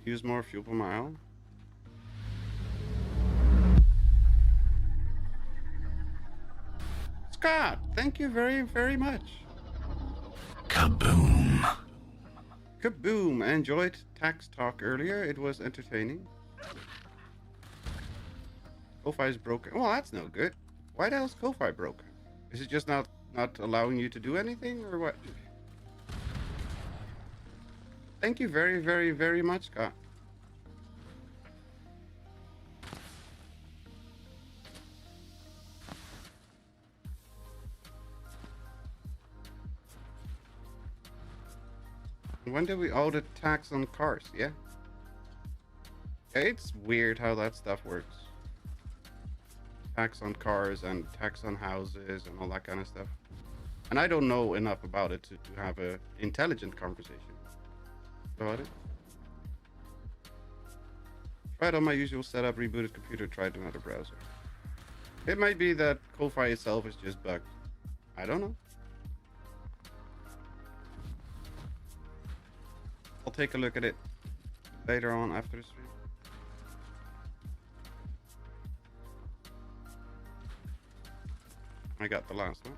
Use more fuel per mile. Scott, thank you very, very much. Kaboom. Kaboom! I enjoyed tax talk earlier. It was entertaining. Ko-Fi is broken. Well, that's no good. Why the hell is Ko-Fi broken? Is it just not allowing you to do anything, or what? Thank you very, very, very much, Scott. When did we owe the tax on cars? Yeah. It's weird how that stuff works. Tax on cars and tax on houses and all that kind of stuff. And I don't know enough about it to have a intelligent conversation about it. Tried on my usual setup, rebooted computer, tried another browser. It might be that Ko-Fi itself is just bugged. I don't know. I'll take a look at it later on after the stream. I got the last one.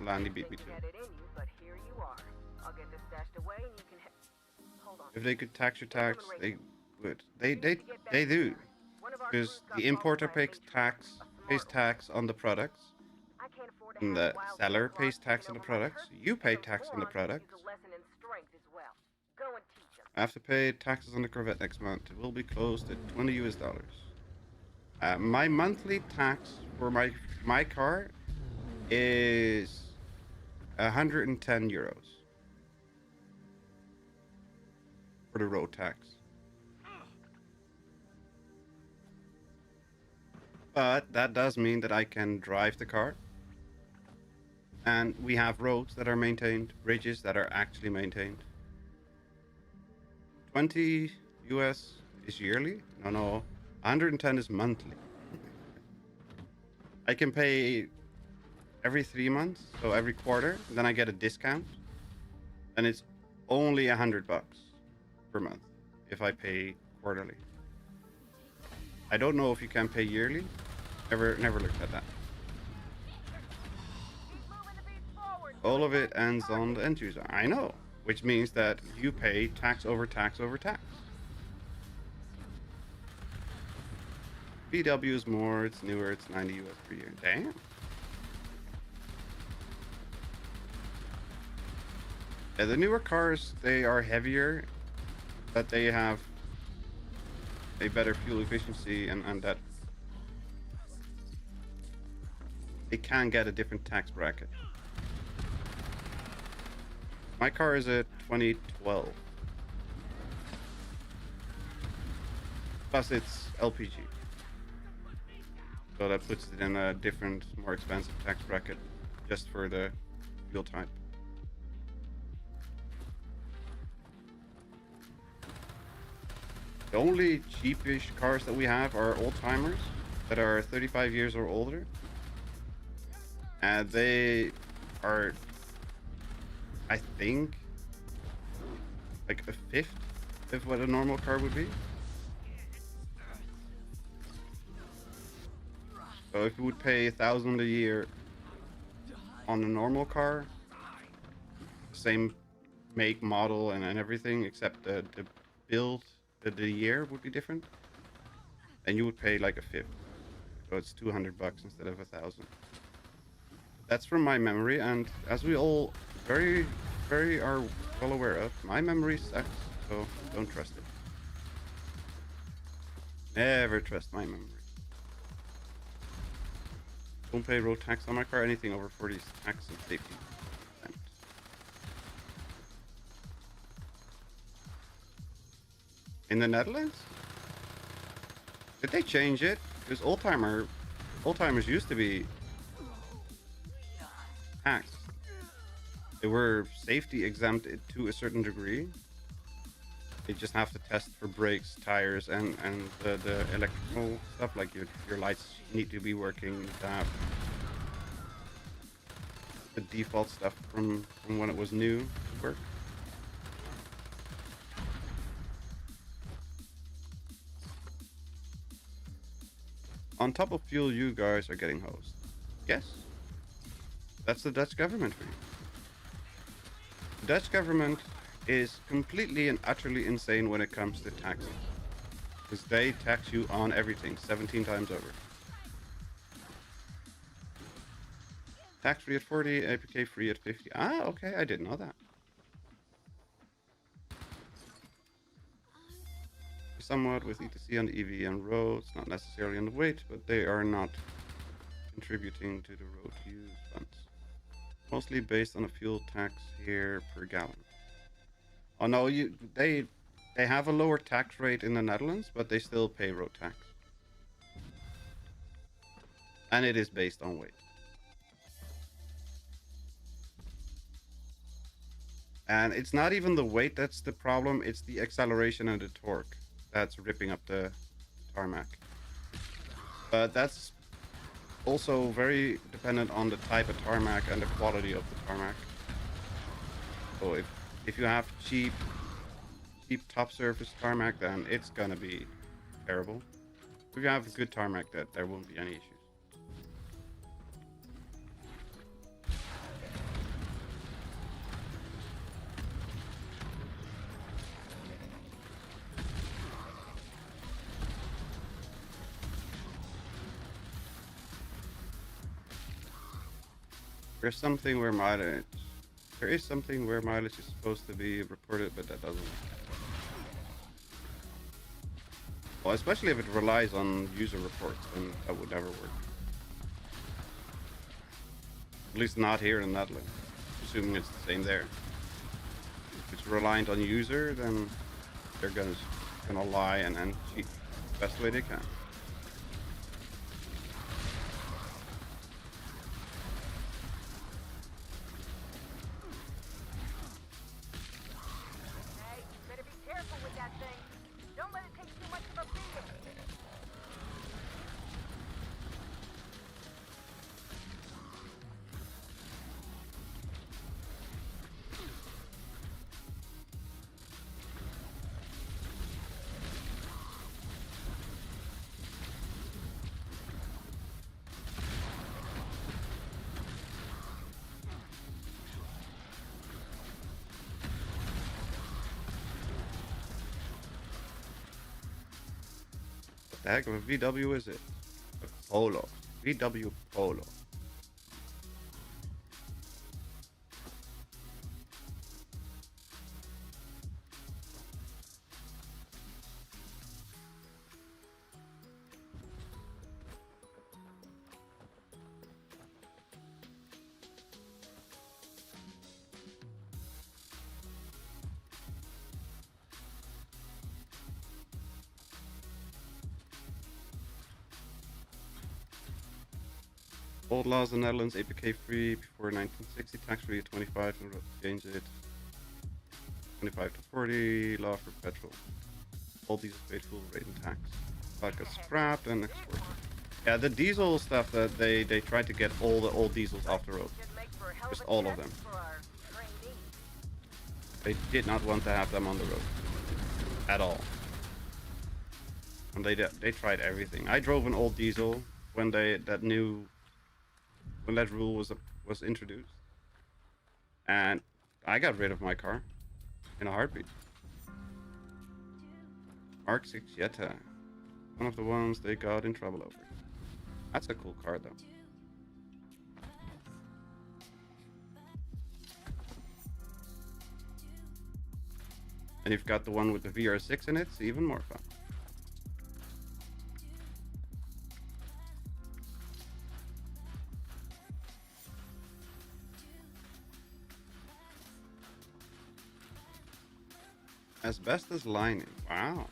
Landy beat me Think to you it. had it in you, but here you are. I'll get this stashed away and you can hold on. If they could tax your tax, they would. They do. One of our Because crews got the importer called by a pays matrix, tax, a pays smart one. tax on the products, I can't afford to and have the wild seller things pays lost tax on over the my products. turf, You pay and tax on the morons products. use a lesson in strength as well. Go and teach 'em. I have to pay taxes on the Corvette next month. It will be closed at $20 US. My monthly tax for my car is 110 euros for the road tax. But that does mean that I can drive the car. And we have roads that are maintained, bridges that are actually maintained. 20 US is yearly? No. 110 is monthly. I can pay every 3 months, so every quarter. Then I get a discount. And it's only $100 per month if I pay quarterly. I don't know if you can pay yearly. Never looked at that. All of it ends on the end user. I know, which means that you pay tax over tax over tax. VW is more, it's newer, it's 90 US per year. Damn. Yeah, the newer cars, they are heavier, but they have a better fuel efficiency and that they can get a different tax bracket. My car is a 2012. Plus it's LPG. So that puts it in a different, more expensive tax bracket just for the fuel type. The only cheapish cars that we have are old-timers that are 35 years or older. And they are, I think, like a fifth of what a normal car would be. So if you would pay $1,000 a year on a normal car, same make, model, and everything, except the build, the year would be different, and you would pay like a fifth. So it's $200 instead of 1,000. That's from my memory, and as we all very are well aware of, my memory sucks, so don't trust it. Never trust my memory. Don't pay road tax on my car. Anything over 40 is tax and safety. In the Netherlands? Did they change it? Because old-timers used to be taxed. They were safety exempted to a certain degree. They just have to test for brakes, tires, and the electrical stuff, like your lights need to be working. The default stuff from when it was new to work. On top of fuel, you guys are getting hosed. Yes. That's the Dutch government for you. The Dutch government is completely and utterly insane when it comes to taxes. Because they tax you on everything 17 times over. Tax free at 40, APK free at 50. Ah, okay, I didn't know that. Somewhat with ETC on the EV and roads, not necessarily on the weight, but they are not contributing to the road use funds. Mostly based on a fuel tax here per gallon. Oh no, they have a lower tax rate in the Netherlands, but they still pay road tax. And it is based on weight. And it's not even the weight that's the problem, it's the acceleration and the torque that's ripping up the tarmac. But that's also very dependent on the type of tarmac and the quality of the tarmac. So if you have cheap top surface tarmac, then it's gonna be terrible. If you have good tarmac, there won't be any issues. There is something where mileage is supposed to be reported, but that doesn't. Well, especially if it relies on user reports, then that would never work. At least not here in Netherlands. Assuming it's the same there. If it's reliant on user, then they're gonna lie and cheat the best way they can. Hey, better be careful with that thing. Don't let it take too much of a beating. What the heck of a VW is it? A Polo. VW Polo. Old laws in the Netherlands, APK free before 1960, tax free at 25, and change it 25 to 40, law for petrol. All diesels paid full rate and tax. Vodka scrapped and exported. Yeah, the diesel stuff that they tried to get all the old diesels off the road. Should make for a hell Just of a all of test them. for our trainees. They did not want to have them on the road. At all. And they tried everything. I drove an old diesel when that rule was introduced. And I got rid of my car in a heartbeat. Mark 6 Jetta. One of the ones they got in trouble over. That's a cool car though. And you've got the one with the VR6 in it, it's even more fun. Asbestos lining. Wow.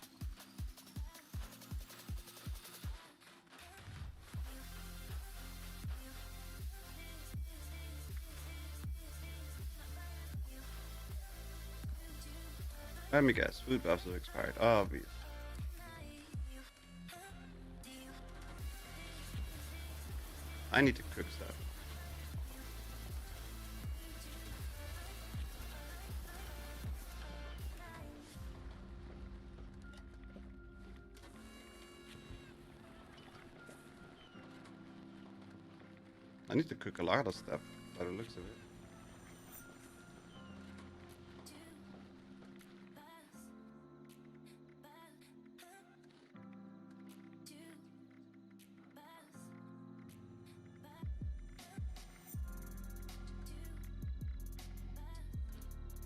Let me guess. Food buffs have expired. Obvious. I need to cook stuff. I need to cook a lot of stuff by the looks of it.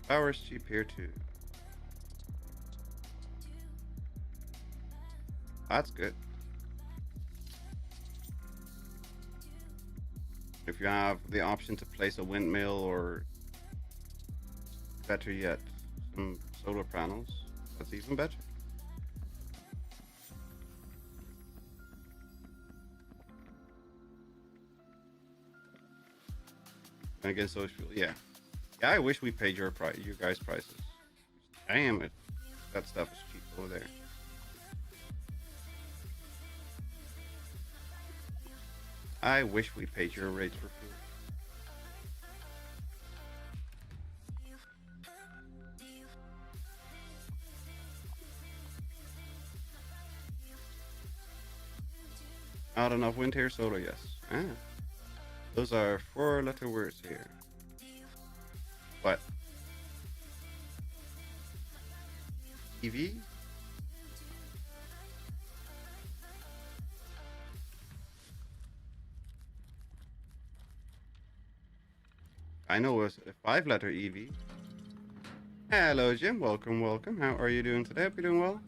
Power's cheap here too. That's good. If you have the option to place a windmill or better yet, some solar panels, that's even better. And again, social, yeah. Yeah, I wish we paid your guys' prices. Damn it, that stuff is cheap over there. I wish we paid your rates for food. Not enough wind here, solar, yes. Ah. Those are 4-letter words here. What? EV? I know it's a 5-letter EV. Hello, Jim. Welcome, welcome. How are you doing today? Hope you're doing well.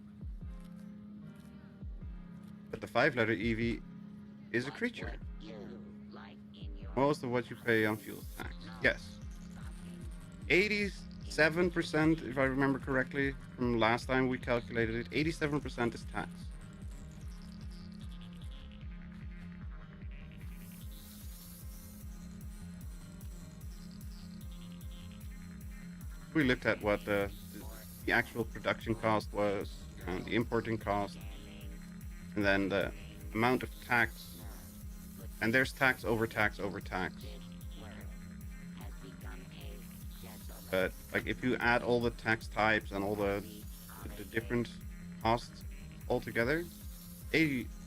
5-letter EV is a creature. Most of what you pay on fuel tax. Yes. 87%, if I remember correctly, from last time we calculated it, 87% is tax. We looked at what the actual production cost was, and the importing cost, and then the amount of tax. And there's tax over tax over tax. But like if you add all the tax types and all the different costs all together,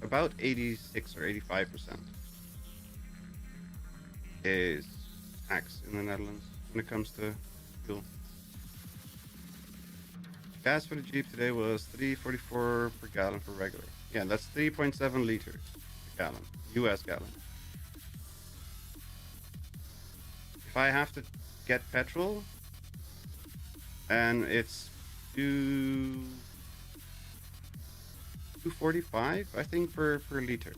about 86 or 85% is tax in the Netherlands when it comes to fuel. Gas for the Jeep today was 3.44 per gallon for regular. Yeah, that's 3.7 liters per gallon, US gallon. If I have to get petrol, and it's 2.45, I think, per liter.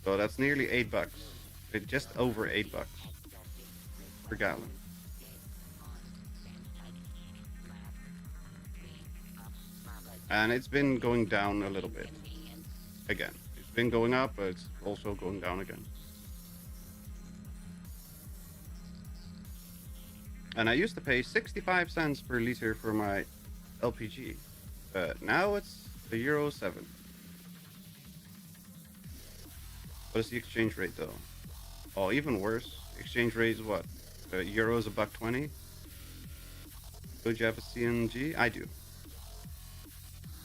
So that's nearly $8. It's just over $8 per gallon. And it's been going down a little bit. Again, it's been going up, but it's also going down again. And I used to pay 65 cents per liter for my LPG, but now it's €7. What is the exchange rate though? Oh, even worse. Exchange rate is what? Euros $1.20. Would you have a CNG? I do.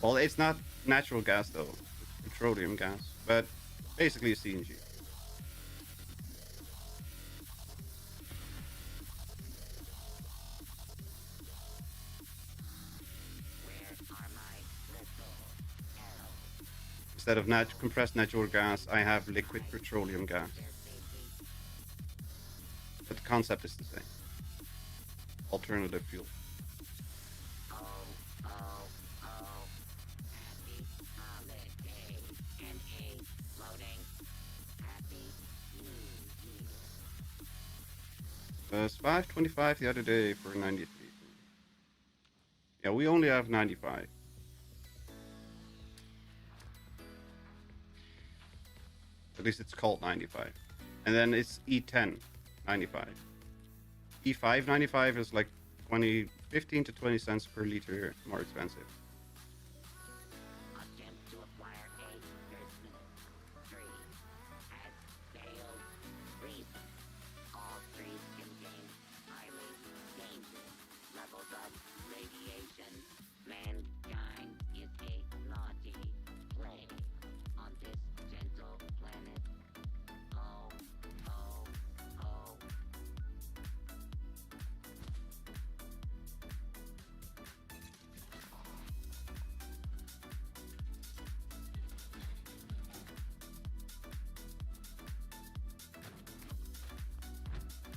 Well, it's not natural gas though, it's petroleum gas, but basically a CNG. Instead of compressed natural gas, I have liquid petroleum gas. But the concept is the same. Alternative fuel. It was $5.25 the other day for 93. Yeah, we only have 95. At least it's called 95. And then it's E10 95. E5 95 is like 15 to 20 cents per liter more expensive. Attempt to acquire a business tree has failed. Reason: all trees contain highly dangerous levels of radiation. Mankind is a naughty plague on this gentle planet. Oh, oh, oh.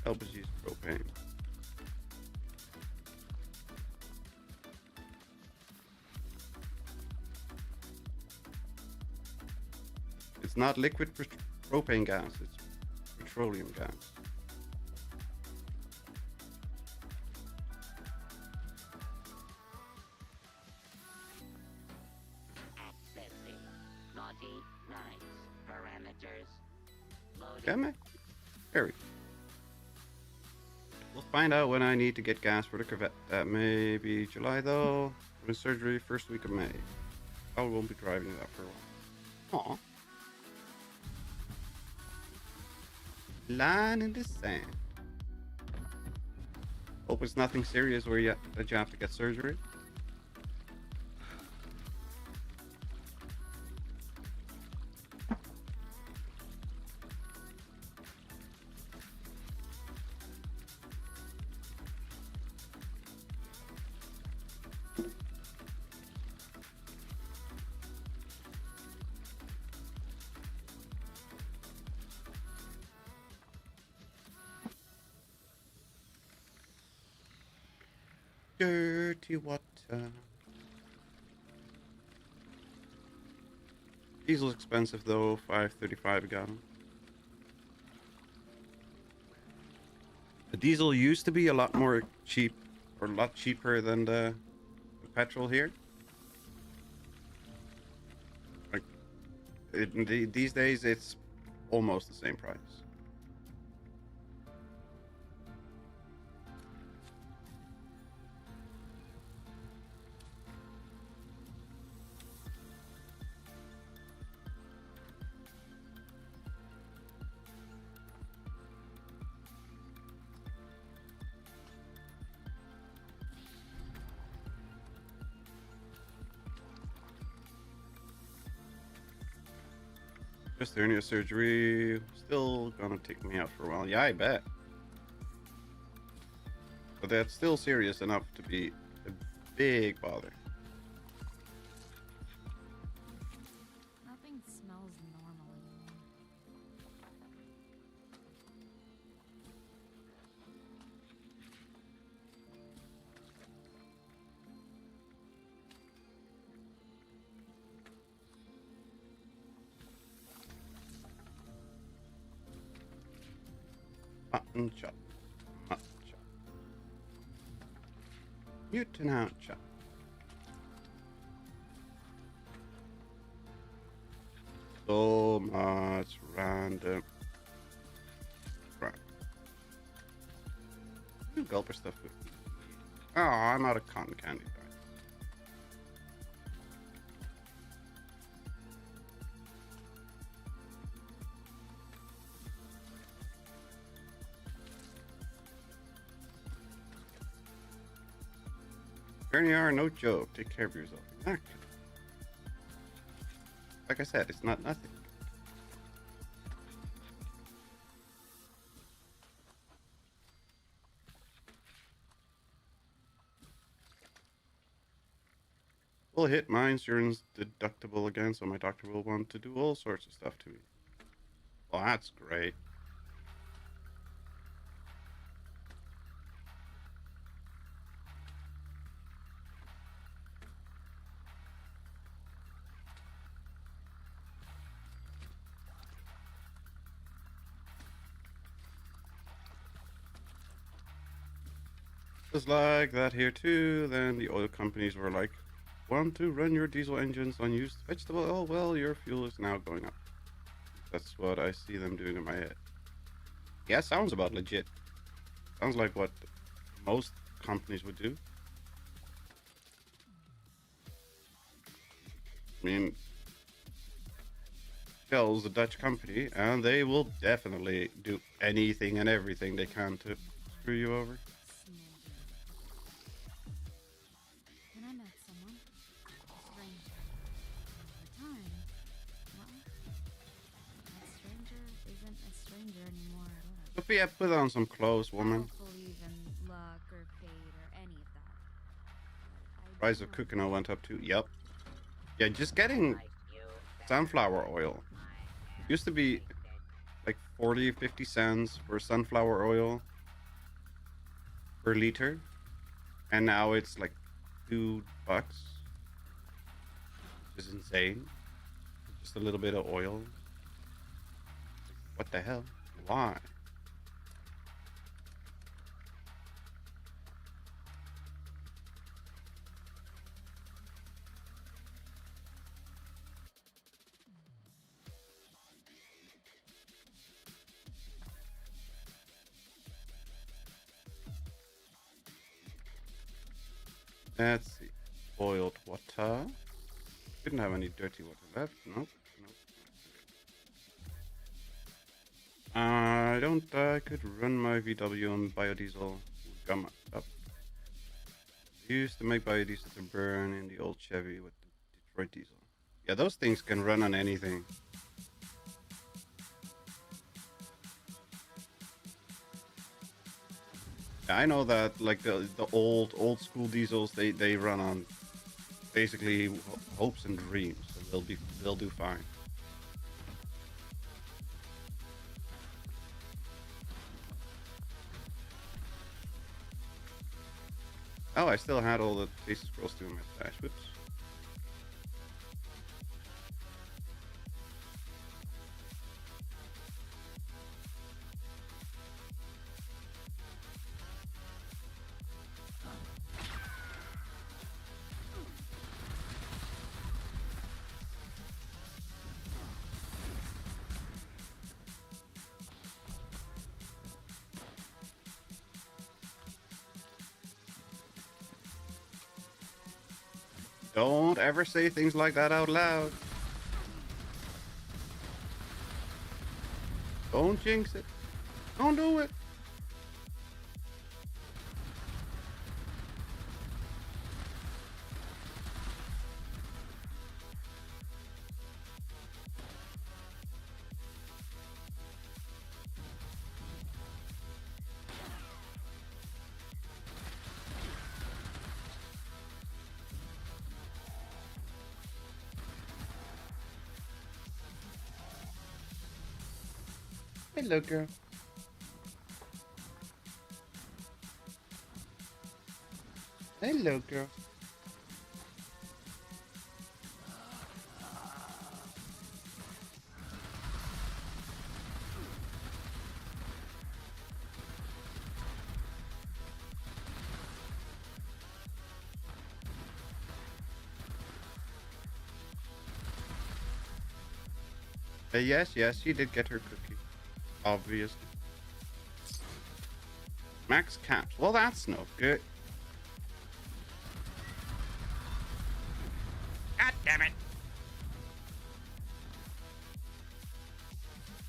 LPG is propane. It's not liquid propane gas, it's petroleum gas. Accessing naughty nice parameters. Loading. Can I? Very. We'll find out when I need to get gas for the Corvette. That may be July though. With surgery first week of May. Probably won't be driving that for a while. Aw. Line in the sand. Hope it's nothing serious where that you have to get surgery. Dirty water. Diesel's expensive though, 5.35 a gallon. The diesel used to be a lot more cheap, or a lot cheaper than the petrol here. Like, these days it's almost the same price. Just hernia surgery, still gonna take me out for a while. Yeah, I bet. But that's still serious enough to be a big bother. Nothing smells normal anymore. Mutton chop. Mutton chop. Mutant out chop. So much random crap. Gulper stuff. Oh, I'm out of cotton candy. Hernia, no joke. Take care of yourself. Exactly. Like I said, it's not nothing. Will hit my insurance deductible again, so my doctor will want to do all sorts of stuff to me. Well, that's great. Just like that here too. Then the oil companies were like, want to run your diesel engines on used vegetable oil? Well, your fuel is now going up. That's what I see them doing in my head. Yeah, sounds about legit. Sounds like what most companies would do. I mean, Shell's a Dutch company, and they will definitely do anything and everything they can to screw you over. Then I met someone, a stranger. Over time, well, that stranger isn't a stranger anymore at all. Sophia, put on some clothes, I woman. don't believe in luck or fate or any of that. I Price do of know cooking oil went up too. Yep. Yeah, just getting sunflower oil. Used to be like 40, 50 cents for sunflower oil per liter. And now it's like $2, which is insane. Just a little bit of oil. What the hell? Why? Let's see. Boiled water. Didn't have any dirty water left. Nope. I don't. I could run my VW on biodiesel. Come up. I used to make biodiesel to burn in the old Chevy with the Detroit diesel. Yeah, those things can run on anything. Yeah, I know that like the old school diesels they run on basically hopes and dreams, so they'll do fine. Oh, I still had all the Tasty Scrolls 2 in my stash. Whoops. Don't ever say things like that out loud. Don't jinx it. Don't do it. Hello, girl. Hello, girl. Yes, she did get her cookie. Obviously. Max caps. Well, that's no good. God damn it.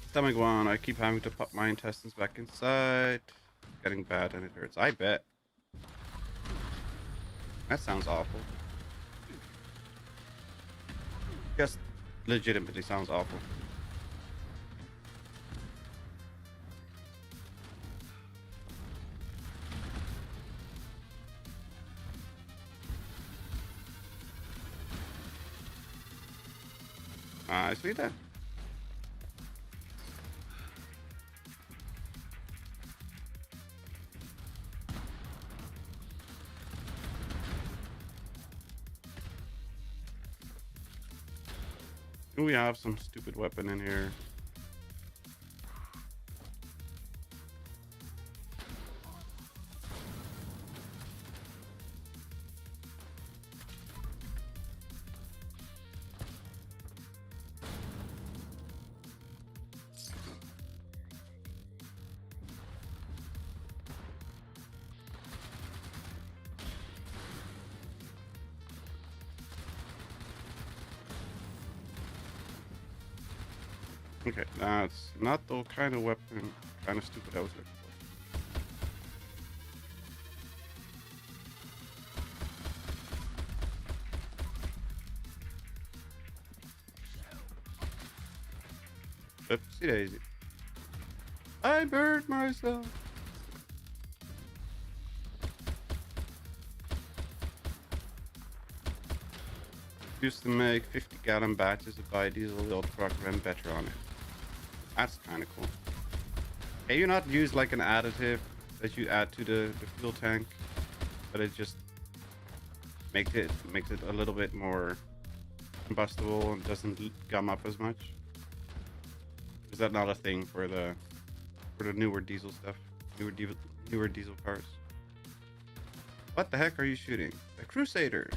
Stomach one. I keep having to pop my intestines back inside. It's getting bad and it hurts. I bet. That sounds awful. Just legitimately sounds awful. I see that. Do we have some stupid weapon in here? Okay, that's not the kind of weapon, kind of stupid I was looking for. Oopsie daisy. I burned myself. Used to make 50-gallon batches of biodiesel. The old truck ran better on it. That's kind of cool. Can you not use like an additive that you add to the fuel tank, but it just makes it a little bit more combustible and doesn't gum up as much? Is that not a thing for the newer diesel stuff, newer diesel cars? What the heck are you shooting? A Crusader.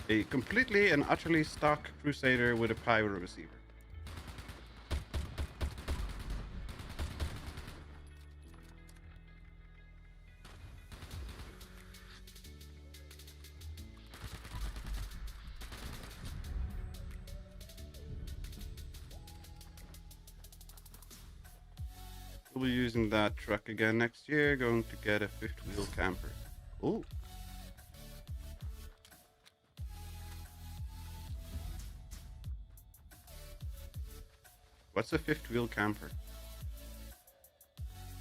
A completely and utterly stock Crusader with a pyro receiver. We'll be using that truck again next year, going to get a fifth wheel camper. Ooh. What's a fifth wheel camper?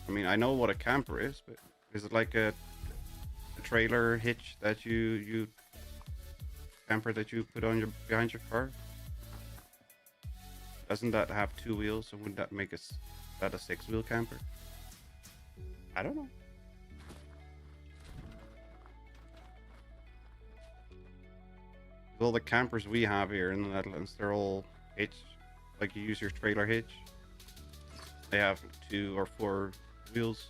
I mean, I know what a camper is, but is it like a trailer hitch that you camper that you put on behind your car? Doesn't that have two wheels? So wouldn't that make that a six wheel camper? I don't know. All the campers we have here in the Netherlands, they're all hitched. Like you use your trailer hitch. They have 2 or 4 wheels,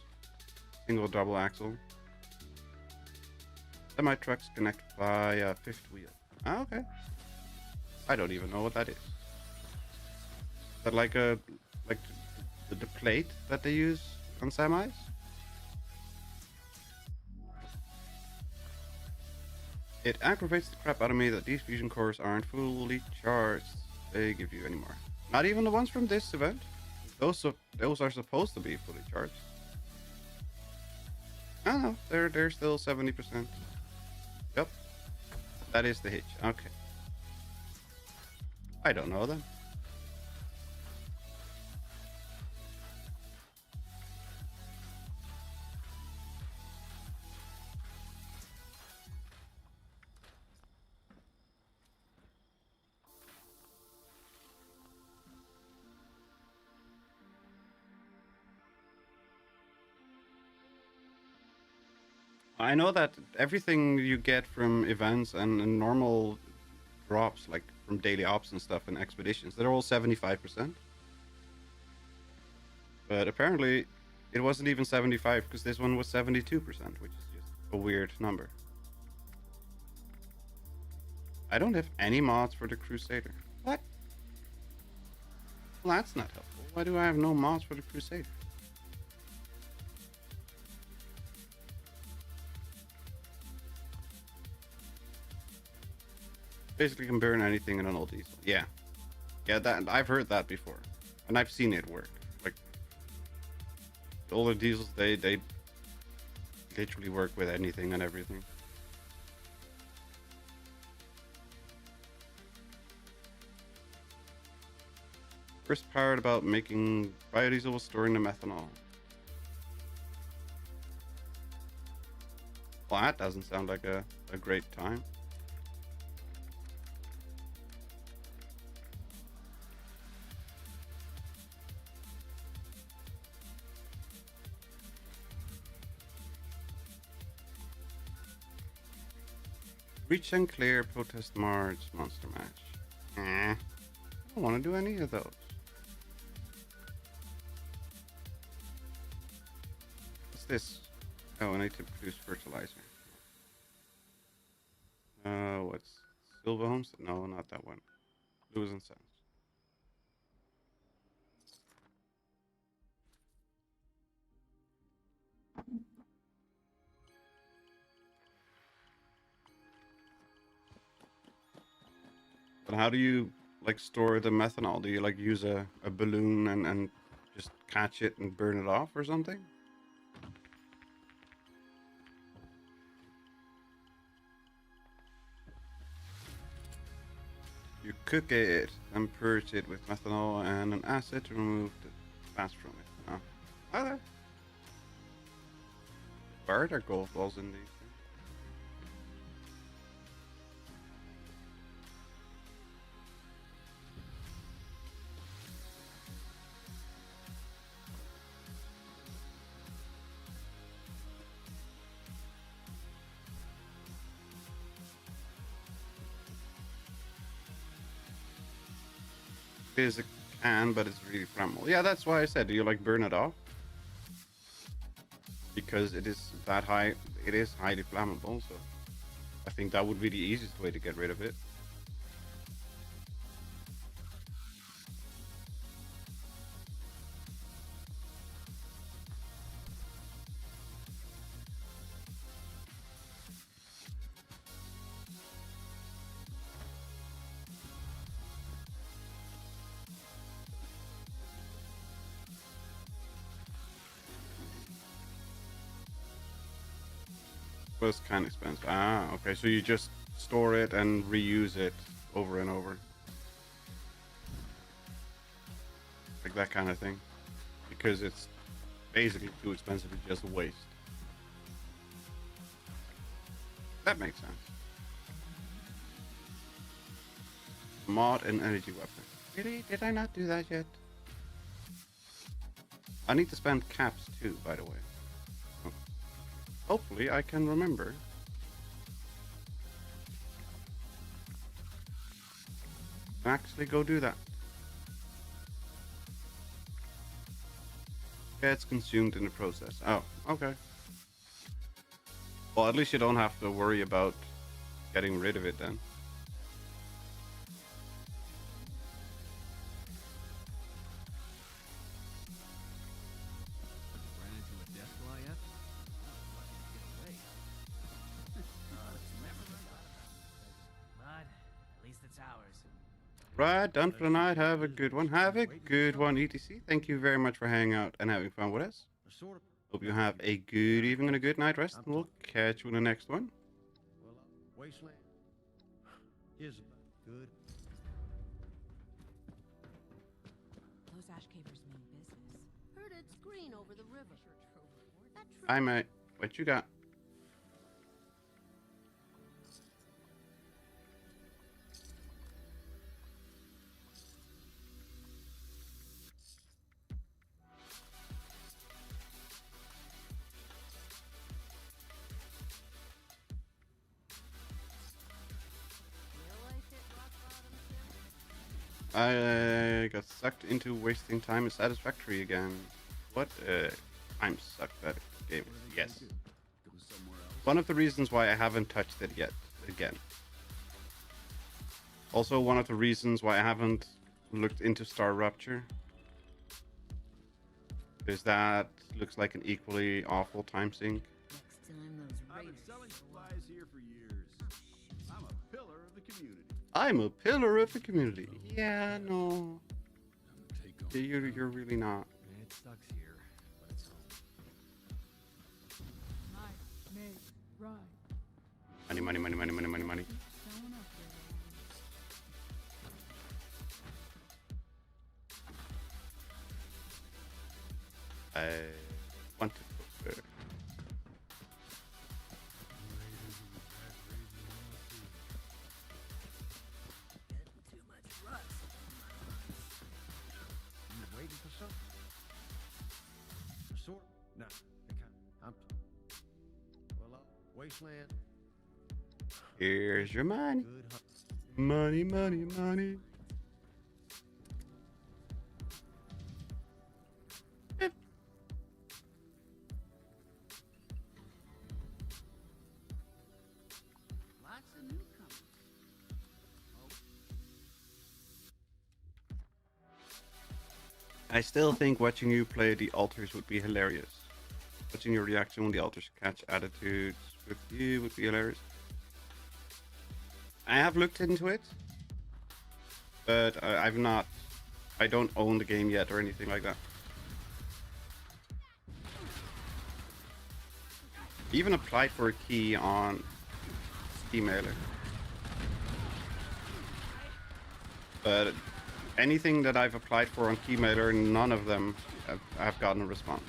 single, double axle. Semi trucks connect by a fifth wheel. Ah, okay. I don't even know what that is. Is that like the plate that they use on semis. It aggravates the crap out of me that these fusion cores aren't fully charged. They give you any more. Not even the ones from this event. Those are supposed to be fully charged. I don't know. They're still 70%. Yep. That is the hitch. Okay. I don't know then. I know that everything you get from events and normal drops, like from daily ops and stuff and expeditions, they're all 75%. But apparently, it wasn't even 75 because this one was 72%, which is just a weird number. I don't have any mods for the Crusader. What? Well, that's not helpful. Why do I have no mods for the Crusader? Basically can burn anything in an old diesel. Yeah. Yeah, that I've heard that before. And I've seen it work. Like the older diesels, they literally work with anything and everything. First part about making biodiesel was storing the methanol. Well, that doesn't sound like a great time. Reach and clear protest march monster match. I don't want to do any of those. What's this? Oh, I need to produce fertilizer. What's Silver Homestead? No, not that one. Lewis and Sons. But how do you like store the methanol? Do you like use a balloon and just catch it and burn it off or something? You cook it and purge it with methanol and an acid to remove the fat from it. Oh. Okay. Where are there gold balls in these things? It is a can, but it's really flammable. Yeah, that's why I said, do you like burn it off? Because it is that high, it is highly flammable, so I think that would be the easiest way to get rid of it. Was kind of expensive. Ah, okay. So you just store it and reuse it over and over, like that kind of thing, because it's basically too expensive to just waste. That makes sense. Mod and energy weapon. Really? Did I not do that yet? I need to spend caps too, by the way. Hopefully I can remember. Actually go do that. Gets consumed in the process. Oh, okay. Well, at least you don't have to worry about getting rid of it then. Right, done for the night. Have a good one. Have a good one, ETC. Thank you very much for hanging out and having fun with us. Hope you have a good evening and a good night rest, and we'll catch you in the next one. Wasteland is good. Those ash cavers mean business. Heard it's green over the river. That Hi, mate. What you got? I got sucked into wasting time in Satisfactory again. What? I'm sucked at a game. Yes. One of the reasons why I haven't touched it yet. Again. Also, one of the reasons why I haven't looked into Star Rupture. Because that looks like an equally awful time sink. Next time those I've been raiders selling show up. supplies here for years. I'm a pillar of the community. I'm a pillar of the community. Yeah, no. Yeah, you're really not. It sucks here, but it's home. Money, money, money, money, money, money, money. Showing up there. I want to put Too much rust. You waiting for something? A sword? No, I'm. Well, Wasteland. Here's your money. Good hunt. Money, money, money. Lots of newcomers. I still think watching you play the altars would be hilarious. Watching your reaction when the altars catch attitudes with you would be hilarious. I have looked into it, but I've not. I don't own the game yet or anything like that. Even applied for a key on Steamailer. But anything that I've applied for on Keymailer, none of them have gotten a response.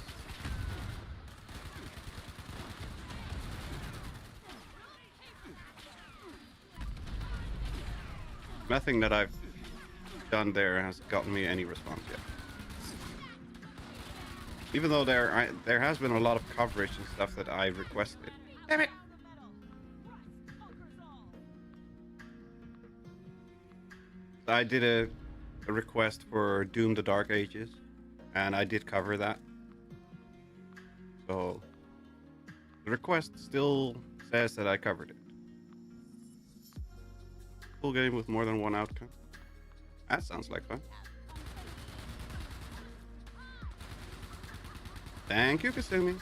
Nothing that I've done there has gotten me any response yet. Even though there has been a lot of coverage and stuff that I requested. Damn it! I did a request for Doom the Dark Ages, and I did cover that. So the request still says that I covered it. Full game with more than one outcome. That sounds like fun. Thank you, Kasumi.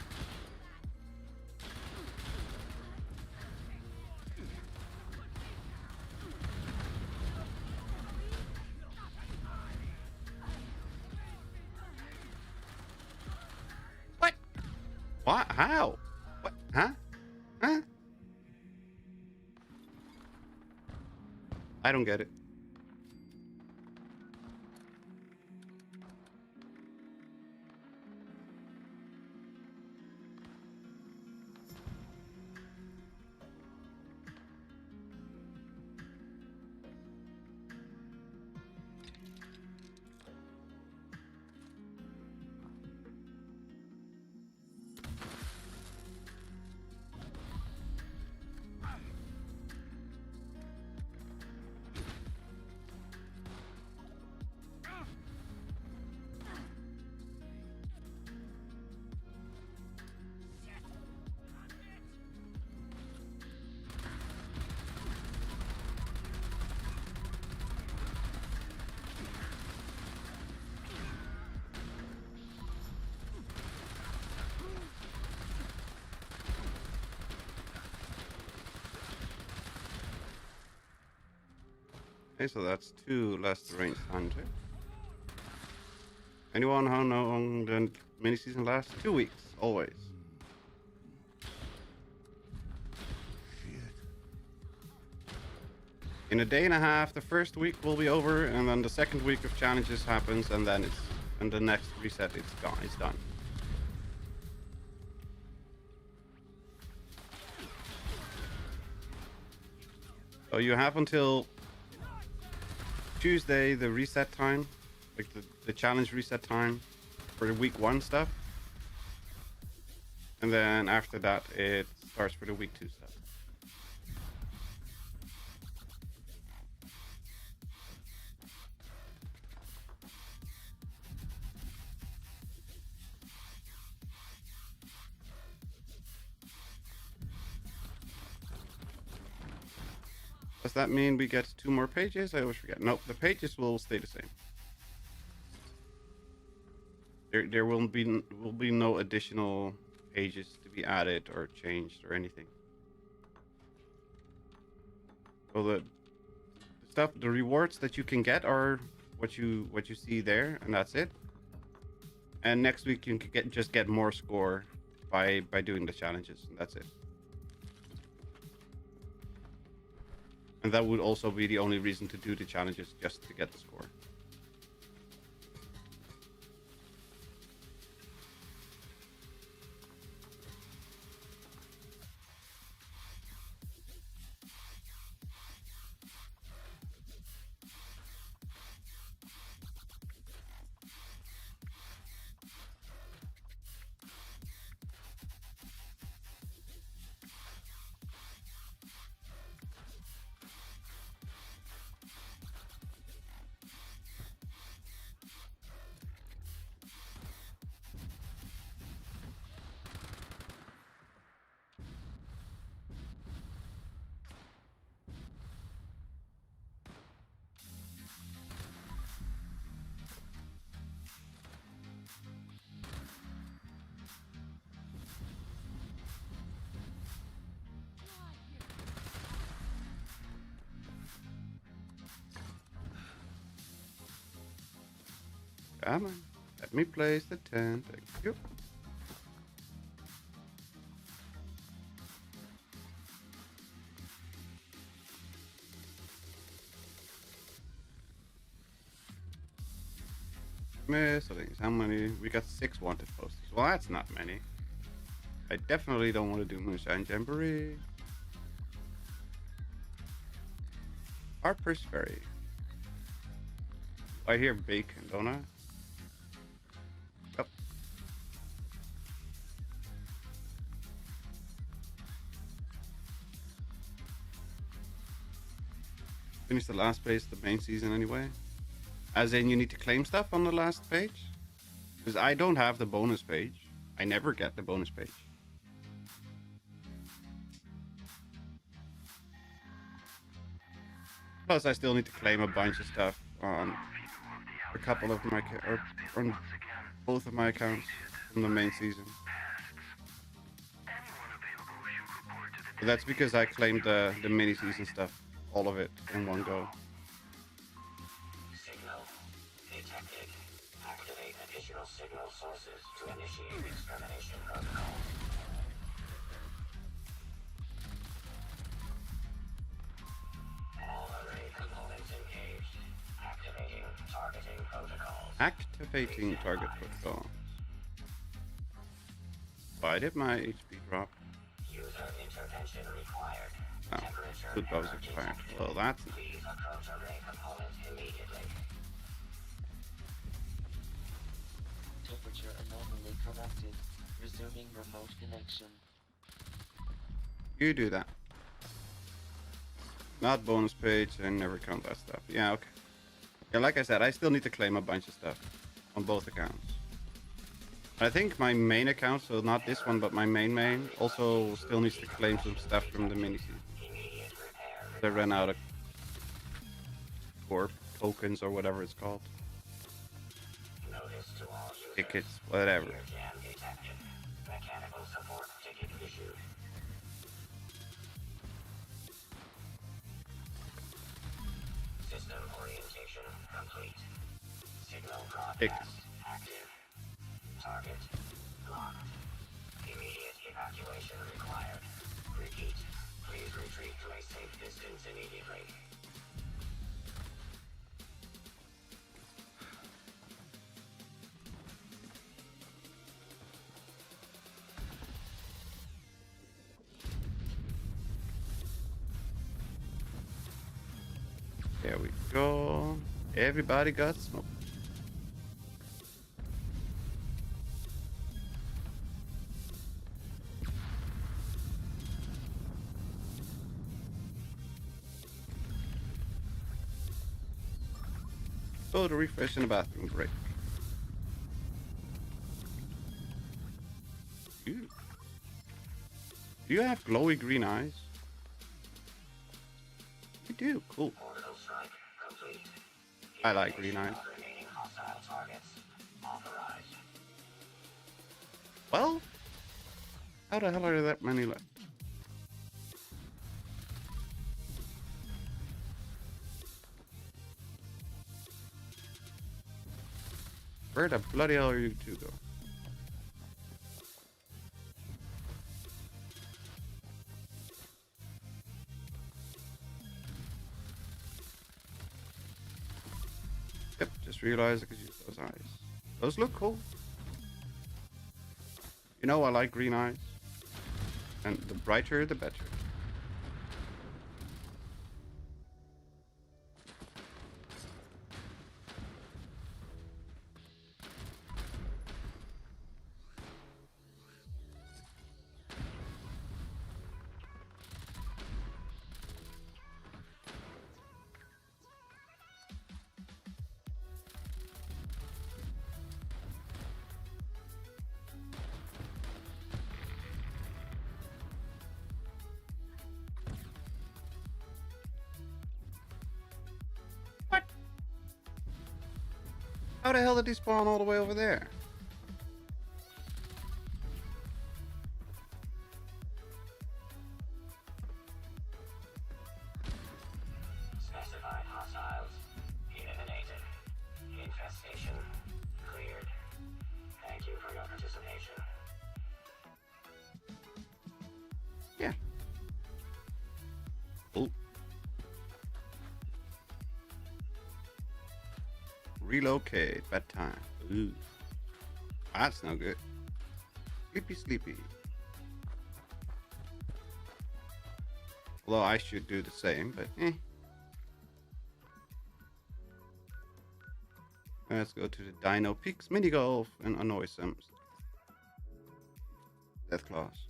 What? What? How? What? Huh? Huh? I don't get it. Okay, so that's 2 less the range hunter. Anyone how long the mini season lasts? 2 weeks, always. In a day and a half, the first week will be over, and then the second week of challenges happens, and then the next reset, it's gone. It's done. So you have until Tuesday, the reset time, like the challenge reset time for the week 1 stuff. And then after that, it starts for the week 2 stuff. Does that mean we get 2 more pages? I always forget. Nope, the pages will stay the same. There will be no additional pages to be added or changed or anything. So the stuff, the rewards that you can get are what you see there, and that's it. And next week you can just get more score by doing the challenges, and that's it. And that would also be the only reason to do the challenges, just to get the score. Come on, let me place the tent. Thank you. Miscellaneous. How many? We got 6 wanted posters. Well, that's not many. I definitely don't want to do Moonshine Jamboree. Harper's Ferry. I hear bacon, don't I? Yep. Finish the last page, the main season anyway. As in, you need to claim stuff on the last page? Because I don't have the bonus page. I never get the bonus page. Plus, I still need to claim a bunch of stuff on a couple of my or on both of my accounts from the main season. But that's because I claimed the mini season stuff, all of it in one go. Signal detected. Activate additional signal sources to initiate extermination protocol. All array components engaged. Activating targeting protocols. Activating target protocol. Why did my HP drop? User intervention required. Oh, food was expired. Well, that's not. Please approach array components immediately. Temperature anomaly corrected. Resuming remote connection. You do that. Not bonus page, I never count that stuff. Yeah, okay. Yeah, like I said, I still need to claim a bunch of stuff on both accounts. I think my main account, so not this one, but my main, also still needs to claim some stuff from the mini-season. They ran out of core tokens or whatever it's called. Notice to all users. Tickets, whatever. Jam detected. Mechanical support ticket issued. System complete. Signal Ick. broadcast active. Target locked. Immediate evacuation required. Repeat. Please retreat to a safe distance immediately. There we go. Everybody got smoke. Go to refresh in the bathroom break. Ooh. Do you have glowy green eyes? You do. Cool. Orbital strike complete. I like green eyes. Remaining hostile targets authorized. Well, how the hell are there that many left? Where the bloody hell are you two go? Yep, just realized I could use those eyes. Those look cool. You know I like green eyes. And the brighter the better. How the hell did he spawn all the way over there? Specified hostiles eliminated. Infestation cleared. Thank you for your participation. Yeah. Oh. Relocate. Bedtime. Ooh. That's no good. Sleepy, sleepy. Although I should do the same, but eh. Let's go to the Dino Peaks mini golf and annoy some death claws.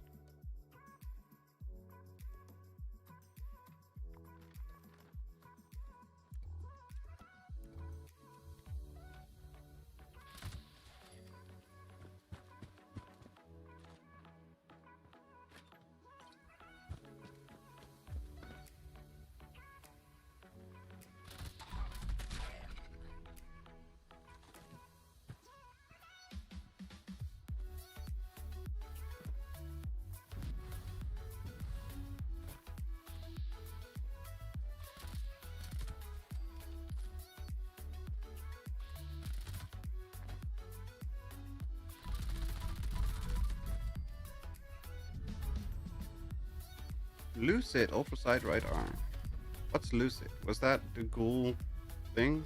Lucid, oversight right arm. What's Lucid? Was that the ghoul thing?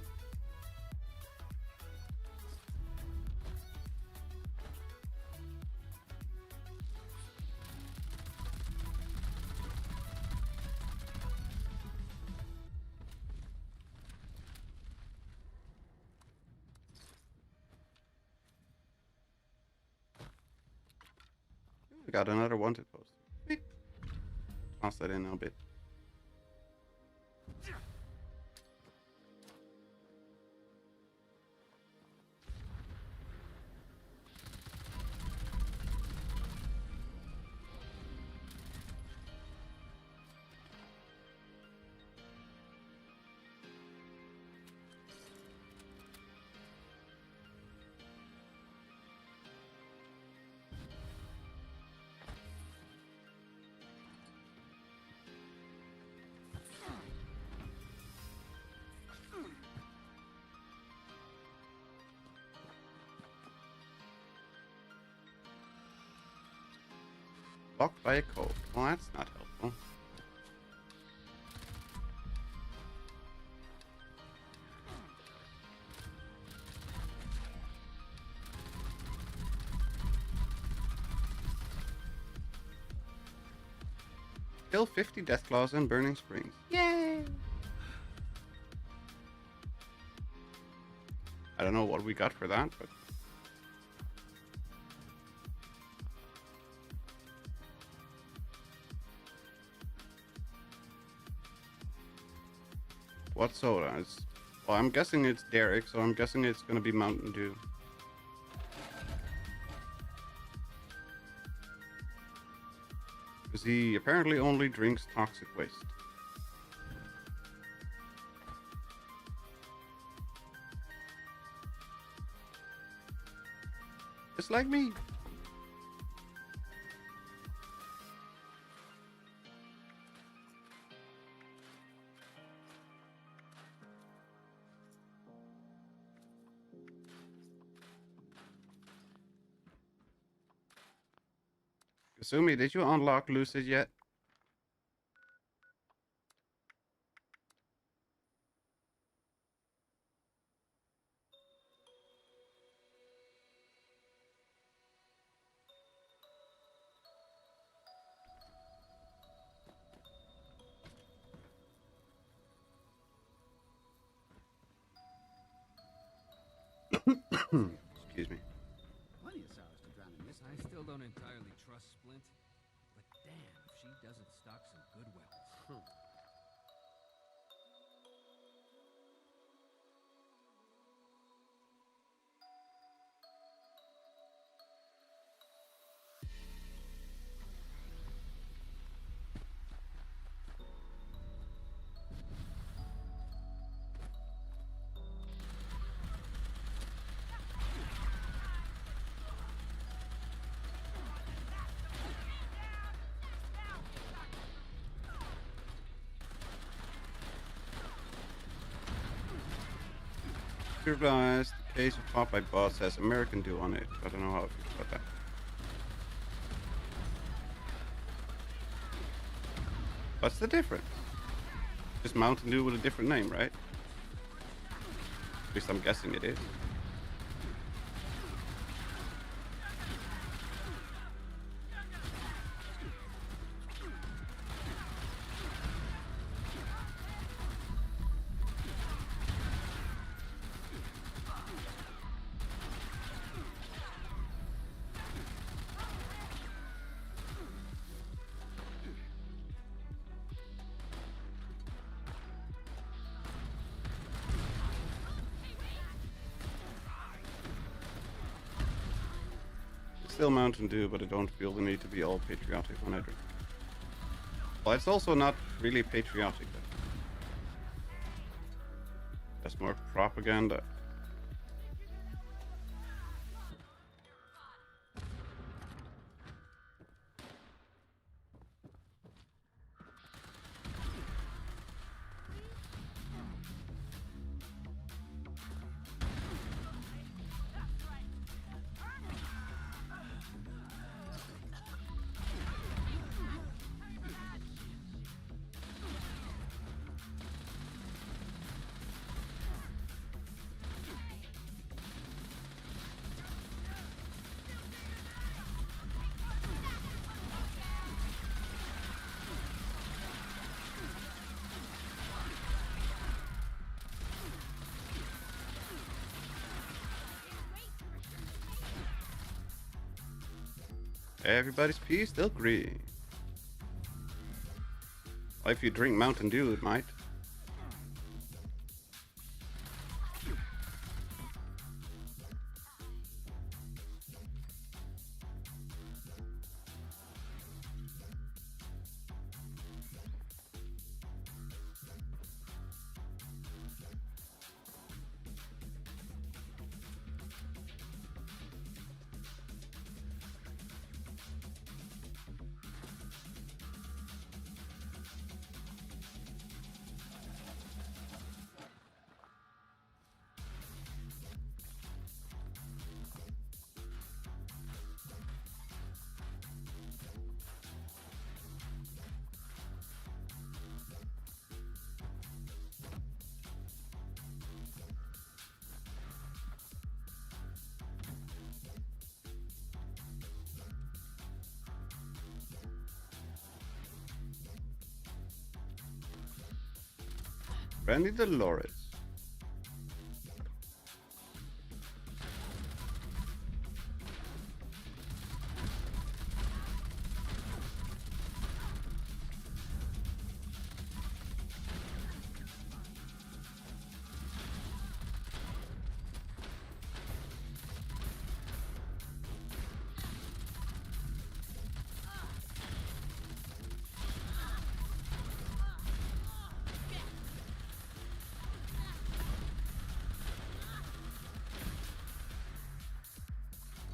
We got another wanted poster. Beep. Toss that in a bit. Blocked by a code. Well, that's not helpful. Kill 50 Deathclaws in Burning Springs. Yay! I don't know what we got for that, but... What soda? Well, I'm guessing it's Derek, so I'm guessing it's gonna be Mountain Dew. Because he apparently only drinks toxic waste. Just like me. Kasumi, did you unlock Lucid yet? Excuse me. Plenty of sours to drown in this. I still don't entirely trust Splint, but damn if she doesn't stock some good weapons. Realized the case of Popeye Boss has American Dew on it. I don't know how I feel about that. What's the difference? Just Mountain Dew with a different name, right? At least I'm guessing it is. Still Mountain Dew, but I don't feel the need to be all patriotic when I drink. Well, it's also not really patriotic, though. That's more propaganda. Everybody's pee still green. Well, if you drink Mountain Dew, it might. Randy Dolores.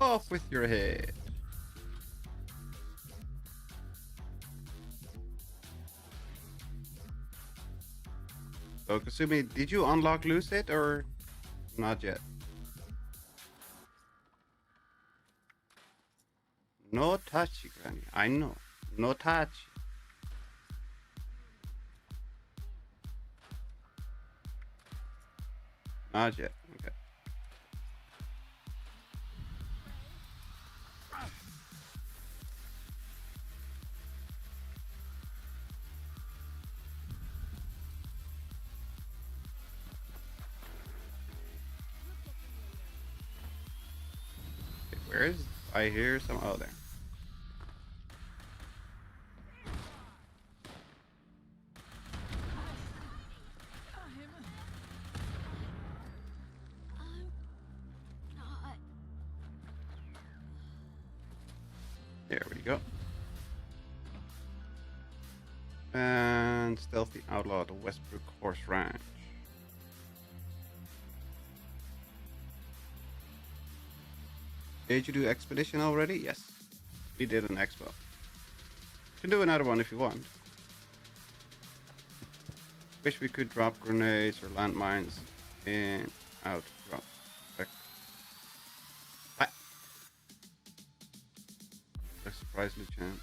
Off with your head. So, Kasumi, did you unlock Lucid or not yet? No touchy, Granny. I know. No touch. Not yet. Okay. Where is? I hear some. Oh, there. There we go. And stealthy outlaw to Westbrook Horse Ranch. Did you do expedition already? Yes, we did an expo. Can do another one if you want. Wish we could drop grenades or landmines in out drop. Hi. A surprisingly chance.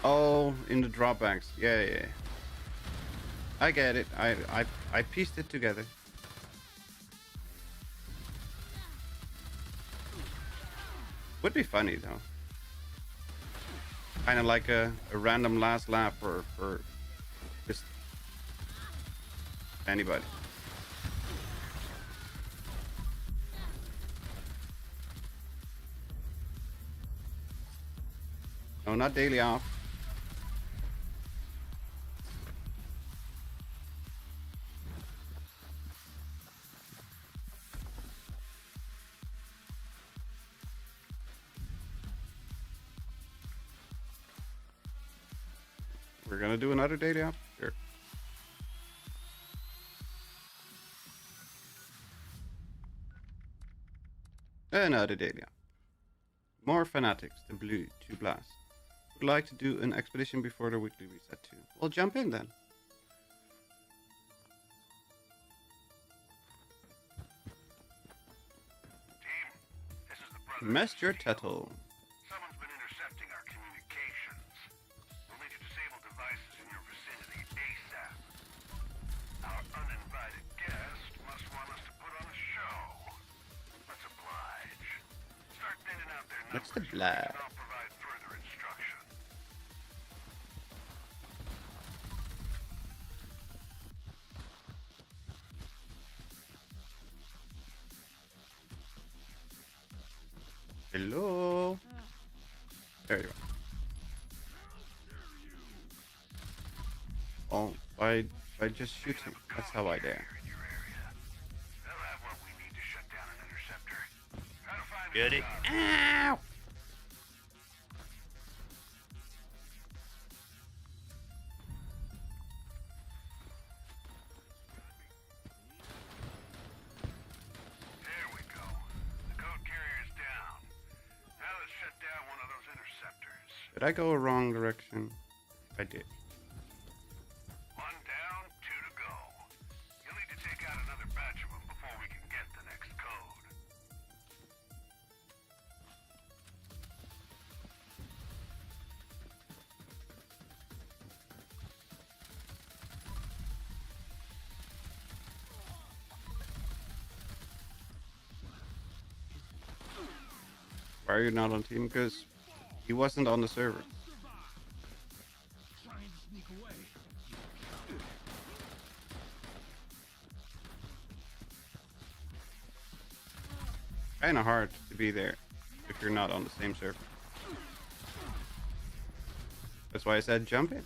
Oh, in the dropbacks. Yeah, yeah. I get it. I pieced it together. Would be funny though. Kind of like a random last lap for just anybody. No, not daily off. We're gonna do another daily off? Sure. Another daily off. More fanatics than blue to blast. Would like to do an expedition before the weekly reset too. Well, jump in then. Team, this is the brother. Master Tuttle. Someone's been intercepting our communications. We'll need to disable devices in your vicinity ASAP. Our uninvited guest must want us to put on a show. Let's oblige. Start thinning out their numbers. Let's oblige. And I'll provide further instruction. Hello. There you go. Oh, by just shooting. That's how I dare. They'll have what we need to shut down an interceptor. Gotta find Get it? Ow! Ow! There we go. The code carrier's down. Now let's shut down one of those interceptors. Did I go a wrong direction? I did. One down, two to go. You'll need to take out another batch of them before we can get the next code. Why are you not on team? Because he wasn't on the server. kind of hard to be there if you're not on the same server. That's why I said jump in.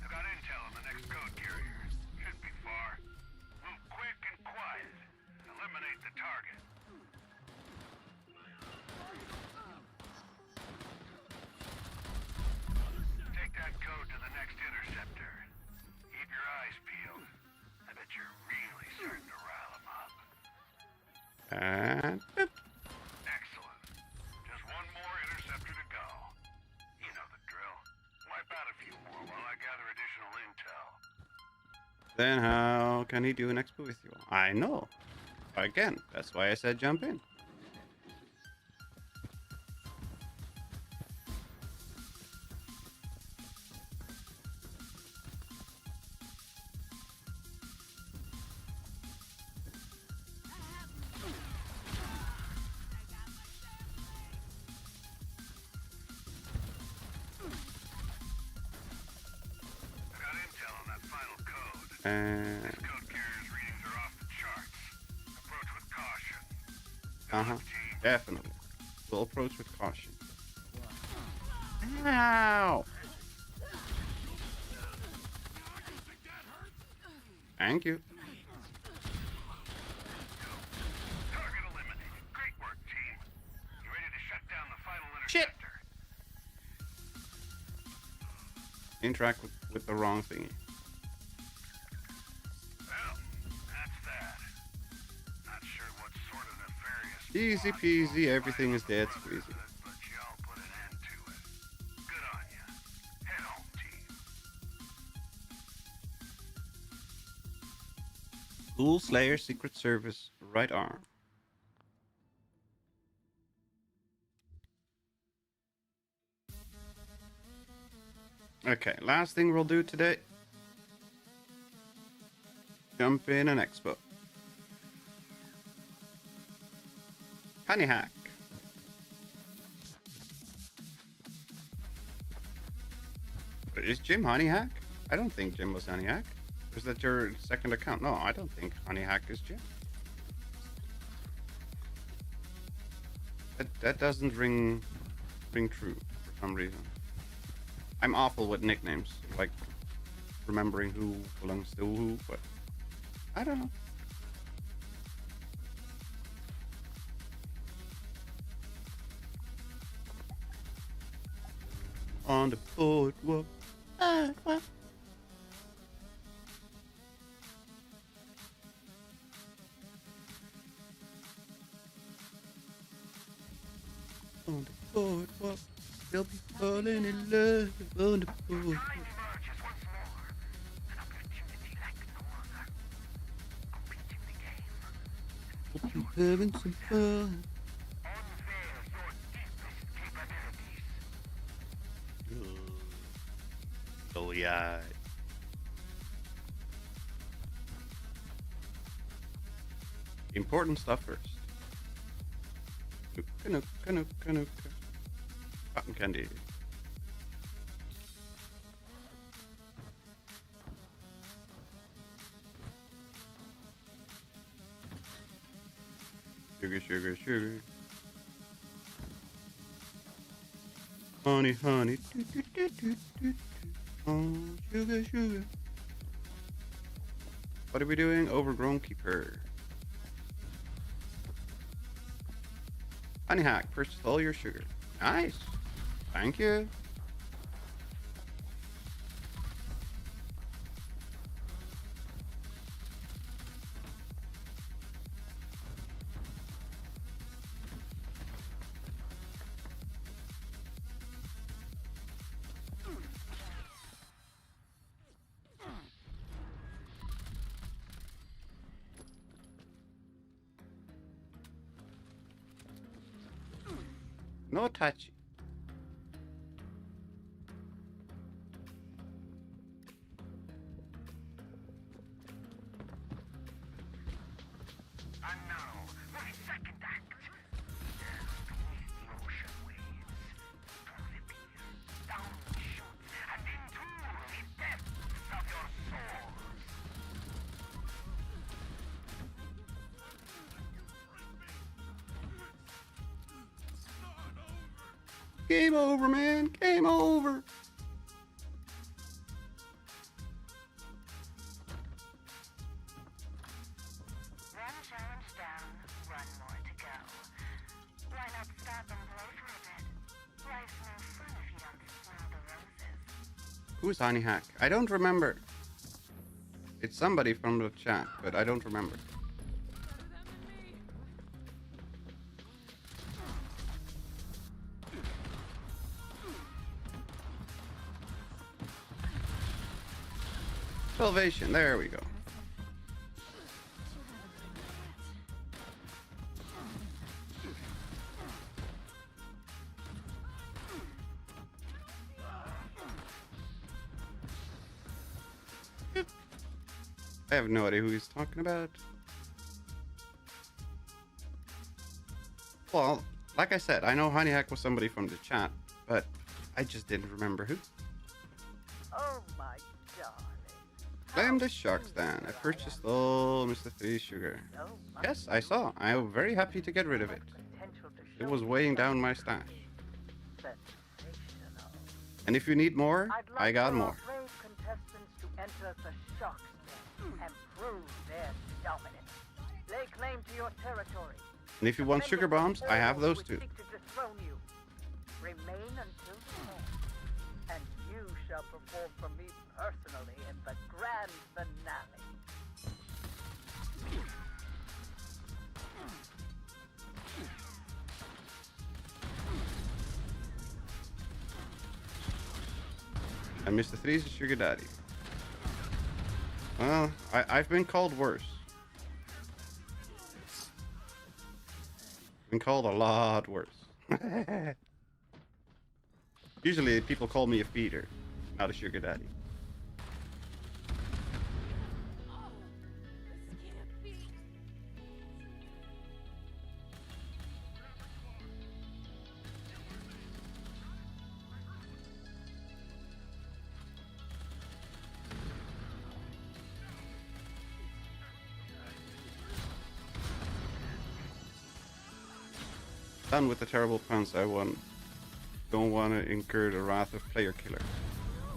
I got intel on the next code carrier. Shouldn't be far. Move quick and quiet. Eliminate the target. Take that code to the next interceptor. Keep your eyes peeled. I bet you're really starting to rile them up. And boop. Excellent. Just one more interceptor to go. You know the drill. Wipe out a few more while I gather additional intel. Then how can he do an expo with you? I know. Again, that's why I said jump in. I got intel on that final code. And This code carrier's readings are off the charts. Approach with caution. Team. definitely. We'll approach with caution. Ow! Thank you. Target eliminated. Great work, team. You ready to shut down the final Shit. interceptor? Interact with the wrong thingy. Well, that's that. Not sure what sort of nefarious Easy plot peasy, you all everything is dead planned, squeezy. but y'all put an end to it. Good on ya. Head home, team. Ghoul Slayer Secret Service, right arm. Okay, last thing we'll do today. Jump in an expo. Honey hack. But is Jim Honey Hack? I don't think Jim was Honey Hack. Is that your second account? No, I don't think Honey Hack is Jim. That doesn't ring true for some reason. I'm awful with nicknames, like remembering who belongs to who, but I don't know. On the boardwalk. On the boardwalk, they'll be falling in love on the boardwalk. Time emerges once more. An opportunity like no other. Compete in the game. Hope you're having some fun. Unveil your deepest capabilities. Oh yeah. Important stuff first. Nuka. Cotton candy. Sugar. Honey. Oh, sugar. What are we doing? Overgrown keeper. Honey hack, purchase all your sugar. Nice. Thank you. No touchy. And now, my second act. Beneath the ocean waves, Game over, man. Game over. One challenge down, one more to go. Why not stop and play for a bit? Life's no fun if you don't smell the roses. Who's Honey Hack? I don't remember. It's somebody from the chat, but I don't remember. Salvation, there we go. I have no idea who he's talking about. Well, like I said, I know Honey Hack was somebody from the chat, but I just didn't remember who. Oh my darling. Blame the sharks then. I purchased all Mr. 3 sugar. So much Yes, I saw. I am very happy to get rid of it. potential to It show was weighing down my stash. sensational. And if you need more, I'd like I got for our more. brave contestants to enter the Shark's Den and prove their dominance. Lay claim to your territory. And if you want sugar bombs, I have those too. Seek to dethrone you. Remain until the end, and you shall perform for me personally in the grand finale. And Mr. 3 is a sugar daddy. Well, I've been called worse. Been called a lot worse. Usually people call me a feeder, not a sugar daddy. Done with the terrible puns. Don't want to incur the wrath of player killer.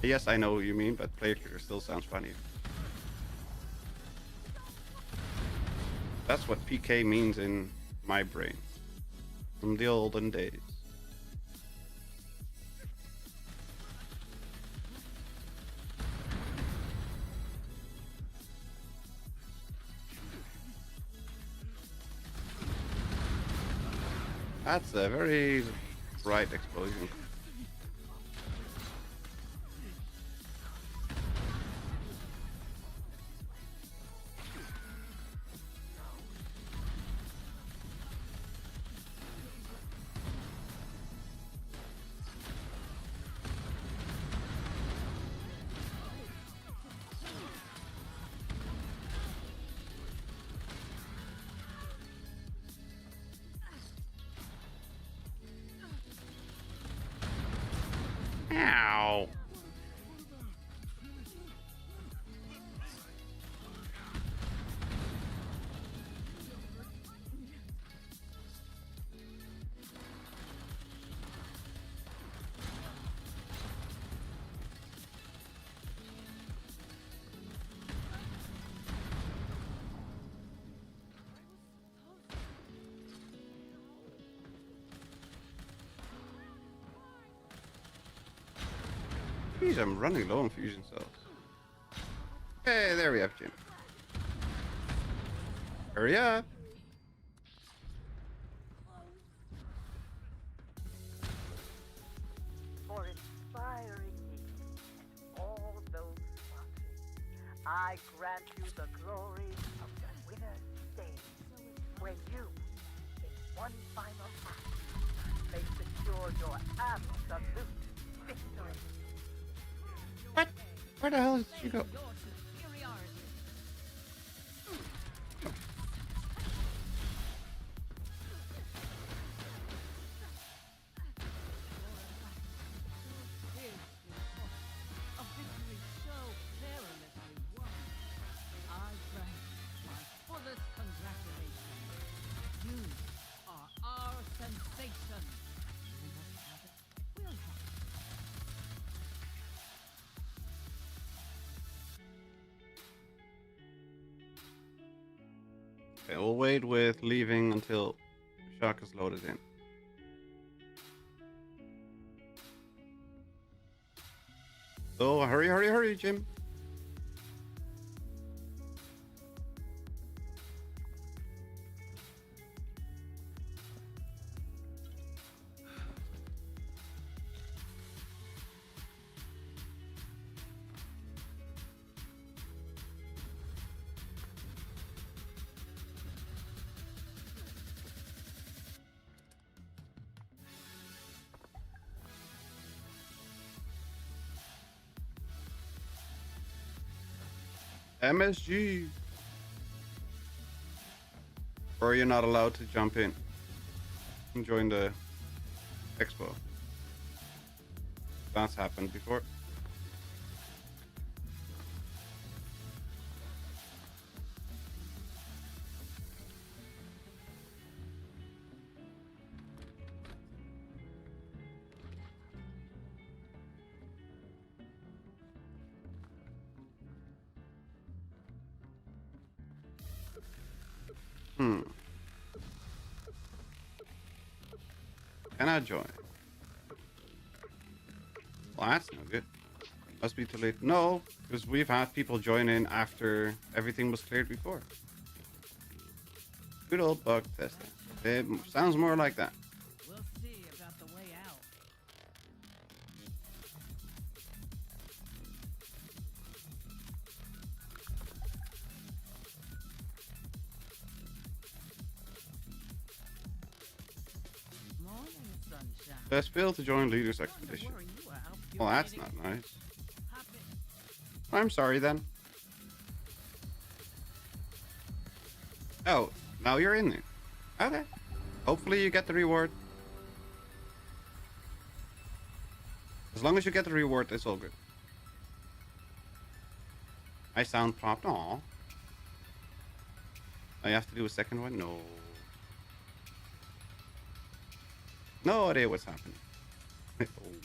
Yes, I know what you mean, but player killer still sounds funnier. That's what PK means in my brain. From the olden days. That's a very bright explosion. Ow. Jeez, I'm running low on fusion cells. Hey, there we have Jim. Hurry up. For inspiring me and all those watching, I grant you the glory of the winner's stage, where you, in one final act, may secure your absolute victory. What? Where the hell did she go? Okay, we'll wait with leaving until Shock is loaded in. So hurry, hurry, hurry, Jim. MSG. Or you're not allowed to jump in and join the expo. That's happened before. Can I join? Well, that's no good. Must be too late. No, because we've had people join in after everything was cleared before. Good old bug testing. It sounds more like that. We'll see about the way out. Morning, sunshine. Let's fail to join Leader's Expedition. Where you are. Well, that's not nice. Hop in. I'm sorry then. Oh, now you're in there. Okay. Hopefully you get the reward. As long as you get the reward, it's all good. My sound popped. Aw. I have to do a second one? No. No idea what's happening.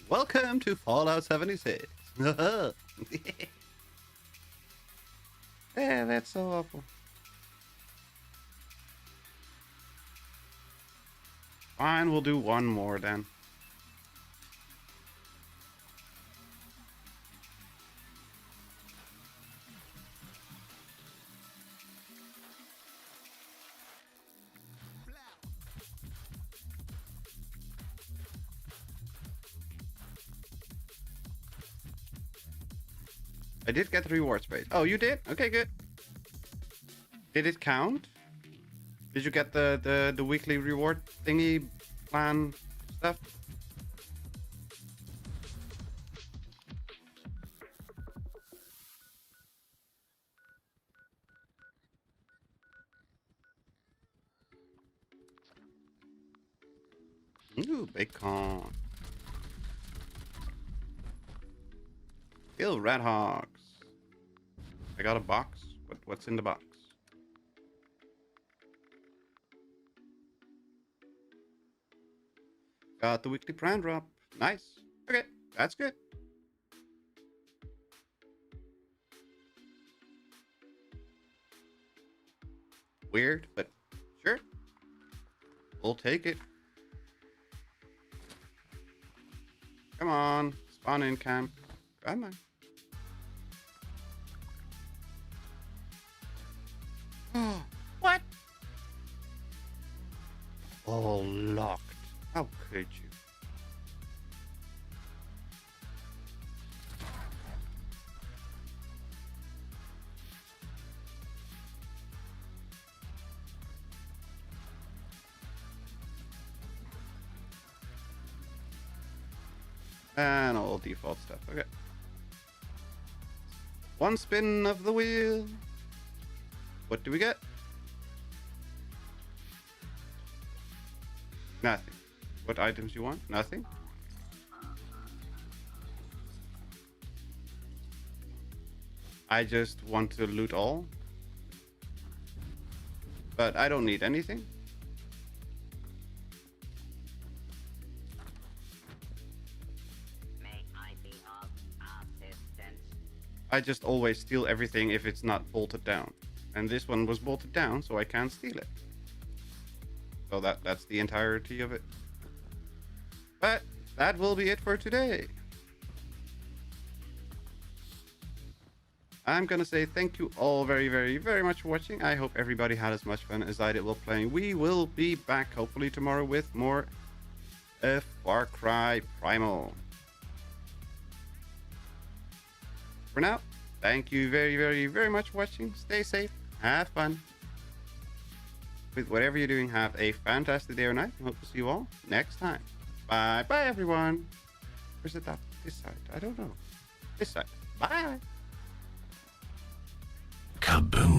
Welcome to Fallout 76. Yeah, that's so awful. Fine, we'll do one more then. I did get the rewards page. Oh, you did? Okay, good. Did it count? Did you get the weekly reward thingy plan stuff? Ooh, bacon. Kill red hogs. I got a box. What's in the box? Got the weekly prime drop. Nice. Okay, that's good. Weird, but sure. We'll take it. Come on. Spawn in camp. Come on. What? Oh, locked. How could you? And all default stuff. Okay. One spin of the wheel. What do we get? Nothing. What items you want? Nothing. I just want to loot all. But I don't need anything. May I be of assistance? I just always steal everything if it's not bolted down. And this one was bolted down, so I can't steal it. So that's the entirety of it. But that will be it for today. I'm gonna say thank you all very, very, very much for watching. I hope everybody had as much fun as I did while playing. We will be back hopefully tomorrow with more Far Cry Primal. For now, thank you very, very, very much for watching. Stay safe, have fun. With whatever you're doing, have a fantastic day or night. Hope to see you all next time. Bye, bye everyone. Where's it at? This side? I don't know. This side. Bye. Kaboom.